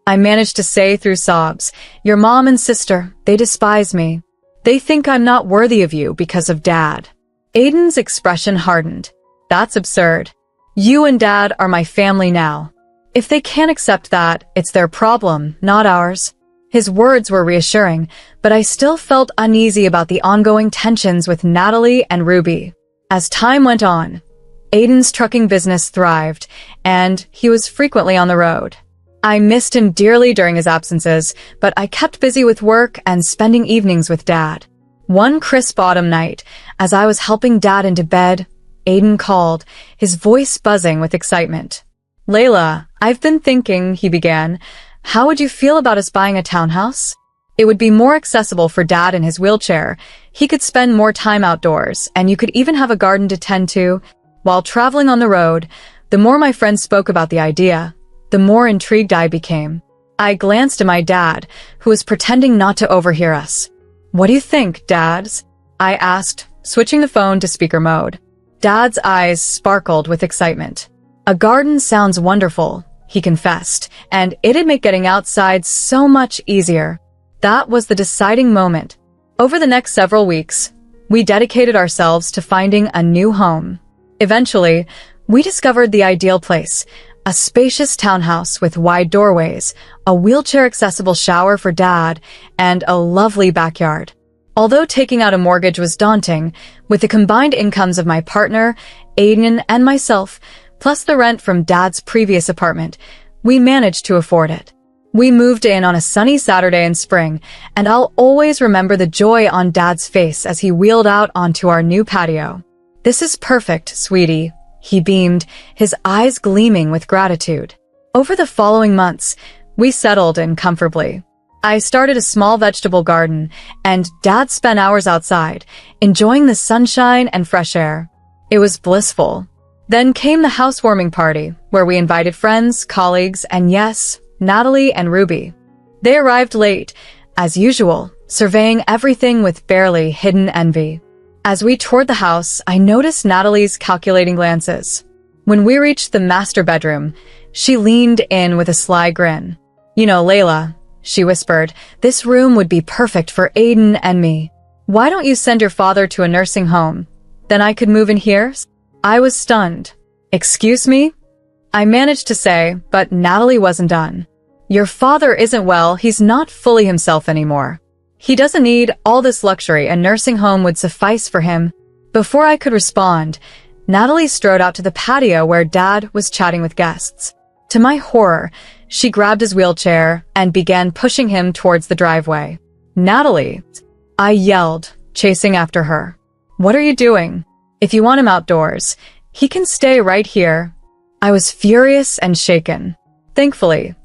I managed to say through sobs. "Your mom and sister, they despise me. They think I'm not worthy of you because of Dad." Aiden's expression hardened. "That's absurd. You and Dad are my family now. If they can't accept that, it's their problem, not ours." His words were reassuring, but I still felt uneasy about the ongoing tensions with Natalie and Ruby. As time went on, Aiden's trucking business thrived, and he was frequently on the road. I missed him dearly during his absences, but I kept busy with work and spending evenings with Dad. One crisp autumn night, as I was helping Dad into bed, Aiden called, his voice buzzing with excitement. "Layla, I've been thinking," he began, "how would you feel about us buying a townhouse? It would be more accessible for Dad in his wheelchair. He could spend more time outdoors, and you could even have a garden to tend to." While traveling on the road, the more my friends spoke about the idea, the more intrigued I became. I glanced at my dad, who was pretending not to overhear us. "What do you think, Dad?" I asked, switching the phone to speaker mode. Dad's eyes sparkled with excitement. "A garden sounds wonderful," he confessed, "and it'd make getting outside so much easier." That was the deciding moment. Over the next several weeks, we dedicated ourselves to finding a new home. Eventually, we discovered the ideal place, a spacious townhouse with wide doorways, a wheelchair-accessible shower for Dad, and a lovely backyard. Although taking out a mortgage was daunting, with the combined incomes of my partner, Aiden, and myself, plus the rent from Dad's previous apartment, we managed to afford it. We moved in on a sunny Saturday in spring, and I'll always remember the joy on Dad's face as he wheeled out onto our new patio. "This is perfect, sweetie," He beamed, his eyes gleaming with gratitude. Over the following months, we settled in comfortably. I started a small vegetable garden, and Dad spent hours outside, enjoying the sunshine and fresh air. It was blissful. Then came the housewarming party, where we invited friends, colleagues, and yes, Natalie and Ruby. They arrived late, as usual, surveying everything with barely hidden envy. As we toured the house, I noticed Natalie's calculating glances. When we reached the master bedroom, she leaned in with a sly grin. "You know, Layla," she whispered, "this room would be perfect for Aiden and me. Why don't you send your father to a nursing home? Then I could move in here?" I was stunned. "Excuse me?" I managed to say, but Natalie wasn't done. "Your father isn't well, he's not fully himself anymore. He doesn't need all this luxury, a nursing home would suffice for him." Before I could respond, Natalie strode out to the patio where Dad was chatting with guests. To my horror, she grabbed his wheelchair and began pushing him towards the driveway. "Natalie!" I yelled, chasing after her. "What are you doing? If you want him outdoors, he can stay right here." I was furious and shaken. Thankfully,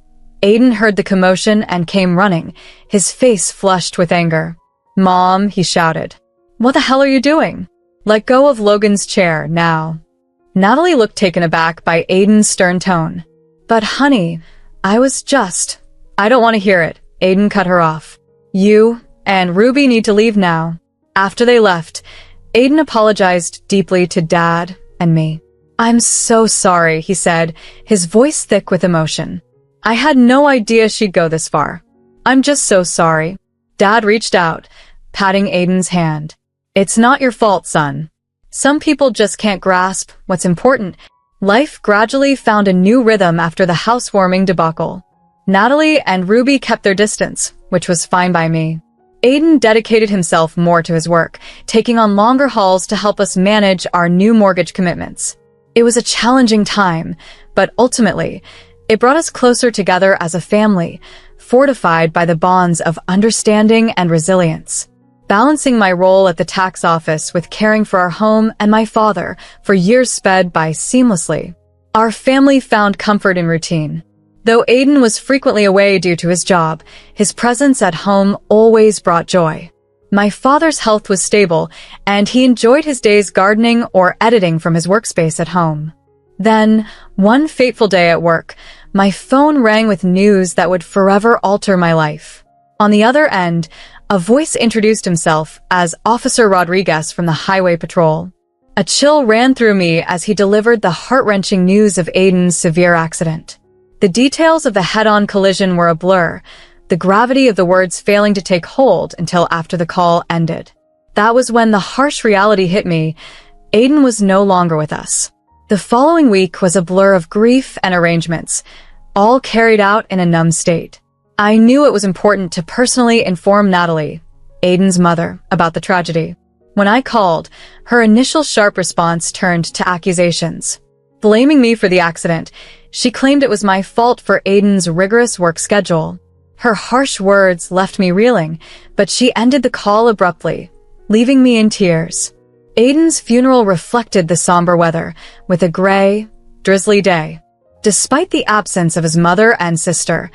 Aiden heard the commotion and came running, his face flushed with anger. "Mom," he shouted. "What the hell are you doing? Let go of Logan's chair, now." Natalie looked taken aback by Aiden's stern tone. "But honey, I don't want to hear it," Aiden cut her off. "You and Ruby need to leave now." After they left, Aiden apologized deeply to Dad and me. "I'm so sorry," he said, his voice thick with emotion. "I had no idea she'd go this far. I'm just so sorry." Dad reached out, patting Aiden's hand. "It's not your fault, son. Some people just can't grasp what's important." Life gradually found a new rhythm after the housewarming debacle. Natalie and Ruby kept their distance, which was fine by me. Aiden dedicated himself more to his work, taking on longer hauls to help us manage our new mortgage commitments. It was a challenging time, but ultimately, it brought us closer together as a family, fortified by the bonds of understanding and resilience. Balancing my role at the tax office with caring for our home and my father for years sped by seamlessly. Our family found comfort in routine. Though Aiden was frequently away due to his job, his presence at home always brought joy. My father's health was stable, and he enjoyed his days gardening or editing from his workspace at home. Then, one fateful day at work, my phone rang with news that would forever alter my life. On the other end, a voice introduced himself as Officer Rodriguez from the Highway Patrol. A chill ran through me as he delivered the heart-wrenching news of Aiden's severe accident. The details of the head-on collision were a blur, the gravity of the words failing to take hold until after the call ended. That was when the harsh reality hit me. Aiden was no longer with us. The following week was a blur of grief and arrangements, all carried out in a numb state. I knew it was important to personally inform Natalie, Aiden's mother, about the tragedy. When I called, her initial sharp response turned to accusations. Blaming me for the accident, she claimed it was my fault for Aiden's rigorous work schedule. Her harsh words left me reeling, but she ended the call abruptly, leaving me in tears. Aiden's funeral reflected the somber weather, with a gray, drizzly day. Despite the absence of his mother and sister,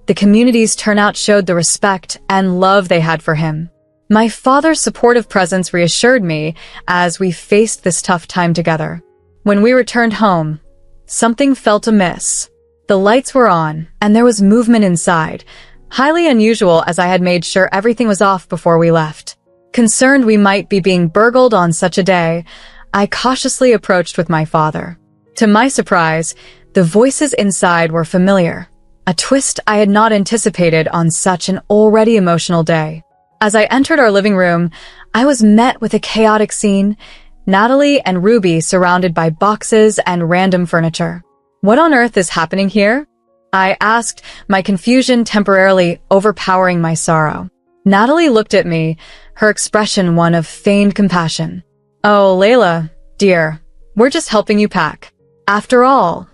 the community's turnout showed the respect and love they had for him. My father's supportive presence reassured me as we faced this tough time together. When we returned home, something felt amiss. The lights were on, and there was movement inside, highly unusual as I had made sure everything was off before we left. Concerned we might be being burgled on such a day, I cautiously approached with my father. To my surprise, the voices inside were familiar, a twist I had not anticipated on such an already emotional day. As I entered our living room, I was met with a chaotic scene, Natalie and Ruby surrounded by boxes and random furniture. "What on earth is happening here?" I asked, my confusion temporarily overpowering my sorrow. Natalie looked at me, her expression one of feigned compassion. "Oh, Layla, dear, we're just helping you pack. After all,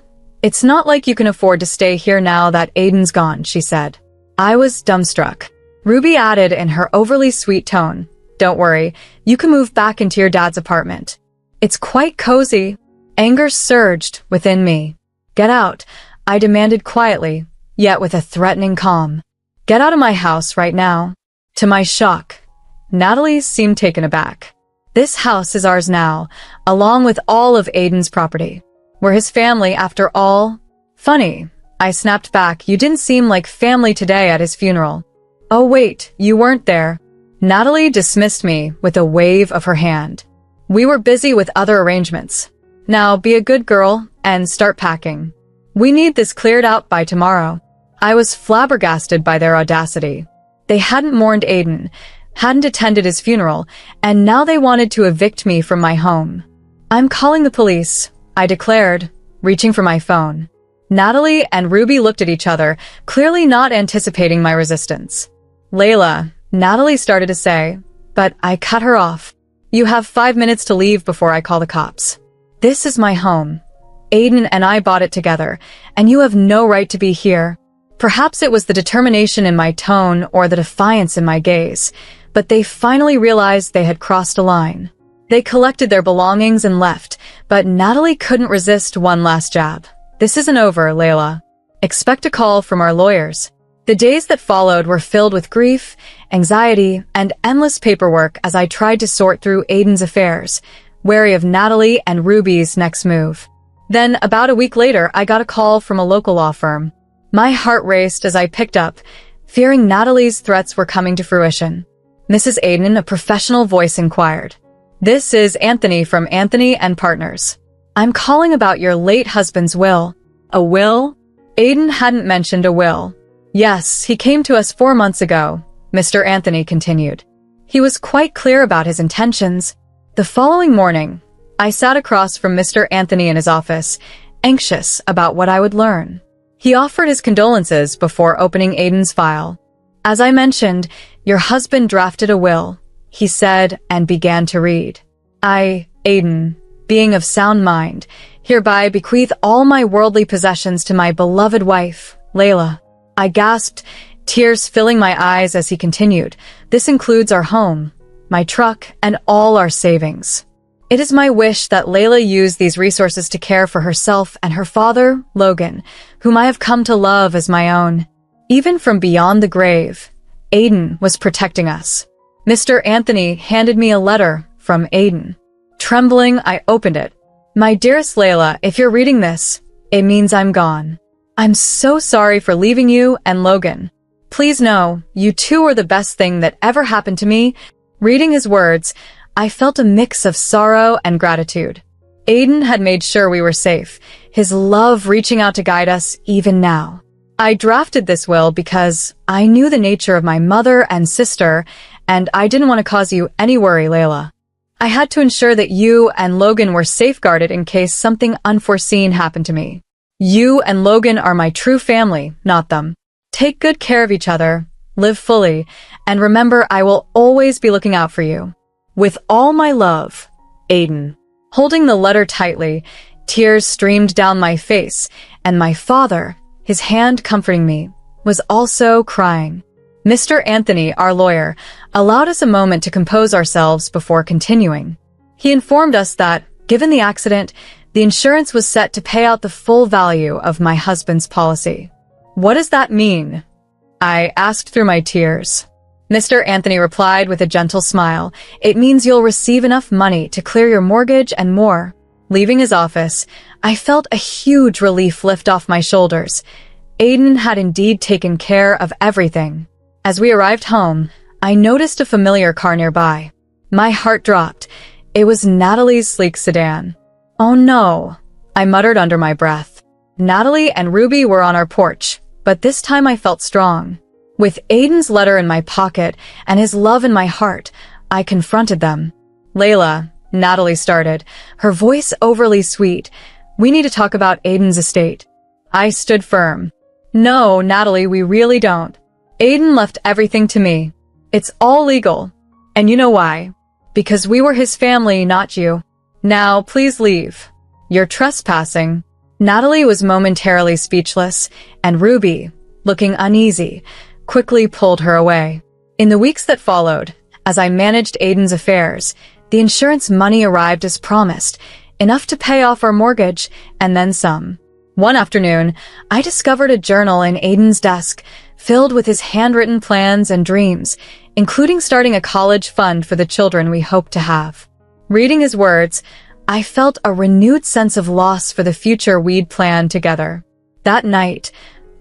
it's not like you can afford to stay here now that Aiden's gone," she said. I was dumbstruck. Ruby added in her overly sweet tone, "Don't worry, you can move back into your dad's apartment. It's quite cozy." Anger surged within me. "Get out," I demanded quietly, yet with a threatening calm. "Get out of my house right now." To my shock, Natalie seemed taken aback. "This house is ours now, along with all of Aiden's property. We're his family after all." "Funny," I snapped back. "You didn't seem like family today at his funeral." "Oh wait, you weren't there." Natalie dismissed me with a wave of her hand. "We were busy with other arrangements. Now be a good girl and start packing. We need this cleared out by tomorrow." I was flabbergasted by their audacity. They hadn't mourned Aiden, hadn't attended his funeral, and now they wanted to evict me from my home. "I'm calling the police," I declared, reaching for my phone. Natalie and Ruby looked at each other, clearly not anticipating my resistance. "Layla," Natalie started to say, but I cut her off. "You have 5 minutes to leave before I call the cops. This is my home. Aiden and I bought it together, and you have no right to be here." Perhaps it was the determination in my tone or the defiance in my gaze, but they finally realized they had crossed a line. They collected their belongings and left, but Natalie couldn't resist one last jab. "This isn't over, Layla. Expect a call from our lawyers." The days that followed were filled with grief, anxiety, and endless paperwork as I tried to sort through Aiden's affairs, wary of Natalie and Ruby's next move. Then, about a week later, I got a call from a local law firm. My heart raced as I picked up, fearing Natalie's threats were coming to fruition. "Mrs. Aiden," a professional voice inquired. "This is Anthony from Anthony and Partners. I'm calling about your late husband's will." "A will?" Aiden hadn't mentioned a will. "Yes, he came to us 4 months ago," Mr. Anthony continued. "He was quite clear about his intentions." The following morning, I sat across from Mr. Anthony in his office, anxious about what I would learn. He offered his condolences before opening Aiden's file. "As I mentioned, your husband drafted a will," he said and began to read. "I, Aiden, being of sound mind, hereby bequeath all my worldly possessions to my beloved wife, Layla." I gasped, tears filling my eyes as he continued. "This includes our home, my truck, and all our savings. It is my wish that Layla use these resources to care for herself and her father, Logan, whom I have come to love as my own. Even from beyond the grave, Aiden was protecting us." Mr. Anthony handed me a letter from Aiden. Trembling, I opened it. "My dearest Layla, if you're reading this, it means I'm gone. I'm so sorry for leaving you and Logan. Please know, you two are the best thing that ever happened to me." Reading his words, I felt a mix of sorrow and gratitude. Aiden had made sure we were safe, his love reaching out to guide us even now. I drafted this will because I knew the nature of my mother and sister, and I didn't want to cause you any worry, Layla. I had to ensure that you and Logan were safeguarded in case something unforeseen happened to me. You and Logan are my true family, not them. Take good care of each other, live fully, and remember I will always be looking out for you. With all my love, Aiden. Holding the letter tightly, tears streamed down my face, and my father, his hand comforting me, was also crying. Mr. Anthony, our lawyer, allowed us a moment to compose ourselves before continuing. He informed us that, given the accident, the insurance was set to pay out the full value of my husband's policy. "What does that mean?" I asked through my tears. Mr. Anthony replied with a gentle smile. "It means you'll receive enough money to clear your mortgage and more." Leaving his office, I felt a huge relief lift off my shoulders. Aiden had indeed taken care of everything. As we arrived home, I noticed a familiar car nearby. My heart dropped. It was Natalie's sleek sedan. "Oh no," I muttered under my breath. Natalie and Ruby were on our porch, but this time I felt strong. With Aiden's letter in my pocket and his love in my heart, I confronted them. "Layla," Natalie started, her voice overly sweet, "we need to talk about Aiden's estate." I stood firm. "No, Natalie, we really don't. Aiden left everything to me. It's all legal. And you know why? Because we were his family, not you. Now, please leave. You're trespassing." Natalie was momentarily speechless, and Ruby, looking uneasy, quickly pulled her away. In the weeks that followed, as I managed Aiden's affairs, the insurance money arrived as promised, enough to pay off our mortgage, and then some. One afternoon, I discovered a journal in Aiden's desk, filled with his handwritten plans and dreams, including starting a college fund for the children we hoped to have. Reading his words, I felt a renewed sense of loss for the future we'd planned together. That night,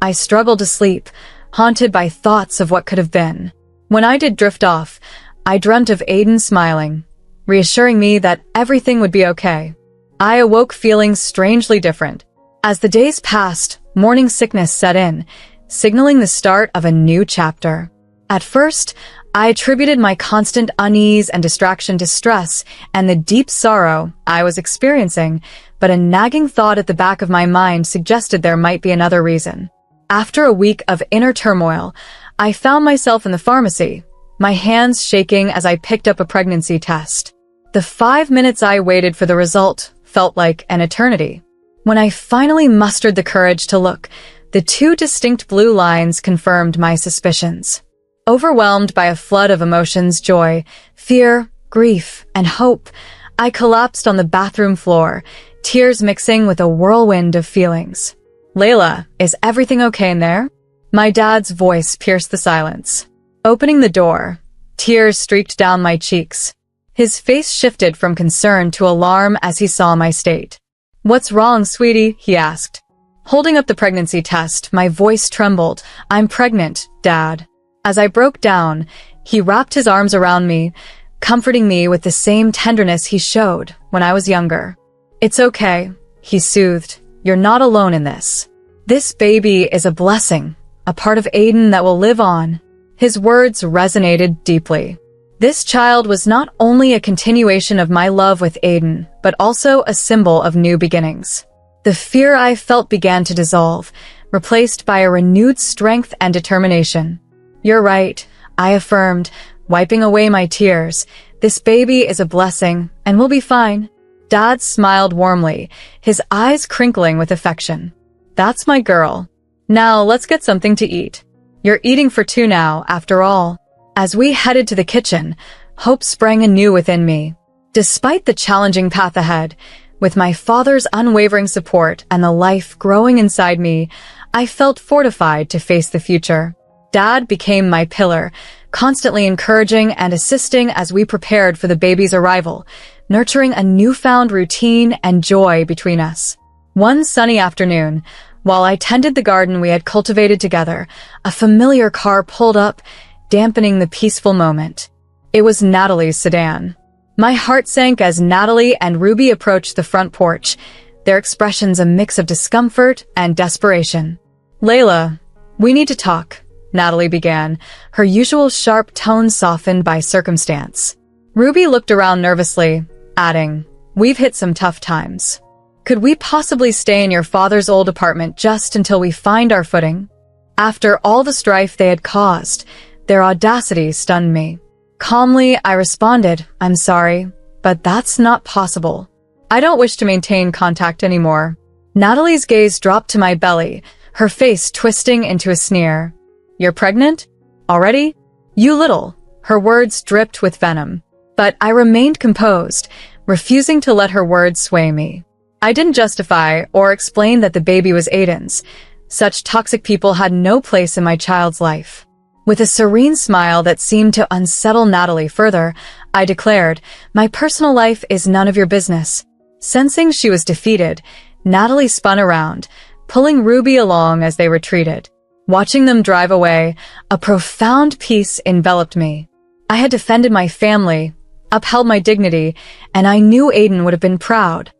I struggled to sleep, haunted by thoughts of what could have been. When I did drift off, I dreamt of Aiden smiling, reassuring me that everything would be okay. I awoke feeling strangely different. As the days passed, morning sickness set in, signaling the start of a new chapter. At first, I attributed my constant unease and distraction to stress and the deep sorrow I was experiencing, but a nagging thought at the back of my mind suggested there might be another reason. After a week of inner turmoil, I found myself in the pharmacy, my hands shaking as I picked up a pregnancy test. The 5 minutes I waited for the result felt like an eternity. When I finally mustered the courage to look, the 2 distinct blue lines confirmed my suspicions. Overwhelmed by a flood of emotions, joy, fear, grief, and hope, I collapsed on the bathroom floor, tears mixing with a whirlwind of feelings. "Layla, is everything okay in there?" My dad's voice pierced the silence. Opening the door, tears streaked down my cheeks. His face shifted from concern to alarm as he saw my state. "What's wrong, sweetie?" he asked. Holding up the pregnancy test, my voice trembled. "I'm pregnant, Dad." As I broke down, he wrapped his arms around me, comforting me with the same tenderness he showed when I was younger. "It's okay," he soothed. "You're not alone in this. This baby is a blessing, a part of Aiden that will live on." His words resonated deeply. This child was not only a continuation of my love with Aiden, but also a symbol of new beginnings. The fear I felt began to dissolve, replaced by a renewed strength and determination. "You're right," I affirmed, wiping away my tears. "This baby is a blessing, and we'll be fine." Dad smiled warmly, his eyes crinkling with affection. "That's my girl. Now let's get something to eat. You're eating for 2 now, after all." As we headed to the kitchen, hope sprang anew within me. Despite the challenging path ahead, with my father's unwavering support and the life growing inside me, I felt fortified to face the future. Dad became my pillar, constantly encouraging and assisting as we prepared for the baby's arrival, nurturing a newfound routine and joy between us. One sunny afternoon, while I tended the garden we had cultivated together, a familiar car pulled up, dampening the peaceful moment. It was Natalie's sedan. My heart sank as Natalie and Ruby approached the front porch, their expressions a mix of discomfort and desperation. "Layla, we need to talk," Natalie began, her usual sharp tone softened by circumstance. Ruby looked around nervously, adding, "We've hit some tough times. Could we possibly stay in your father's old apartment just until we find our footing?" After all the strife they had caused, their audacity stunned me. Calmly, I responded, "I'm sorry, but that's not possible. I don't wish to maintain contact anymore." Natalie's gaze dropped to my belly, her face twisting into a sneer. "You're pregnant? Already? You little." Her words dripped with venom. But I remained composed, refusing to let her words sway me. I didn't justify or explain that the baby was Aiden's. Such toxic people had no place in my child's life. With a serene smile that seemed to unsettle Natalie further, I declared, "My personal life is none of your business." Sensing she was defeated, Natalie spun around, pulling Ruby along as they retreated. Watching them drive away, a profound peace enveloped me. I had defended my family, upheld my dignity, and I knew Aiden would have been proud.